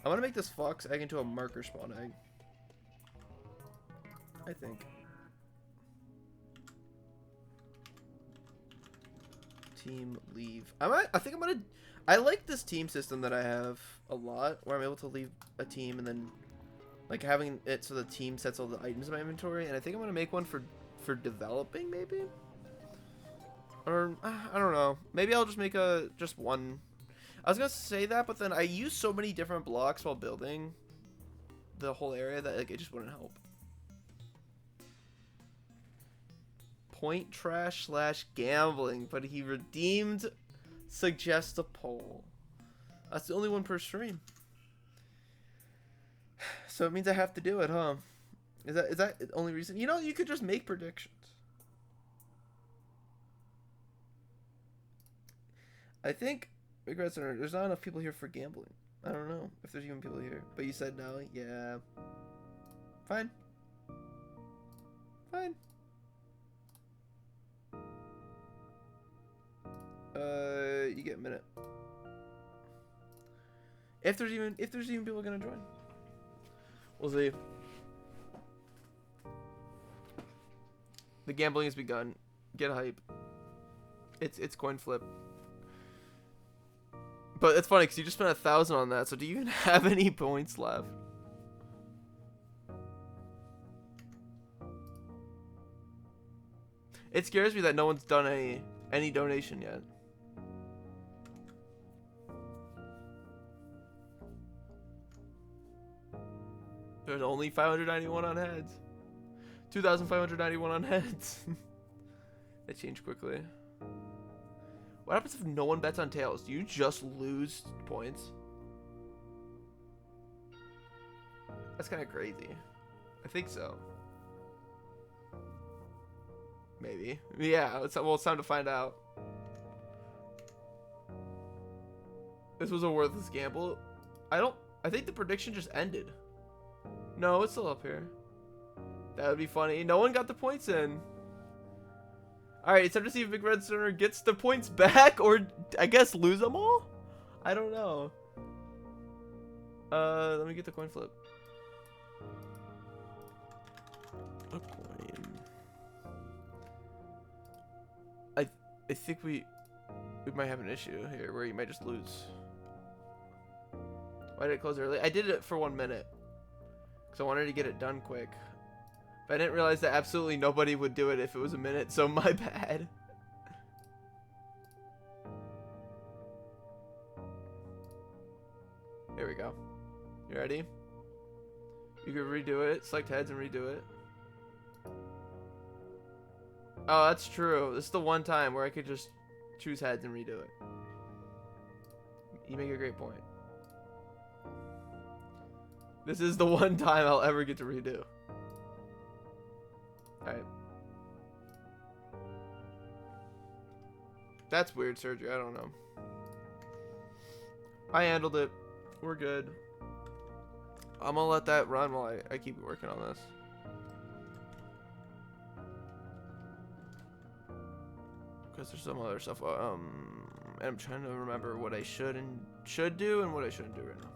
I want to make this fox egg into a marker spawn egg. I think. Team leave. I think I'm gonna. I like this team system that I have a lot, where I'm able to leave a team and then, like, having it so the team sets all the items in my inventory. And I think I'm gonna make one for developing, maybe. Or I don't know. Maybe I'll just make just one. I was gonna say that, but then I use so many different blocks while building the whole area that like it just wouldn't help. Point trash / gambling, but he redeemed suggest a poll. That's the only one per stream. So it means I have to do it, huh? Is that the only reason? You know, you could just make predictions. I think there's not enough people here for gambling. I don't know if there's even people here. But you said no. Yeah. Fine. Fine. You get a minute. If there's even people gonna join. We'll see. The gambling has begun. Get hype. It's coin flip. But it's funny because you just spent 1,000 on that. So do you even have any points left? It scares me that no one's done any donation yet. There's only 591 on heads. 2,591 on heads. That changed quickly. What happens if no one bets on tails? Do you just lose points? That's kind of crazy. I think so. Maybe. Yeah, it's time to find out. This was a worthless gamble. I think the prediction just ended. No, it's still up here. That would be funny. No one got the points in. Alright, it's time to see if Big Red Stoner gets the points back or, I guess, lose them all? I don't know. Let me get the coin flip. A coin. I think we might have an issue here where you might just lose. Why did it close early? I did it for 1 minute. because I wanted to get it done quick. But I didn't realize that absolutely nobody would do it if it was a minute, so my bad. Here we go. You ready? You can redo it. Select heads and redo it. Oh, that's true. This is the one time where I could just choose heads and redo it. You make a great point. This is the one time I'll ever get to redo. Alright. That's weird, Sergio. I don't know. I handled it. We're good. I'm gonna let that run while I keep working on this. Because there's some other stuff. And I'm trying to remember what I should do and what I shouldn't do right now.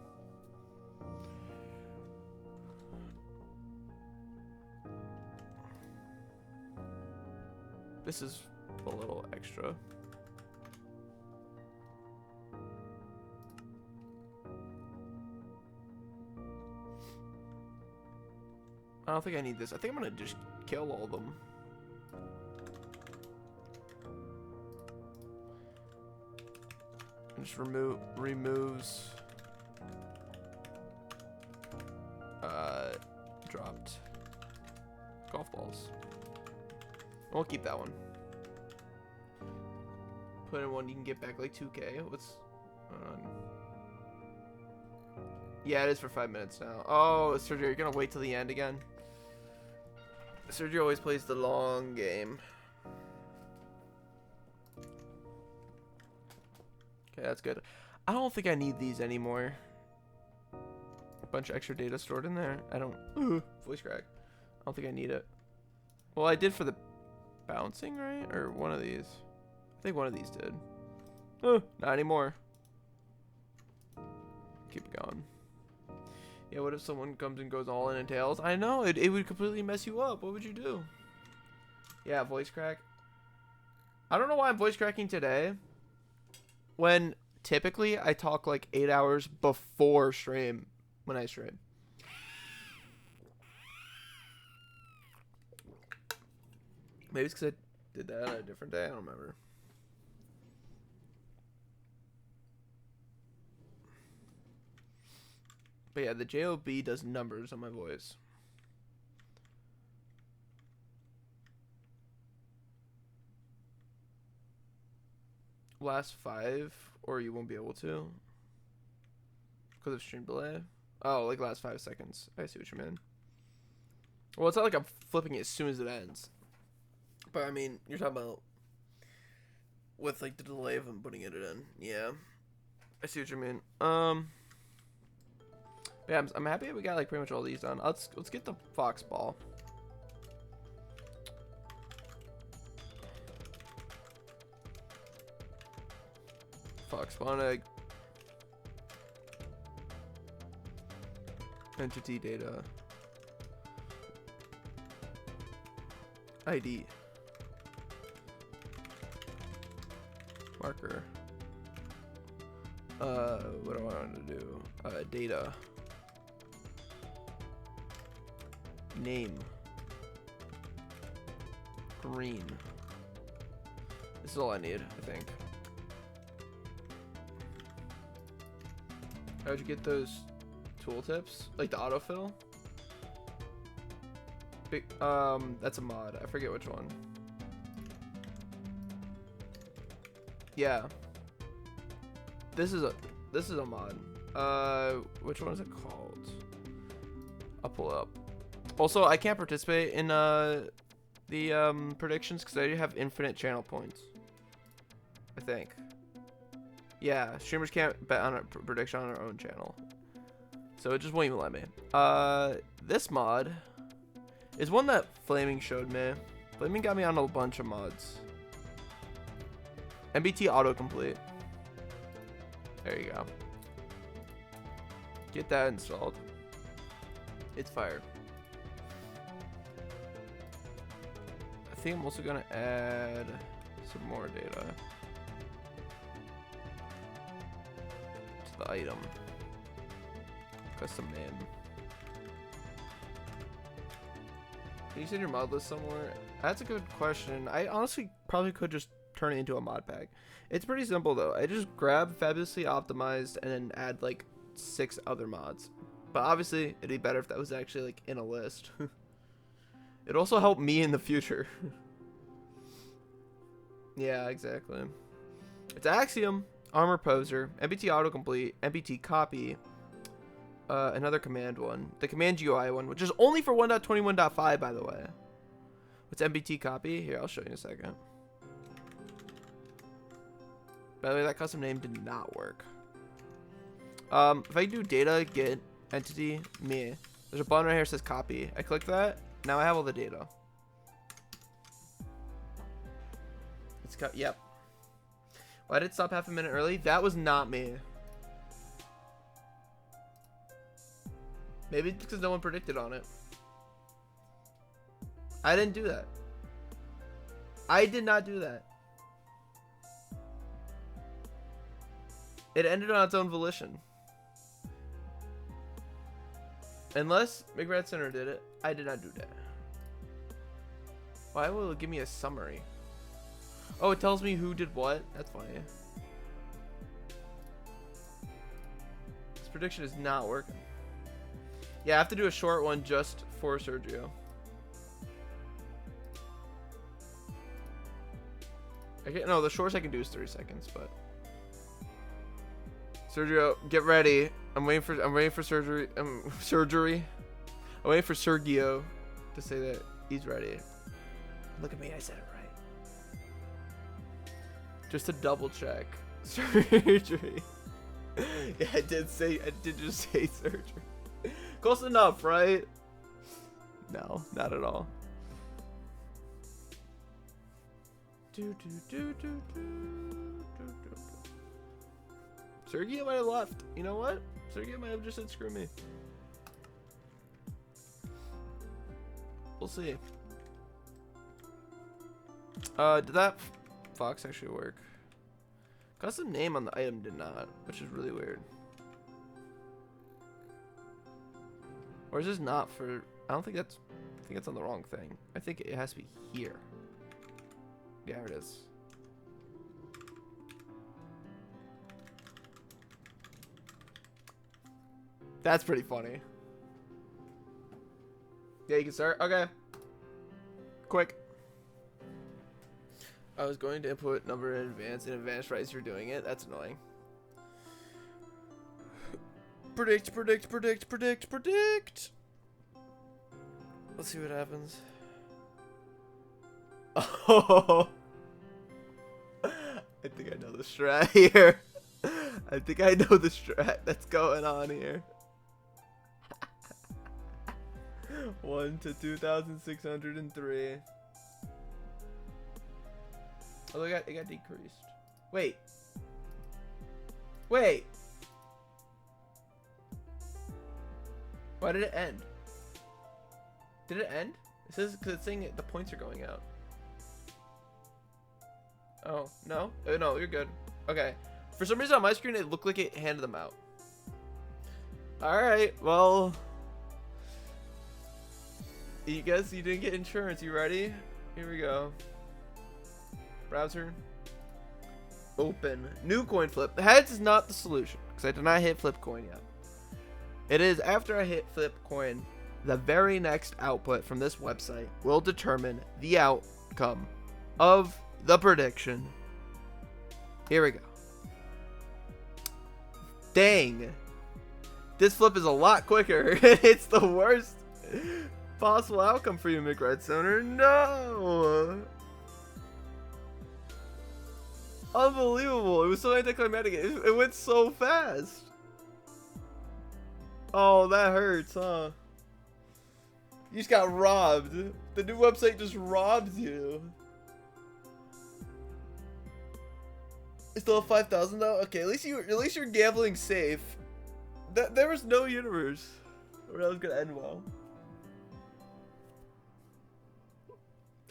This is a little extra. I don't think I need this. I think I'm gonna just kill all of them. And just removes dropped golf balls. We'll keep that one. Put in one you can get back like 2K. What's yeah, it is for 5 minutes now. Oh, Sergio, you're gonna wait till the end again? Sergio always plays the long game. Okay, that's good. I don't think I need these anymore. A bunch of extra data stored in there. I don't... voice crack. I don't think I need it. Well, I did for the bouncing, right? Or one of these. I think one of these did. Not anymore. Keep it going. Yeah, what if someone comes and goes all in and tails? I know, it would completely mess you up. What would you do? Yeah, voice crack. I don't know why I'm voice cracking today. When typically I talk like 8 hours before stream. When I stream. Maybe it's because I did that on a different day. I don't remember. But yeah, the JOB does numbers on my voice. Last 5, or you won't be able to. Because of stream delay. Oh, like last 5 seconds. I see what you mean. Well, it's not like I'm flipping it as soon as it ends. But I mean, you're talking about with like the delay of them putting it in. Yeah. I see what you mean. Yeah, I'm happy we got like pretty much all these done. Let's get the fox ball. Fox spawn egg. Entity data. ID. Marker. What do I want to do? Data. Name. Green. This is all I need, I think. How'd you get those tooltips? Like the autofill? Big, that's a mod. I forget which one. Yeah. This is a mod. Which one is it called? I'll pull it up. Also, I can't participate in the predictions because I have infinite channel points. I think. Yeah, streamers can't bet on a prediction on their own channel. So it just won't even let me. This mod is one that Flaming showed me. Flaming got me on a bunch of mods. MBT autocomplete. There you go. Get that installed. It's fire. I think I'm also gonna add some more data to the item. Custom name. Can you send your mod list somewhere? That's a good question. I honestly probably could just turn it into a mod pack. It's pretty simple though. I just grab fabulously optimized and then add like 6 other mods. But obviously it'd be better if that was actually like in a list. It'd also help me in the future. Yeah, exactly. It's Axiom, Armor Poser, MBT Autocomplete, MBT Copy, another command one, the command GUI one, which is only for 1.21.5, by the way. What's MBT Copy? Here, I'll show you in a second. By the way, that custom name did not work. If I do data, get, entity, me, there's a button right here that says copy. I click that. Now I have all the data. It's cut. Yep. Why did it stop half a minute early? That was not me. Maybe it's because no one predicted on it. I didn't do that. I did not do that. It ended on its own volition. Unless McBride Center did it, I did not do that. Why will it give me a summary? Oh, it tells me who did what? That's funny. This prediction is not working. Yeah, I have to do a short one just for Sergio. No, the shortest I can do is 30 seconds, but Sergio, get ready. I'm waiting for surgery. Surgery. I'm waiting for Sergio to say that he's ready. Look at me, I said it right. Just to double check. Surgery. Yeah, I did just say surgery. Close enough, right? No, not at all. Sergio might have left. You know what? Sergio might have just said screw me. We'll see. Did that fox actually work? Custom name on the item did not, which is really weird. Or is this not for... I think it's on the wrong thing. I think it has to be here. Yeah, it is. That's pretty funny. Yeah, you can start. Okay. Quick. I was going to input number in advance. In advance, right as you're doing it. That's annoying. Predict, predict, predict, predict, predict. Let's see what happens. Oh. I think I know the strat here. I think I know the strat that's going on here. 1 to 2,603. Oh, it got decreased. Wait. Wait. Why did it end? Did it end? It says because it's saying the points are going out. Oh, no? No, you're good. Okay. For some reason on my screen, it looked like it handed them out. Alright, well... You guess you didn't get insurance. You ready? Here we go. Browser. Open. New coin flip. Heads is not the solution, because I did not hit flip coin yet. It is after I hit flip coin, the very next output from this website will determine the outcome of the prediction. Here we go. Dang. This flip is a lot quicker. It's the worst possible outcome for you, McRedstoner. No. Unbelievable. It was so anticlimactic. It went so fast. Oh, that hurts, huh? You just got robbed. The new website just robs you. You still have 5,000 though? Okay, at least you're gambling safe. There was no universe where that was gonna end well.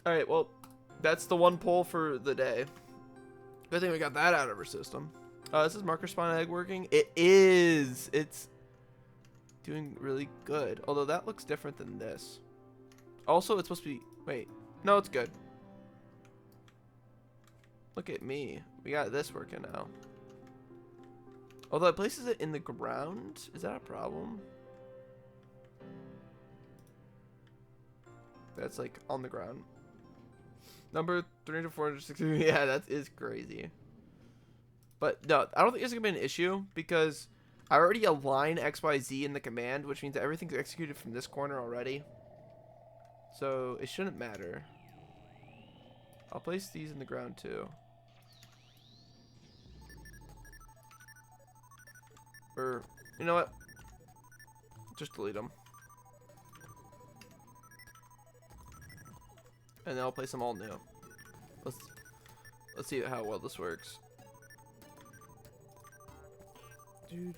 Alright, well, that's the one poll for the day. Good thing we got that out of our system. This is marker spawn egg working. It is. It's doing really good. Although that looks different than this. Also, it's supposed to be... Wait. No, it's good. Look at me. We got this working now. Although it places it in the ground. Is that a problem? That's like on the ground. Number 300, 460. Yeah, that is crazy. But no, I don't think it's going to be an issue because I already align XYZ in the command, which means that everything's executed from this corner already. So it shouldn't matter. I'll place these in the ground too. Or, you know what? Just delete them. And then I'll place them all new. Let's see how well this works. Dude.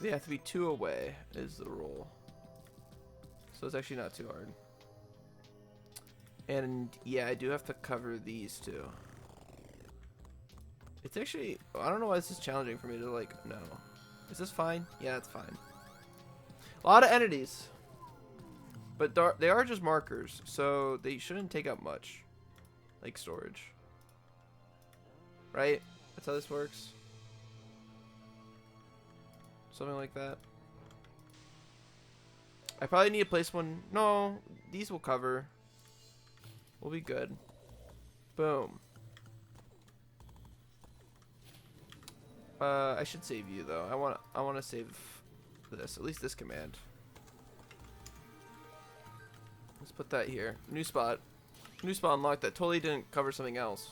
They have to be 2 away is the rule. So it's actually not too hard. And yeah, I do have to cover these too. It's actually, I don't know why this is challenging for me to like, no. Is this fine? Yeah, it's fine. A lot of entities. But they are just markers, so they shouldn't take up much. Like storage. Right? That's how this works. Something like that. I probably need to place one. No, these will cover. We'll be good. Boom. I should save you though. I want to save this. At least this command. Let's put that here. New spot. New spot unlocked. That totally didn't cover something else.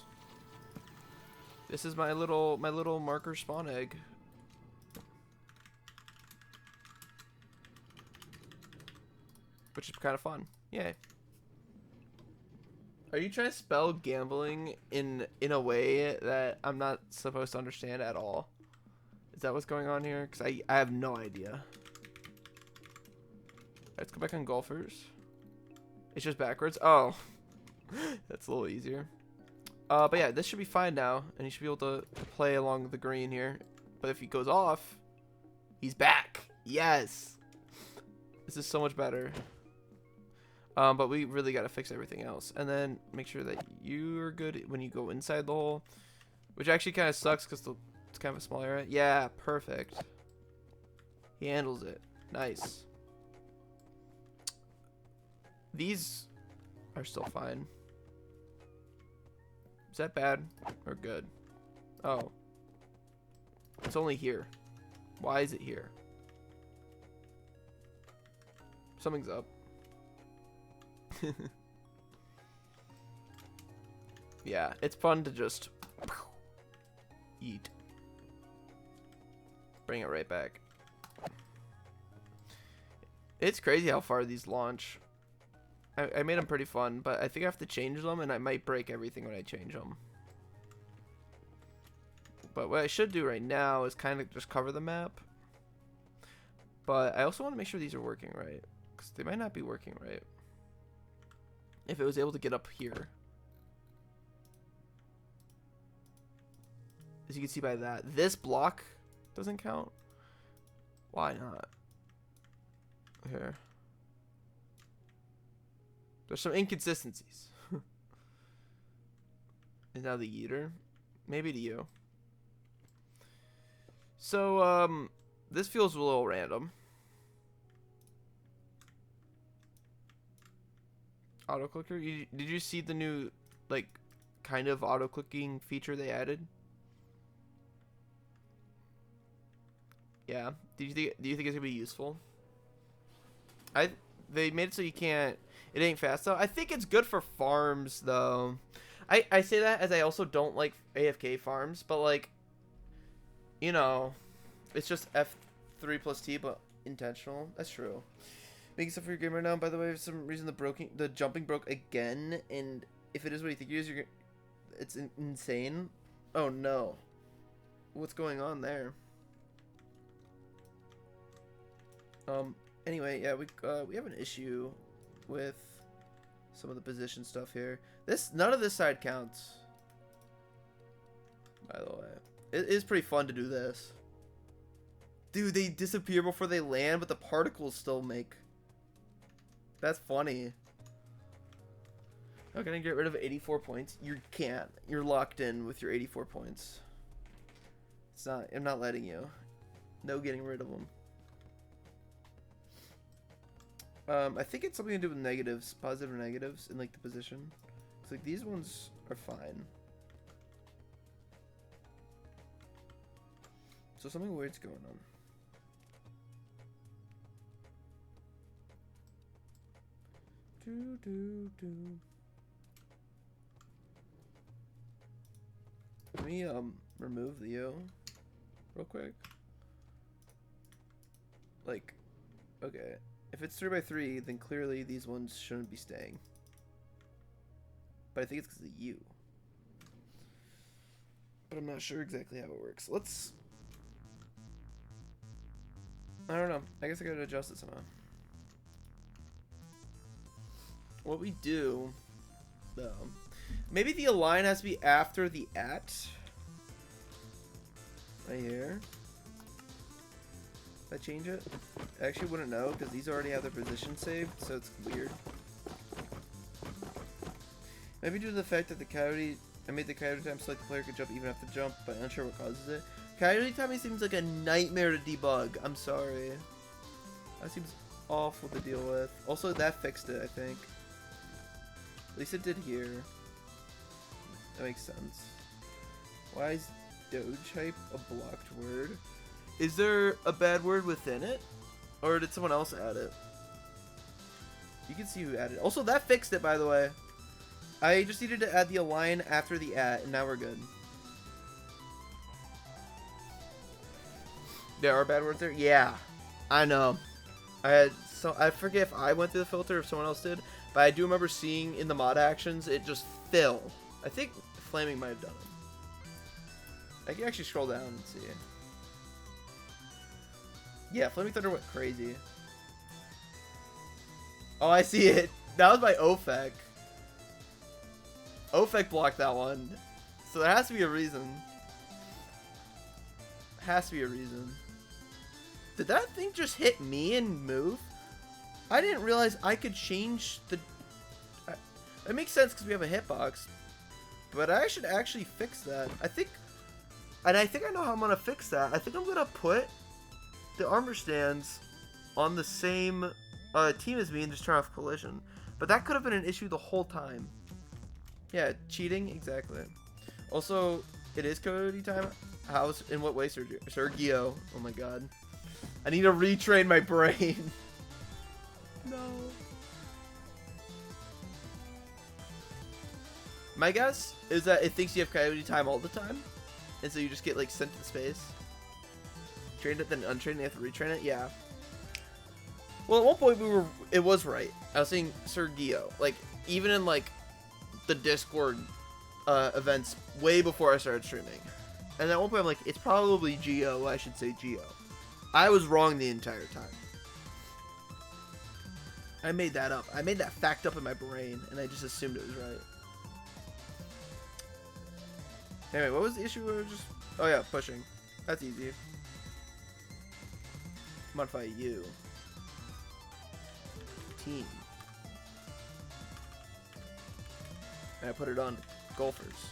This is my little marker spawn egg. Which is kind of fun. Yay. Are you trying to spell gambling in a way that I'm not supposed to understand at all? Is that what's going on here? Because I have no idea. Let's go back on golfers. It's just backwards. Oh. That's a little easier. But yeah, this should be fine now. And he should be able to play along the green here. But if he goes off, he's back. Yes. This is so much better. But we really got to fix everything else. And then make sure that you're good when you go inside the hole. Which actually kind of sucks because it's kind of a small area. Yeah, perfect. He handles it. Nice. These are still fine. Is that bad or good? Oh. It's only here. Why is it here? Something's up. Yeah, it's fun to just eat. Bring it right back. It's crazy how far these launch. I made them pretty fun, but I think I have to change them, and I might break everything when I change them. But what I should do right now is kind of just cover the map. But I also want to make sure these are working right, because they might not be working right. If it was able to get up here. As you can see by that, this block doesn't count. Why not? Here. There's some inconsistencies. And now the eater. Maybe to you. So, this feels a little random. Auto clicker? Did you see the new, like, kind of auto clicking feature they added? Yeah. Do you think it's gonna be useful? They made it so you can't. It ain't fast though. I think it's good for farms though. I say that as I also don't like AFK farms, but like, you know, it's just F3 plus T, but intentional. That's true. Making stuff for your game right now. By the way, for some reason the jumping broke again, and if it is what you think it is, it's insane. Oh no, what's going on there? Anyway, yeah, we have an issue with some of the position stuff here. None of this side counts. By the way, it is pretty fun to do this. Dude, they disappear before they land, but the particles still make That's funny. Oh, can I get rid of 84 points? You can't. You're locked in with your 84 points. It's not. I'm not letting you. No getting rid of them. I think it's something to do with negatives, positive or negatives in like the position. It's like these ones are fine. So something weird's going on. Let me remove the O real quick. Like, okay, if it's 3x3, then clearly these ones shouldn't be staying. But I think it's because of U. But I'm not sure exactly how it works. Let's. I don't know. I guess I gotta adjust it somehow. What we do, though, maybe the align has to be after the at. Right here. Did I change it? I actually wouldn't know because these already have their position saved, so it's weird. Maybe due to the fact that the coyote, I made the coyote time so like the player could jump even after jump, but I'm unsure what causes it. Coyote timing seems like a nightmare to debug. I'm sorry. That seems awful to deal with. Also, that fixed it, I think. At least it did here. That makes sense. Why is Doge hype a blocked word? Is there a bad word within it? Or did someone else add it? You can see who added it. Also, that fixed it, by the way. I just needed to add the align after the at, and now we're good. There are bad words there? Yeah. I know. I forget if I went through the filter or if someone else did, but I do remember seeing in the mod actions it just fill. I think Flaming might have done it. I can actually scroll down and see. Yeah, Flaming Thunder went crazy. Oh, I see it. That was by Ofek. Ofek blocked that one. So there has to be a reason. Has to be a reason. Did that thing just hit me and move? I didn't realize I could change the... It makes sense because we have a hitbox. But I should actually fix that. I think I know how I'm going to fix that. I think I'm going to put the armor stands on the same team as me and just turn off collision. But that could have been an issue the whole time. Yeah, cheating? Exactly. Also, it is Coyote time. How's, in what way, Sergio? Oh my god. I need to retrain my brain. No. My guess is that it thinks you have Coyote time all the time. And so you just get, like, sent to space. Trained it, then untrained, you have to retrain it? Yeah. Well, at one point, it was right. I was saying Sergio. Like, even in, like, the Discord events way before I started streaming. And at one point, I'm like, it's probably Geo. I should say Geo. I was wrong the entire time. I made that up. I made that fact up in my brain, and I just assumed it was right. Anyway, what was the issue? We were just... Oh, yeah, pushing. That's easy. Modify you. Team. And I put it on golfers.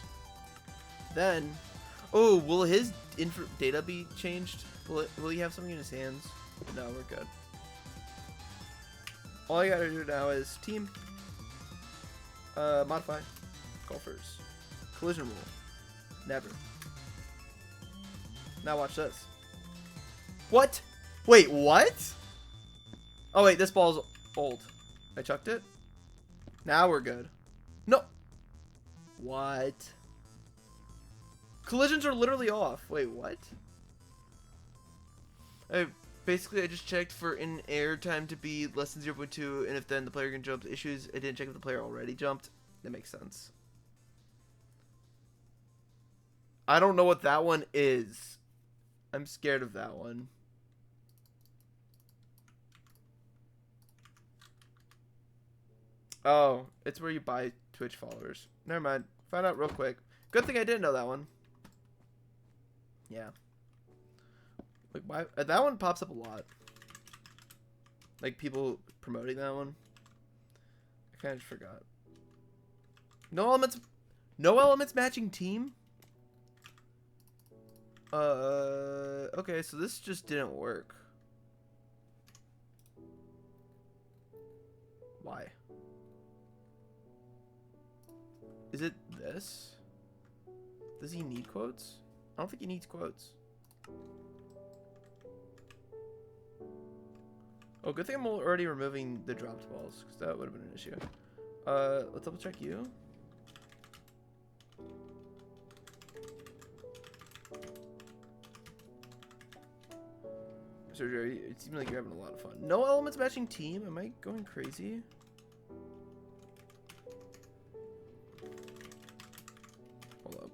Then... Oh, will his data be changed? Will he have something in his hands? No, we're good. All I gotta do now is team. Modify. Golfers. Collision rule. Never. Now watch this. What? Wait, what? Oh wait, this ball's old. I chucked it. Now we're good. No. What? Collisions are literally off. Wait, what? Basically, I just checked for in air time to be less than 0.2, and if then the player can jump issues, I didn't check if the player already jumped. That makes sense. I don't know what that one is. I'm scared of that one. Oh, it's where you buy Twitch followers. Never mind. Find out real quick. Good thing I didn't know that one. Yeah. Like, why? That one pops up a lot. Like, people promoting that one. Kind of just forgot. No elements. No elements matching team. Okay, so this just didn't work. Why? Is it this? Does he need quotes? I don't think he needs quotes. Oh, good thing I'm already removing the dropped balls, because that would have been an issue. Let's double check you. Sergio, it seems like you're having a lot of fun. No elements matching team? Am I going crazy? Hold up.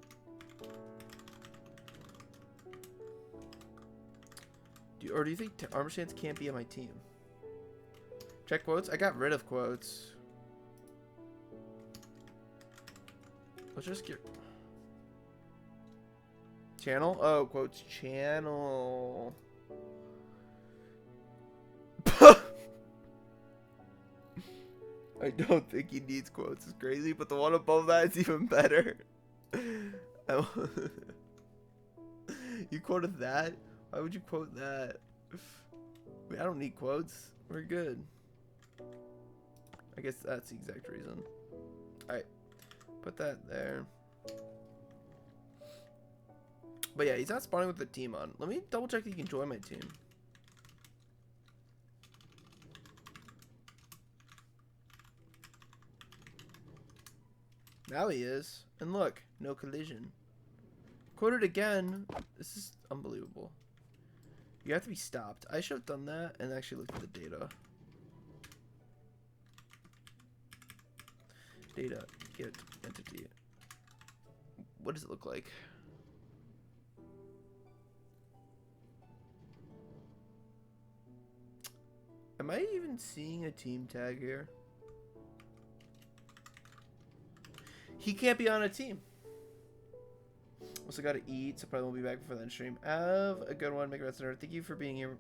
Do you think armor stance can't be on my team? Check quotes? I got rid of quotes. Let's just get... Channel? Oh, quotes channel. I don't think he needs quotes. It's crazy, but the one above that is even better. You quoted that? Why would you quote that? Wait, I don't need quotes. We're good. I guess that's the exact reason. Alright. Put that there. But yeah, he's not spawning with the team on. Let me double check that he can join my team. Now he is. And look, no collision. Quoted again. This is unbelievable. You have to be stopped. I should have done that and actually looked at the data. Data, get entity. What does it look like? Am I even seeing a team tag here? He can't be on a team. Also gotta eat, so probably won't be back before the stream. Have a good one, Make Red Center. Thank you for being here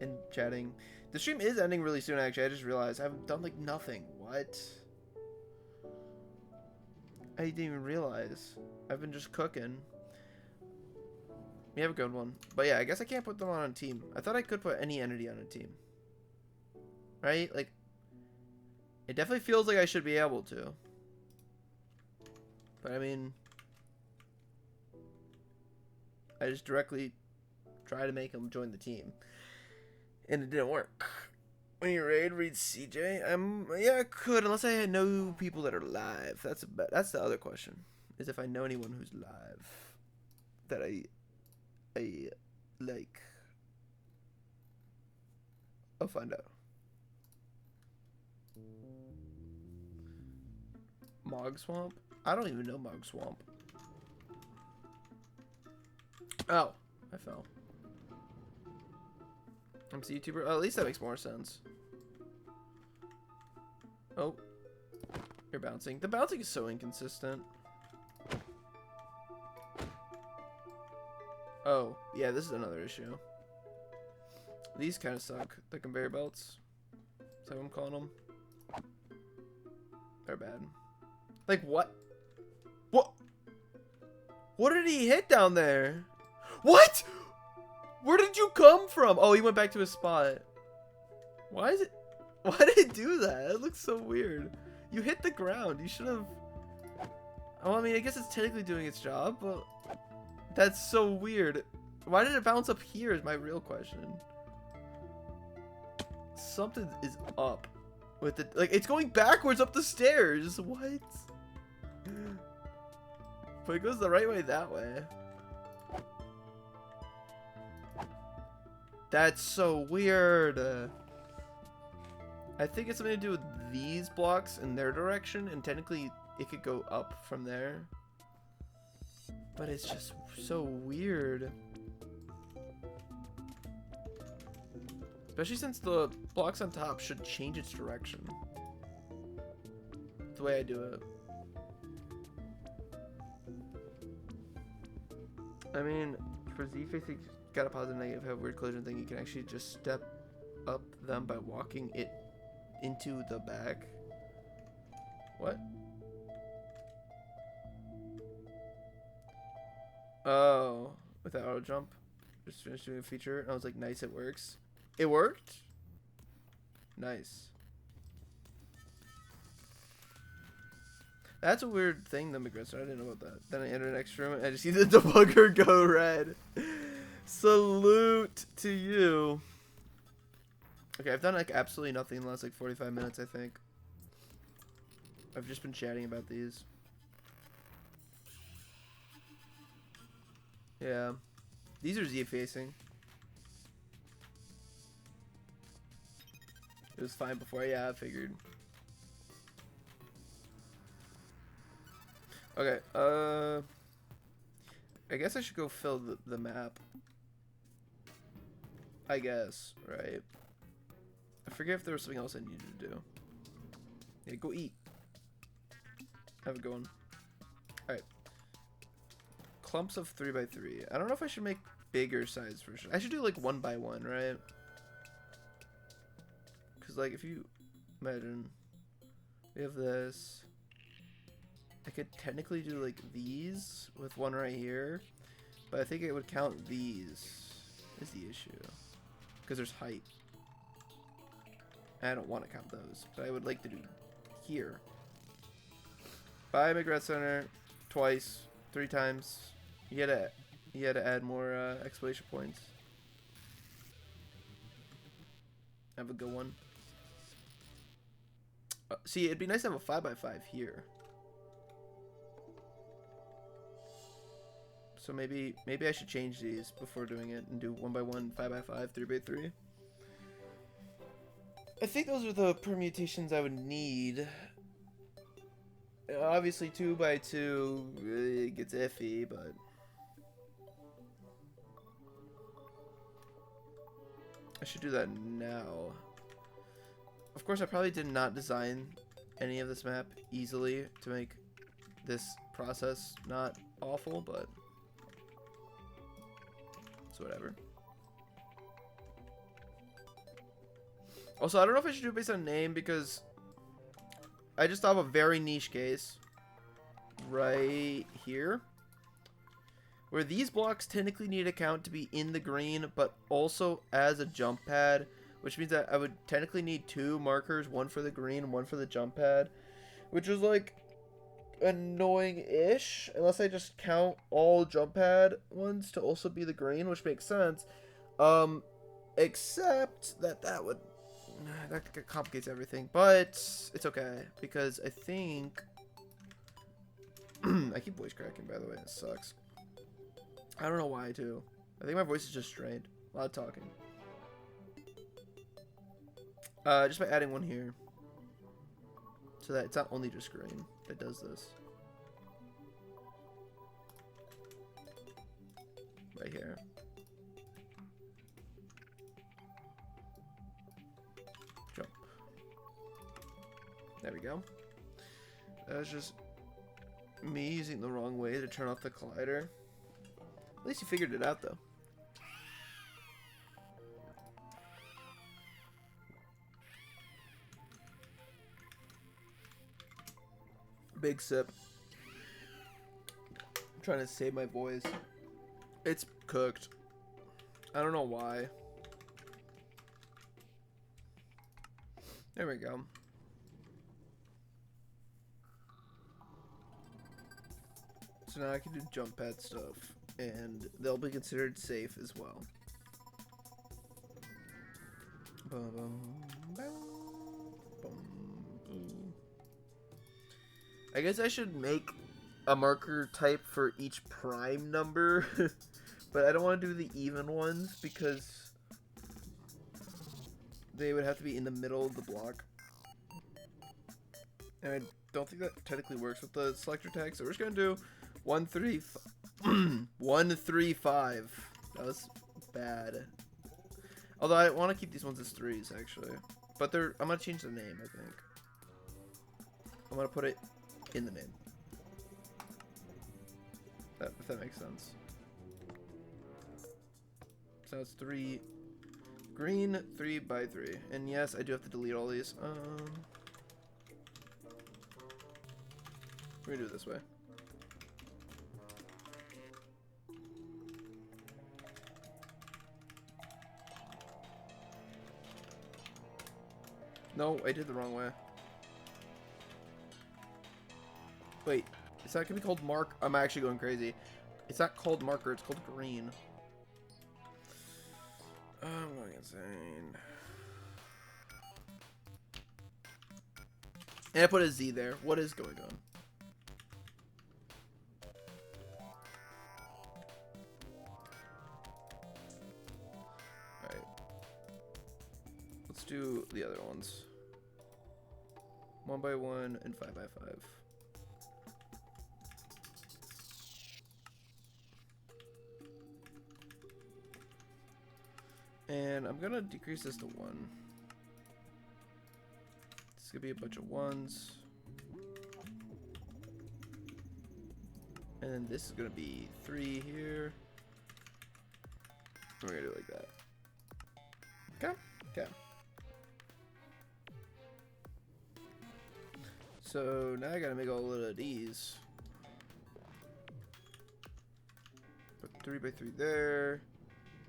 and chatting. The stream is ending really soon, actually. I just realized I've done like nothing. What? I didn't even realize. I've been just cooking. You have a good one. But yeah, I guess I can't put them on a team. I thought I could put any entity on a team. Right? Like, it definitely feels like I should be able to. But I mean, I just directly try to make him join the team, and it didn't work. When you raid, read CJ. Yeah, I could, unless I know people that are live. That's the other question, is if I know anyone who's live that I like. I'll find out. Mog Swamp? I don't even know Mog Swamp. Oh, I fell. I'm a YouTuber. Oh, at least that makes more sense. Oh, you're bouncing. The bouncing is so inconsistent. Oh, yeah, this is another issue. These kind of suck. The conveyor belts. Is that what I'm calling them? They're bad. Like, what? What? What did he hit down there? What? Where did you come from? Oh, he went back to his spot. Why is it? Why did it do that? It looks so weird. You hit the ground. You should have. Oh, I mean, I guess it's technically doing its job, but that's so weird. Why did it bounce up here is my real question. Something is up with it. Like, it's going backwards up the stairs. What? But it goes the right way that way. That's so weird. I think it's something to do with these blocks in their direction, and technically it could go up from there. But it's just so weird. Especially since the blocks on top should change its direction. The way I do it. I mean, for Z-facing, got a positive negative, have a weird collision thing, you can actually just step up them by walking it into the back. What? Oh, with that auto jump. Just finished doing a feature, and I was like, nice, it works. It worked? Nice. That's a weird thing, the Migressa. I didn't know about that. Then I enter the next room, and I just see the debugger go red. Salute to you. Okay, I've done like absolutely nothing in the last like 45 minutes, I think. I've just been chatting about these. Yeah. These are Z-facing. It was fine before, yeah, I figured. Okay, I guess I should go fill the map. I guess, right? I forget if there was something else I needed to do. Yeah, go eat. Have a good one. Alright. Clumps of 3x3. I don't know if I should make bigger size versions. I should do like 1x1, right? Because like if you imagine we have this, I could technically do like these with one right here, but I think it would count these is the issue because there's height. I don't want to count those, but I would like to do here. Buy McGrath Center twice, 3 times. You had to add more exclamation points. Have a good one. See, it'd be nice to have a 5x5 here. So maybe I should change these before doing it and do 1x1, 5x5, 3x3. I think those are the permutations I would need. Obviously 2x2 it gets iffy, but I should do that now. Of course, I probably did not design any of this map easily to make this process not awful, but it's whatever. Also, I don't know if I should do it based on name because I just thought of a very niche case right here where these blocks technically need a count to be in the green but also as a jump pad, which means that I would technically need 2 markers, one for the green and one for the jump pad, which is like annoying-ish unless I just count all jump pad ones to also be the green, which makes sense, except that that complicates everything, but it's okay because I think I keep voice cracking, by the way. It sucks. I don't know why too. I think my voice is just strained. A lot of talking. Just by adding one here so that it's not only just green that does this. Right here. Jump. There we go. That was just me using the wrong way to turn off the collider. At least you figured it out though. Big sip. I'm trying to save my voice. It's cooked. I don't know why. There we go. So now I can do jump pad stuff, and they'll be considered safe as well. I guess I should make a marker type for each prime number, but I don't want to do the even ones because they would have to be in the middle of the block. And I don't think that technically works with the selector tag, so we're just going to do 1, 3, 1, 3, 5. That was bad. Although I want to keep these ones as 3s, actually. But I'm going to change the name, I think. I'm going to put it in the name. If that makes sense. So it's 3 green, 3 by 3. And yes, I do have to delete all these. We're gonna do it this way. No, I did the wrong way. Wait, it's not gonna be called mark. I'm actually going crazy. It's not called marker, it's called green. I'm going insane. And I put a Z there. What is going on? Alright. Let's do the other ones. 1 by 1 and 5 by 5. And I'm gonna decrease this to 1. It's gonna be a bunch of 1s. And then this is gonna be 3 here. We're gonna do it like that. Okay, okay. So now I gotta make all of these. Put 3 by 3 there.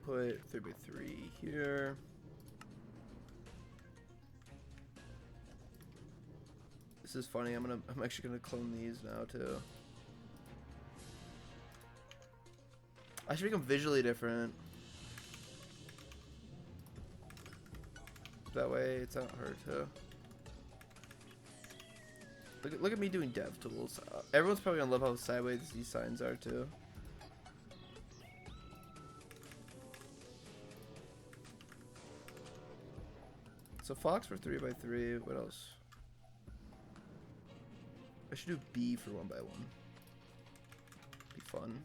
Put 3 by 3 here. This is funny. I'm actually gonna clone these now too. I should make them visually different. That way it's not hard to. Look at me doing dev tools. Everyone's probably gonna love how sideways these signs are too. So Fox for 3 by 3. What else? I should do B for 1 by 1. Be fun.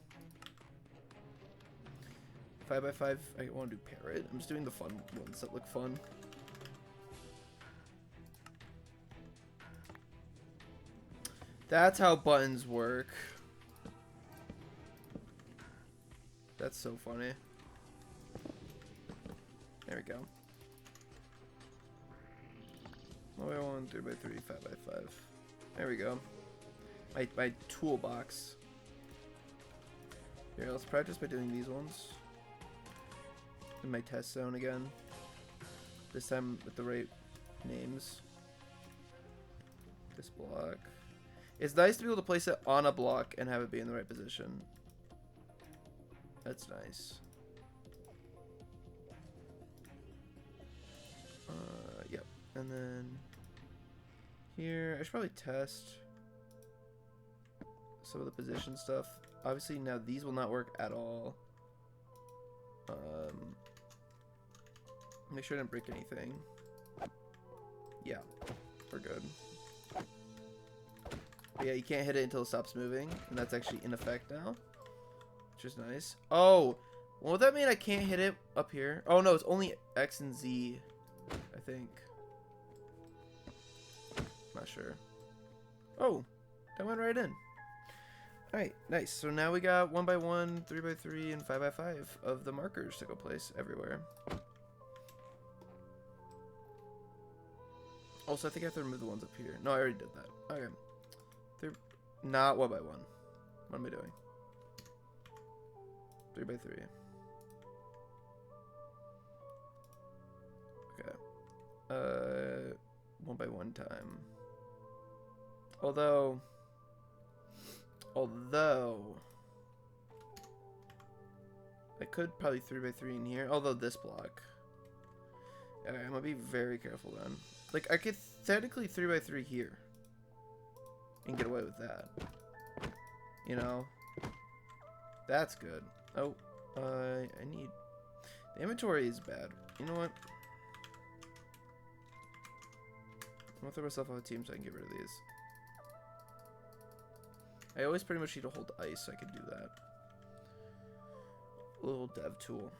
5 by 5. I want to do parrot. I'm just doing the fun ones that look fun. That's how buttons work. That's so funny. There we go. 1 by 1, 3 by 3, 5 by 5. There we go. My toolbox. Here, let's practice by doing these ones. In my test zone again. This time with the right names. This block. It's nice to be able to place it on a block and have it be in the right position. That's nice. Yep. And then here, I should probably test some of the position stuff. Obviously, now these will not work at all. Make sure I didn't break anything. Yeah, we're good. But yeah, you can't hit it until it stops moving, and that's actually in effect now, which is nice. Oh, well, would that mean I can't hit it up here? Oh no, it's only X and Z, I think. Not sure. Oh, that went right in. Alright, nice. So now we got 1 by 1, 3 by 3, and 5 by 5 of the markers to go place everywhere. Also, I think I have to remove the ones up here. No, I already did that. Okay. They're not 1 by 1. What am I doing? 3 by 3. Okay. 1 by 1 time. Although I could probably 3 by 3 in here. Although this block. Okay, I'm gonna be very careful then. Like, I could technically 3 by 3 here and get away with that. You know, that's good. Oh, I need. The inventory is bad. You know what? I'm gonna throw myself off a team so I can get rid of these. I always pretty much need to hold ice so I can do that. A little dev tool.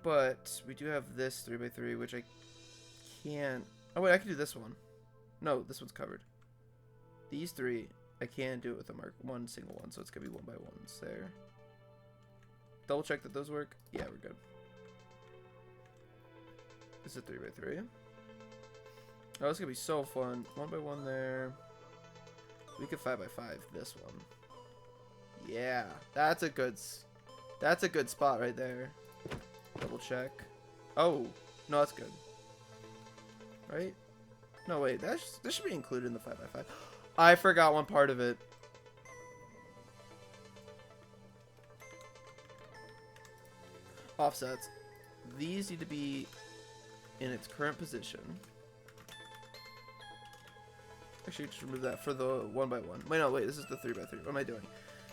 But we do have this 3 by 3, which I can't. Oh wait, I can do this one. No, this one's covered. These 3, I can't do it with a one single one, so it's gonna be 1 by 1s there. Double check that those work. Yeah, we're good. This is a 3 by 3. Oh, this is gonna be so fun. 1 by 1 there. We could 5x5 this one. Yeah, that's a good spot right there. Double check. Oh, no, that's good. Right? No, wait, this should be included in the 5x5. I forgot one part of it. Offsets. These need to be in its current position. Actually, just remove that for the 1x1. Wait, no, wait, this is the 3x3. What am I doing?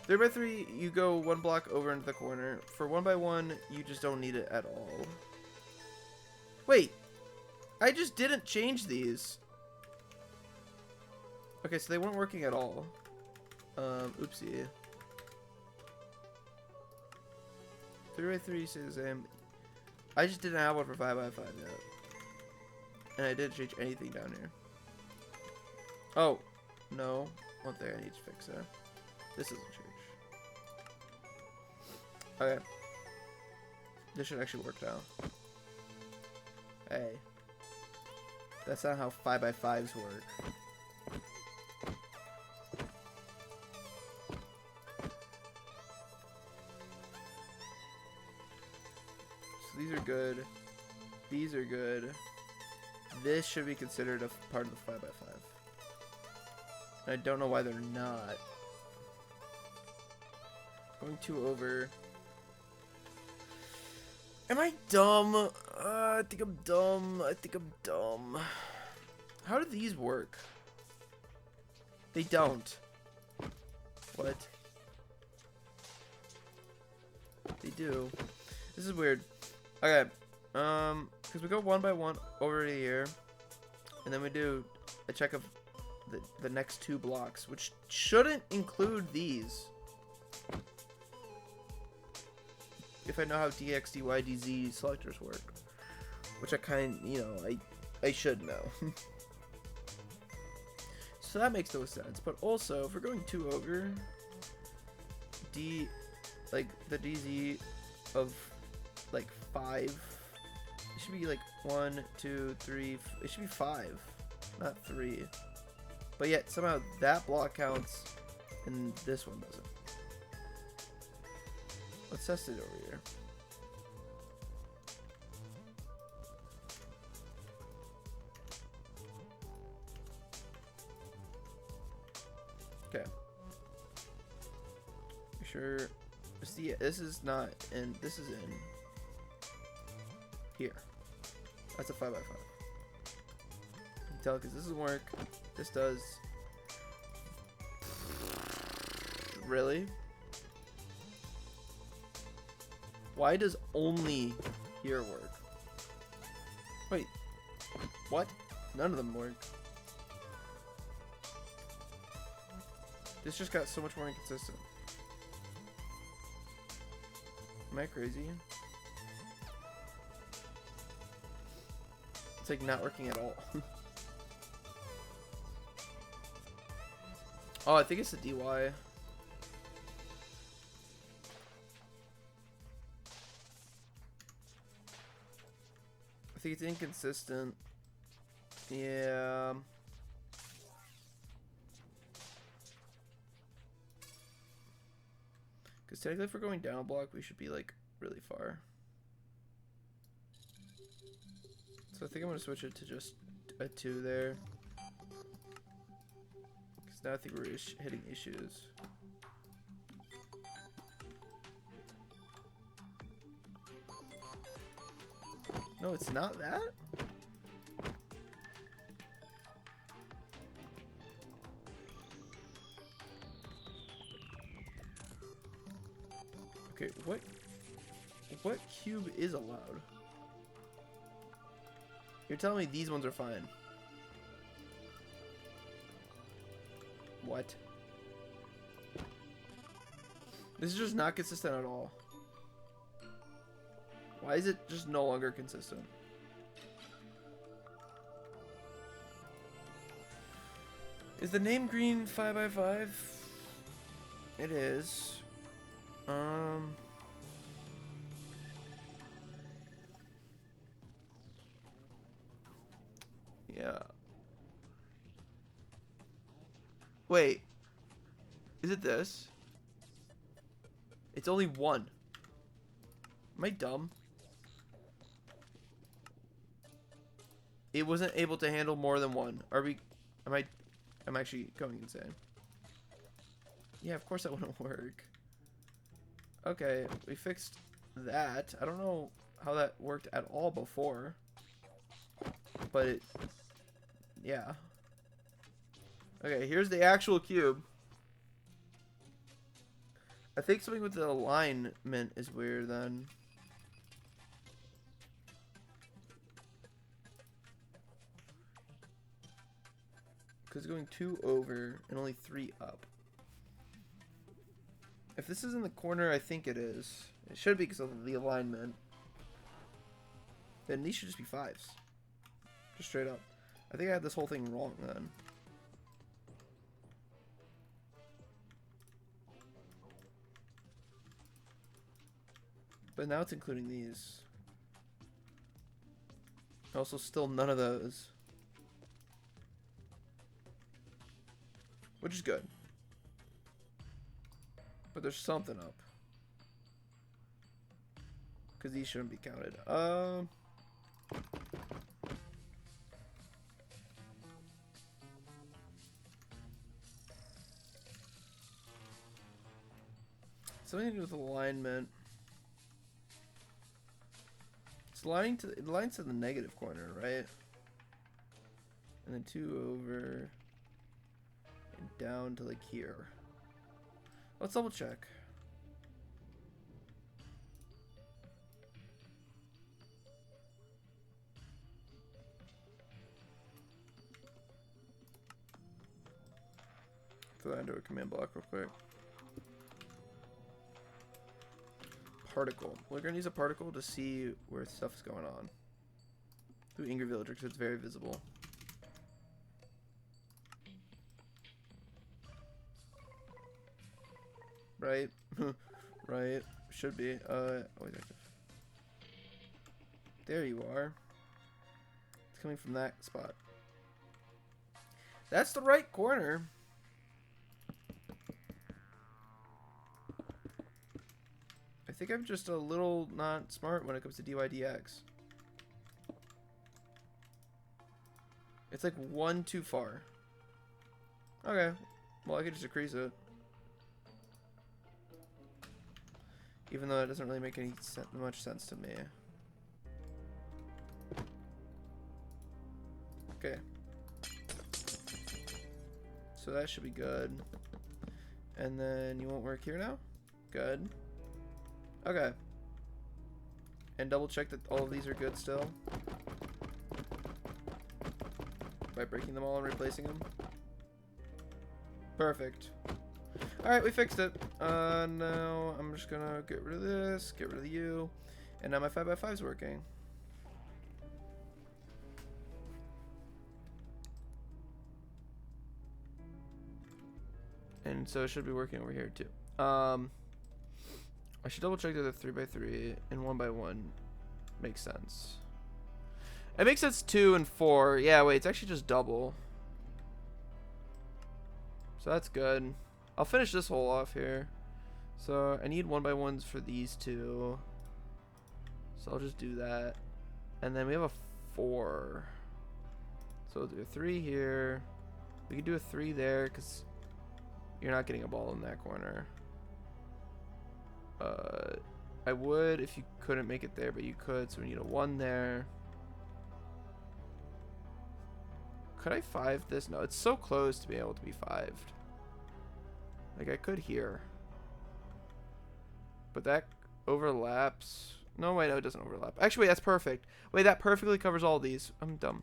3x3, you go one block over into the corner. For 1x1, you just don't need it at all. Wait, I just didn't change these. Okay, so they weren't working at all. Oopsie. 3x3 stays the same. I just didn't have one for 5x5 yet. And I didn't change anything down here. Oh, no. One thing I need to fix there. This doesn't change. Okay. This should actually work now. Hey. That's not how 5x5s work. So these are good. These are good. This should be considered a part of the 5x5. I don't know why they're not. Going 2 over. Am I dumb? I think I'm dumb. I think I'm dumb. How do these work? They don't. What? They do. This is weird. Okay. Because we go 1x1 over to here. And then we do a check of the next 2 blocks, which shouldn't include these. If I know how DX, DY, DZ selectors work. Which I I should know. So that makes no sense. But also, if we're going 2 over, the DZ of, 5, it should be, 1, 2, 3, it should be 5, not 3. But yet, somehow that block counts, and this one doesn't. Let's test it over here. Okay. You sure? See, this is not in. This is in here. That's a 5x5. You can tell because this doesn't work. This does. Really? Why does only here work? Wait. What? None of them work. This just got so much more inconsistent. Am I crazy? It's like not working at all. Oh, I think it's the DY. I think it's inconsistent. Yeah. Because technically if we're going down a block, we should be really far. So I think I'm going to switch it to just a 2 there. Because now I think we're hitting issues. No, it's not that? Okay, what cube is allowed? You're telling me these ones are fine. What? This is just not consistent at all. Why is it just no longer consistent? Is the name green 5x5? It is. Yeah. Wait, Is it this? It's only one. Am I dumb? It wasn't able to handle more than one. I'm actually going insane. Yeah, of course that wouldn't work. Okay, we fixed that. I don't know how that worked at all before. But it, yeah. Okay, here's the actual cube. I think something with the alignment is weird then. Because going 2 over and only 3 up. If this is in the corner, I think it is. It should be because of the alignment. Then these should just be 5s. Just straight up. I think I had this whole thing wrong then. But now it's including these. Also, still none of those. Which is good. But there's something up. Because these shouldn't be counted. Something to do with alignment. It's it lines to the negative corner, right? And then 2 over and down to like here. Let's double check. Throw that into a command block real quick. Particle. We're gonna use a particle to see where stuff is going on. Through Inger Villager because it's very visible. Right? Right. Should be. Always active. There you are. It's coming from that spot. That's the right corner. I think I'm just a little not smart when it comes to DYDX. It's like 1 too far. Okay. Well, I could just decrease it. Even though it doesn't really make much sense to me. Okay. So that should be good. And then you won't work here now? Good. Okay. And double check that all of these are good still. By breaking them all and replacing them. Perfect. Alright, we fixed it. Now I'm just gonna get rid of this, get rid of the U. And now my 5x5 is working. And so it should be working over here too. I should double check that the 3x3 and 1x1 makes sense. It makes sense 2 and 4. Yeah, wait, it's actually just double. So that's good. I'll finish this hole off here. So I need 1x1s for these two. So I'll just do that. And then we have a 4. So we'll do a 3 here. We can do a 3 there because you're not getting a ball in that corner. I would if you couldn't make it there, but you could, so we need a 1 there. Could I 5 this? No, it's so close to being able to be 5'd. Like, I could here. But that overlaps. No, wait, no, it doesn't overlap. Actually, wait, that's perfect. Wait, that perfectly covers all these. I'm dumb.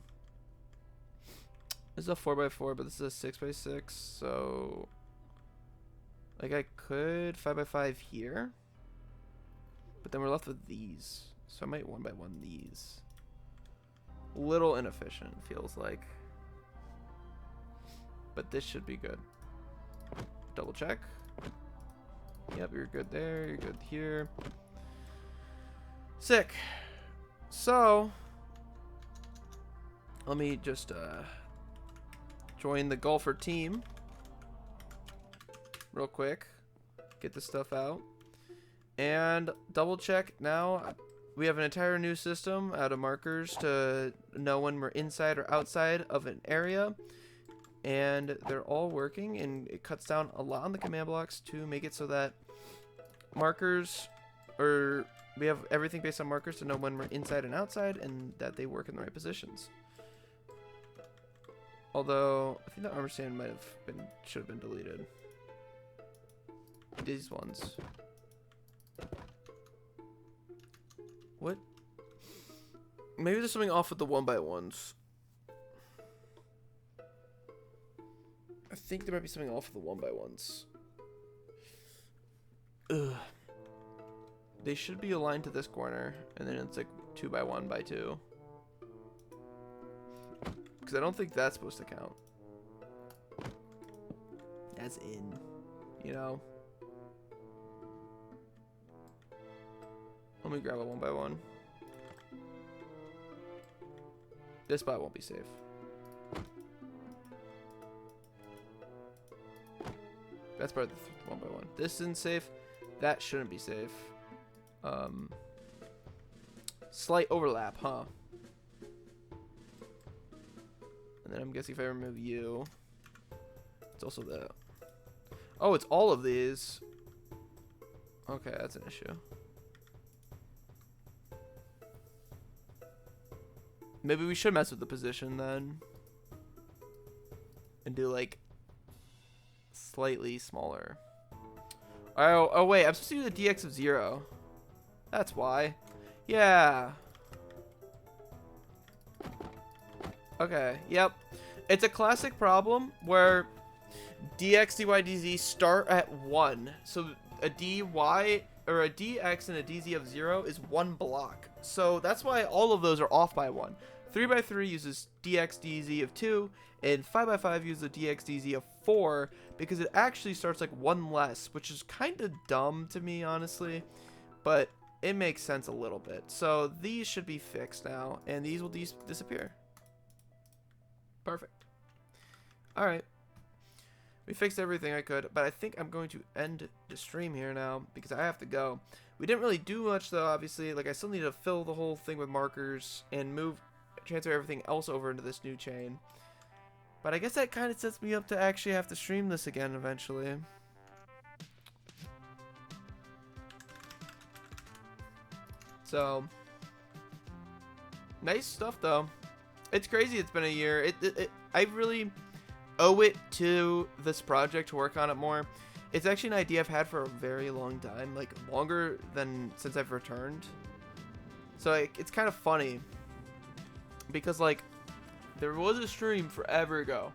This is a 4x4, but this is a 6x6, so... Like, I could 5x5 here. But then we're left with these. So I might 1x1 these. Little inefficient, feels like. But this should be good. Double check. Yep, you're good there. You're good here. Sick. So, let me just join the golfer team. real quick. Get this stuff out. And double check now. We have an entire new system out of markers to know when we're inside or outside of an area. And they're all working, and it cuts down a lot on the command blocks to make it so that markers, or we have everything based on markers to know when we're inside and outside, and that they work in the right positions. Although I think the armor stand should have been deleted. These ones. What? Maybe there's something off with the 1x1s. I think there might be something off with the 1x1s. Ugh. They should be aligned to this corner, and then it's like 2x1x2. Because I don't think that's supposed to count. As in, you know. Let me grab a 1x1. This spot won't be safe. That's part of the 1x1. This isn't safe. That shouldn't be safe. Slight overlap, huh? And then I'm guessing if I remove you, it's also that. Oh, it's all of these. Okay, that's an issue. Maybe we should mess with the position then. And do like slightly smaller. Oh wait, I'm supposed to do the DX of 0. That's why. Yeah. Okay, yep. It's a classic problem where DX, DY, DZ start at 1. So a DY or a DX and a DZ of 0 is 1 block. So that's why all of those are off by 1. 3x3 uses DX, DZ of 2, and 5x5 uses a DX, DZ of 4 because it actually starts like 1 less, which is kind of dumb to me, honestly, but it makes sense a little bit. So these should be fixed now, and these will disappear. Perfect. All right. We fixed everything I could, but I think I'm going to end the stream here now because I have to go. We didn't really do much though, obviously. Like I still need to fill the whole thing with markers and transfer everything else over into this new chain. But I guess that kind of sets me up to actually have to stream this again eventually. So, nice stuff though. It's crazy it's been a year. I really owe it to this project to work on it more. It's actually an idea I've had for a very long time, like longer than since I've returned. So it's kind of funny because like there was a stream forever ago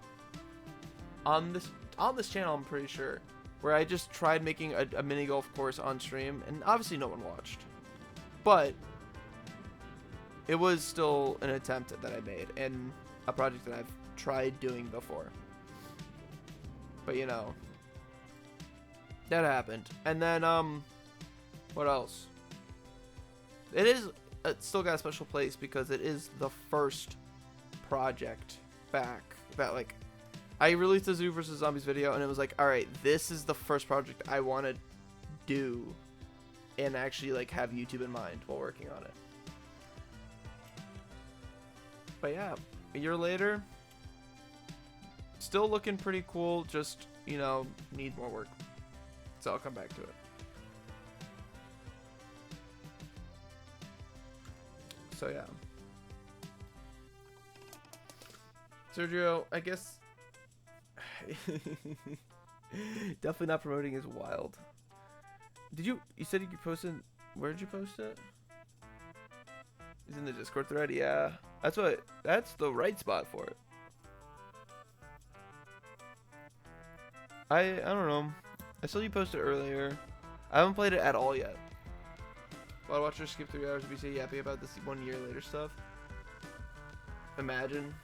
on this channel, I'm pretty sure, where I just tried making a mini golf course on stream, and obviously no one watched, but it was still an attempt that I made and a project that I've tried doing before. But you know, that happened. And then what else? It's still got a special place because it is the first project back that like I released a Zoo vs Zombies video, and it was like, all right, this is the first project I want to do and actually like have YouTube in mind while working on it. But yeah, a year later, still looking pretty cool, just, you know, need more work. So I'll come back to it. So yeah. Sergio, I guess definitely not promoting is wild. You said you posted, where did you post it? It's in the Discord thread, yeah. That's the right spot for it. I don't know. I saw you post it earlier. I haven't played it at all yet. While watchers skip 3 hours to be so happy about this 1 year later stuff. Imagine.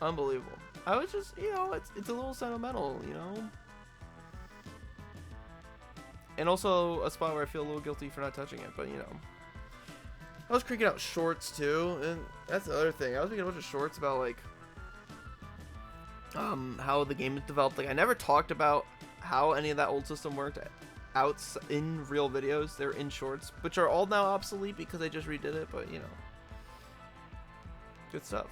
Unbelievable. I was just, you know, it's a little sentimental, you know. And also a spot where I feel a little guilty for not touching it, but you know. I was cranking out shorts too, and that's the other thing. I was making a bunch of shorts about like how the game is developed. Like I never talked about how any of that old system worked out in real videos. They're in shorts, which are all now obsolete because I just redid it. But you know, good stuff.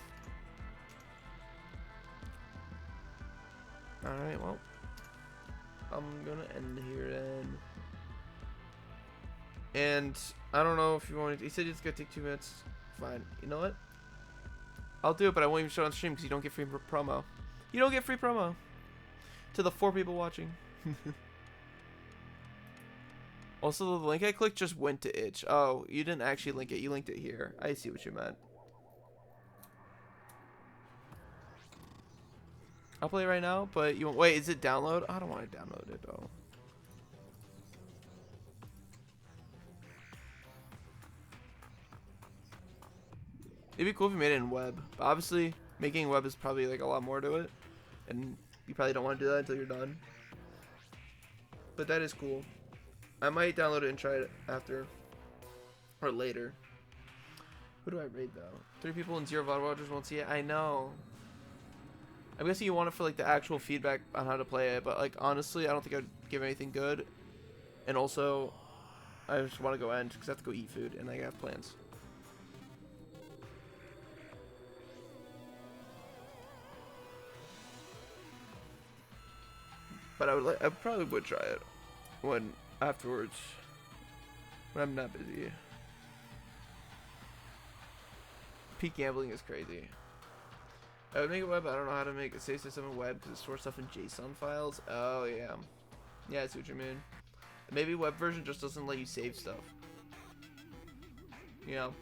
All right, well, I'm gonna end here then. And I don't know if you want to. He said it's gonna take 2 minutes. Fine. You know what? I'll do it, but I won't even show it on stream because you don't get free promo. You don't get free promo to the 4 people watching. Also, the link I clicked just went to itch. Oh, you didn't actually link it. You linked it here. I see what you meant. I'll play it right now, but you won't. Wait, is it download? I don't want to download it though. It'd be cool if you made it in web. But obviously, making web is probably like a lot more to it. And you probably don't want to do that until you're done. But that is cool. I might download it and try it after. Or later. Who do I raid though? 3 people and 0 VOD watchers won't see it. I know. I'm guessing you want it for like the actual feedback on how to play it. But like honestly, I don't think I'd give anything good. And also, I just want to go end because I have to go eat food and I have plans. But I probably would try it when afterwards, when I'm not busy. Peak gambling is crazy. I would make a web. I don't know how to make a save system in web because it stores stuff in JSON files. Oh yeah, yeah, I see what you mean. Maybe web version just doesn't let you save stuff. You know.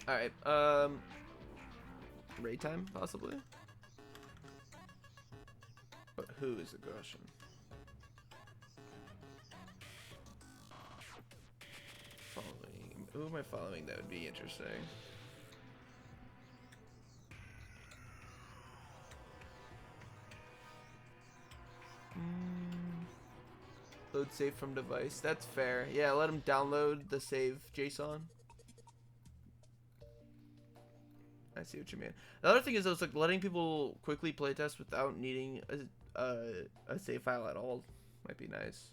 All right. Raid time possibly. But who is the question? Following. Who am I following? That would be interesting. Load save from device. That's fair. Yeah, let him download the save JSON. I see what you mean. The other thing is, though, it's like letting people quickly playtest without needing a save file at all might be nice.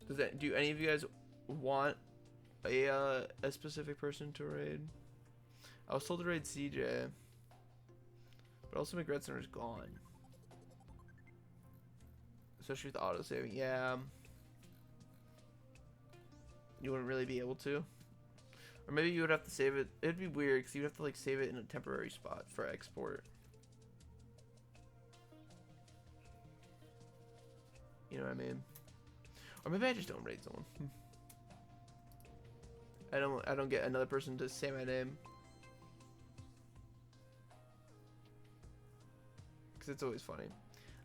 Do any of you guys want a specific person to raid? I was told to raid CJ, but also McGretzer is gone. Especially with auto saving. Yeah. You wouldn't really be able to. Or maybe you would have to save it. It'd be weird because you'd have to like save it in a temporary spot for export. You know what I mean? Or maybe I just don't raid someone. I don't get another person to say my name. Because it's always funny.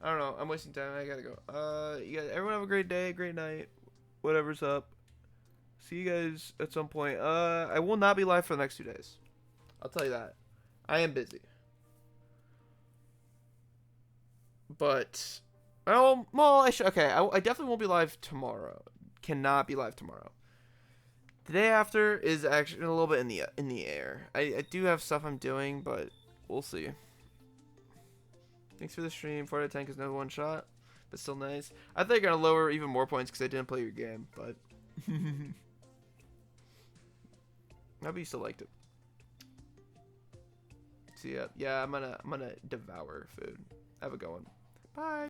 I don't know. I'm wasting time. I gotta go. You guys, everyone have a great day, great night. Whatever's up. See you guys at some point. I will not be live for the next 2 days. I'll tell you that. I am busy. But, oh, well, okay. I definitely won't be live tomorrow. Cannot be live tomorrow. The day after is actually a little bit in the air. I do have stuff I'm doing, but we'll see. Thanks for the stream. 4 out of 10 because no one shot, but still nice. I think you're gonna lower even more points because I didn't play your game, but maybe you still liked it. See ya. Yeah, I'm gonna devour food. Have a good one. Bye.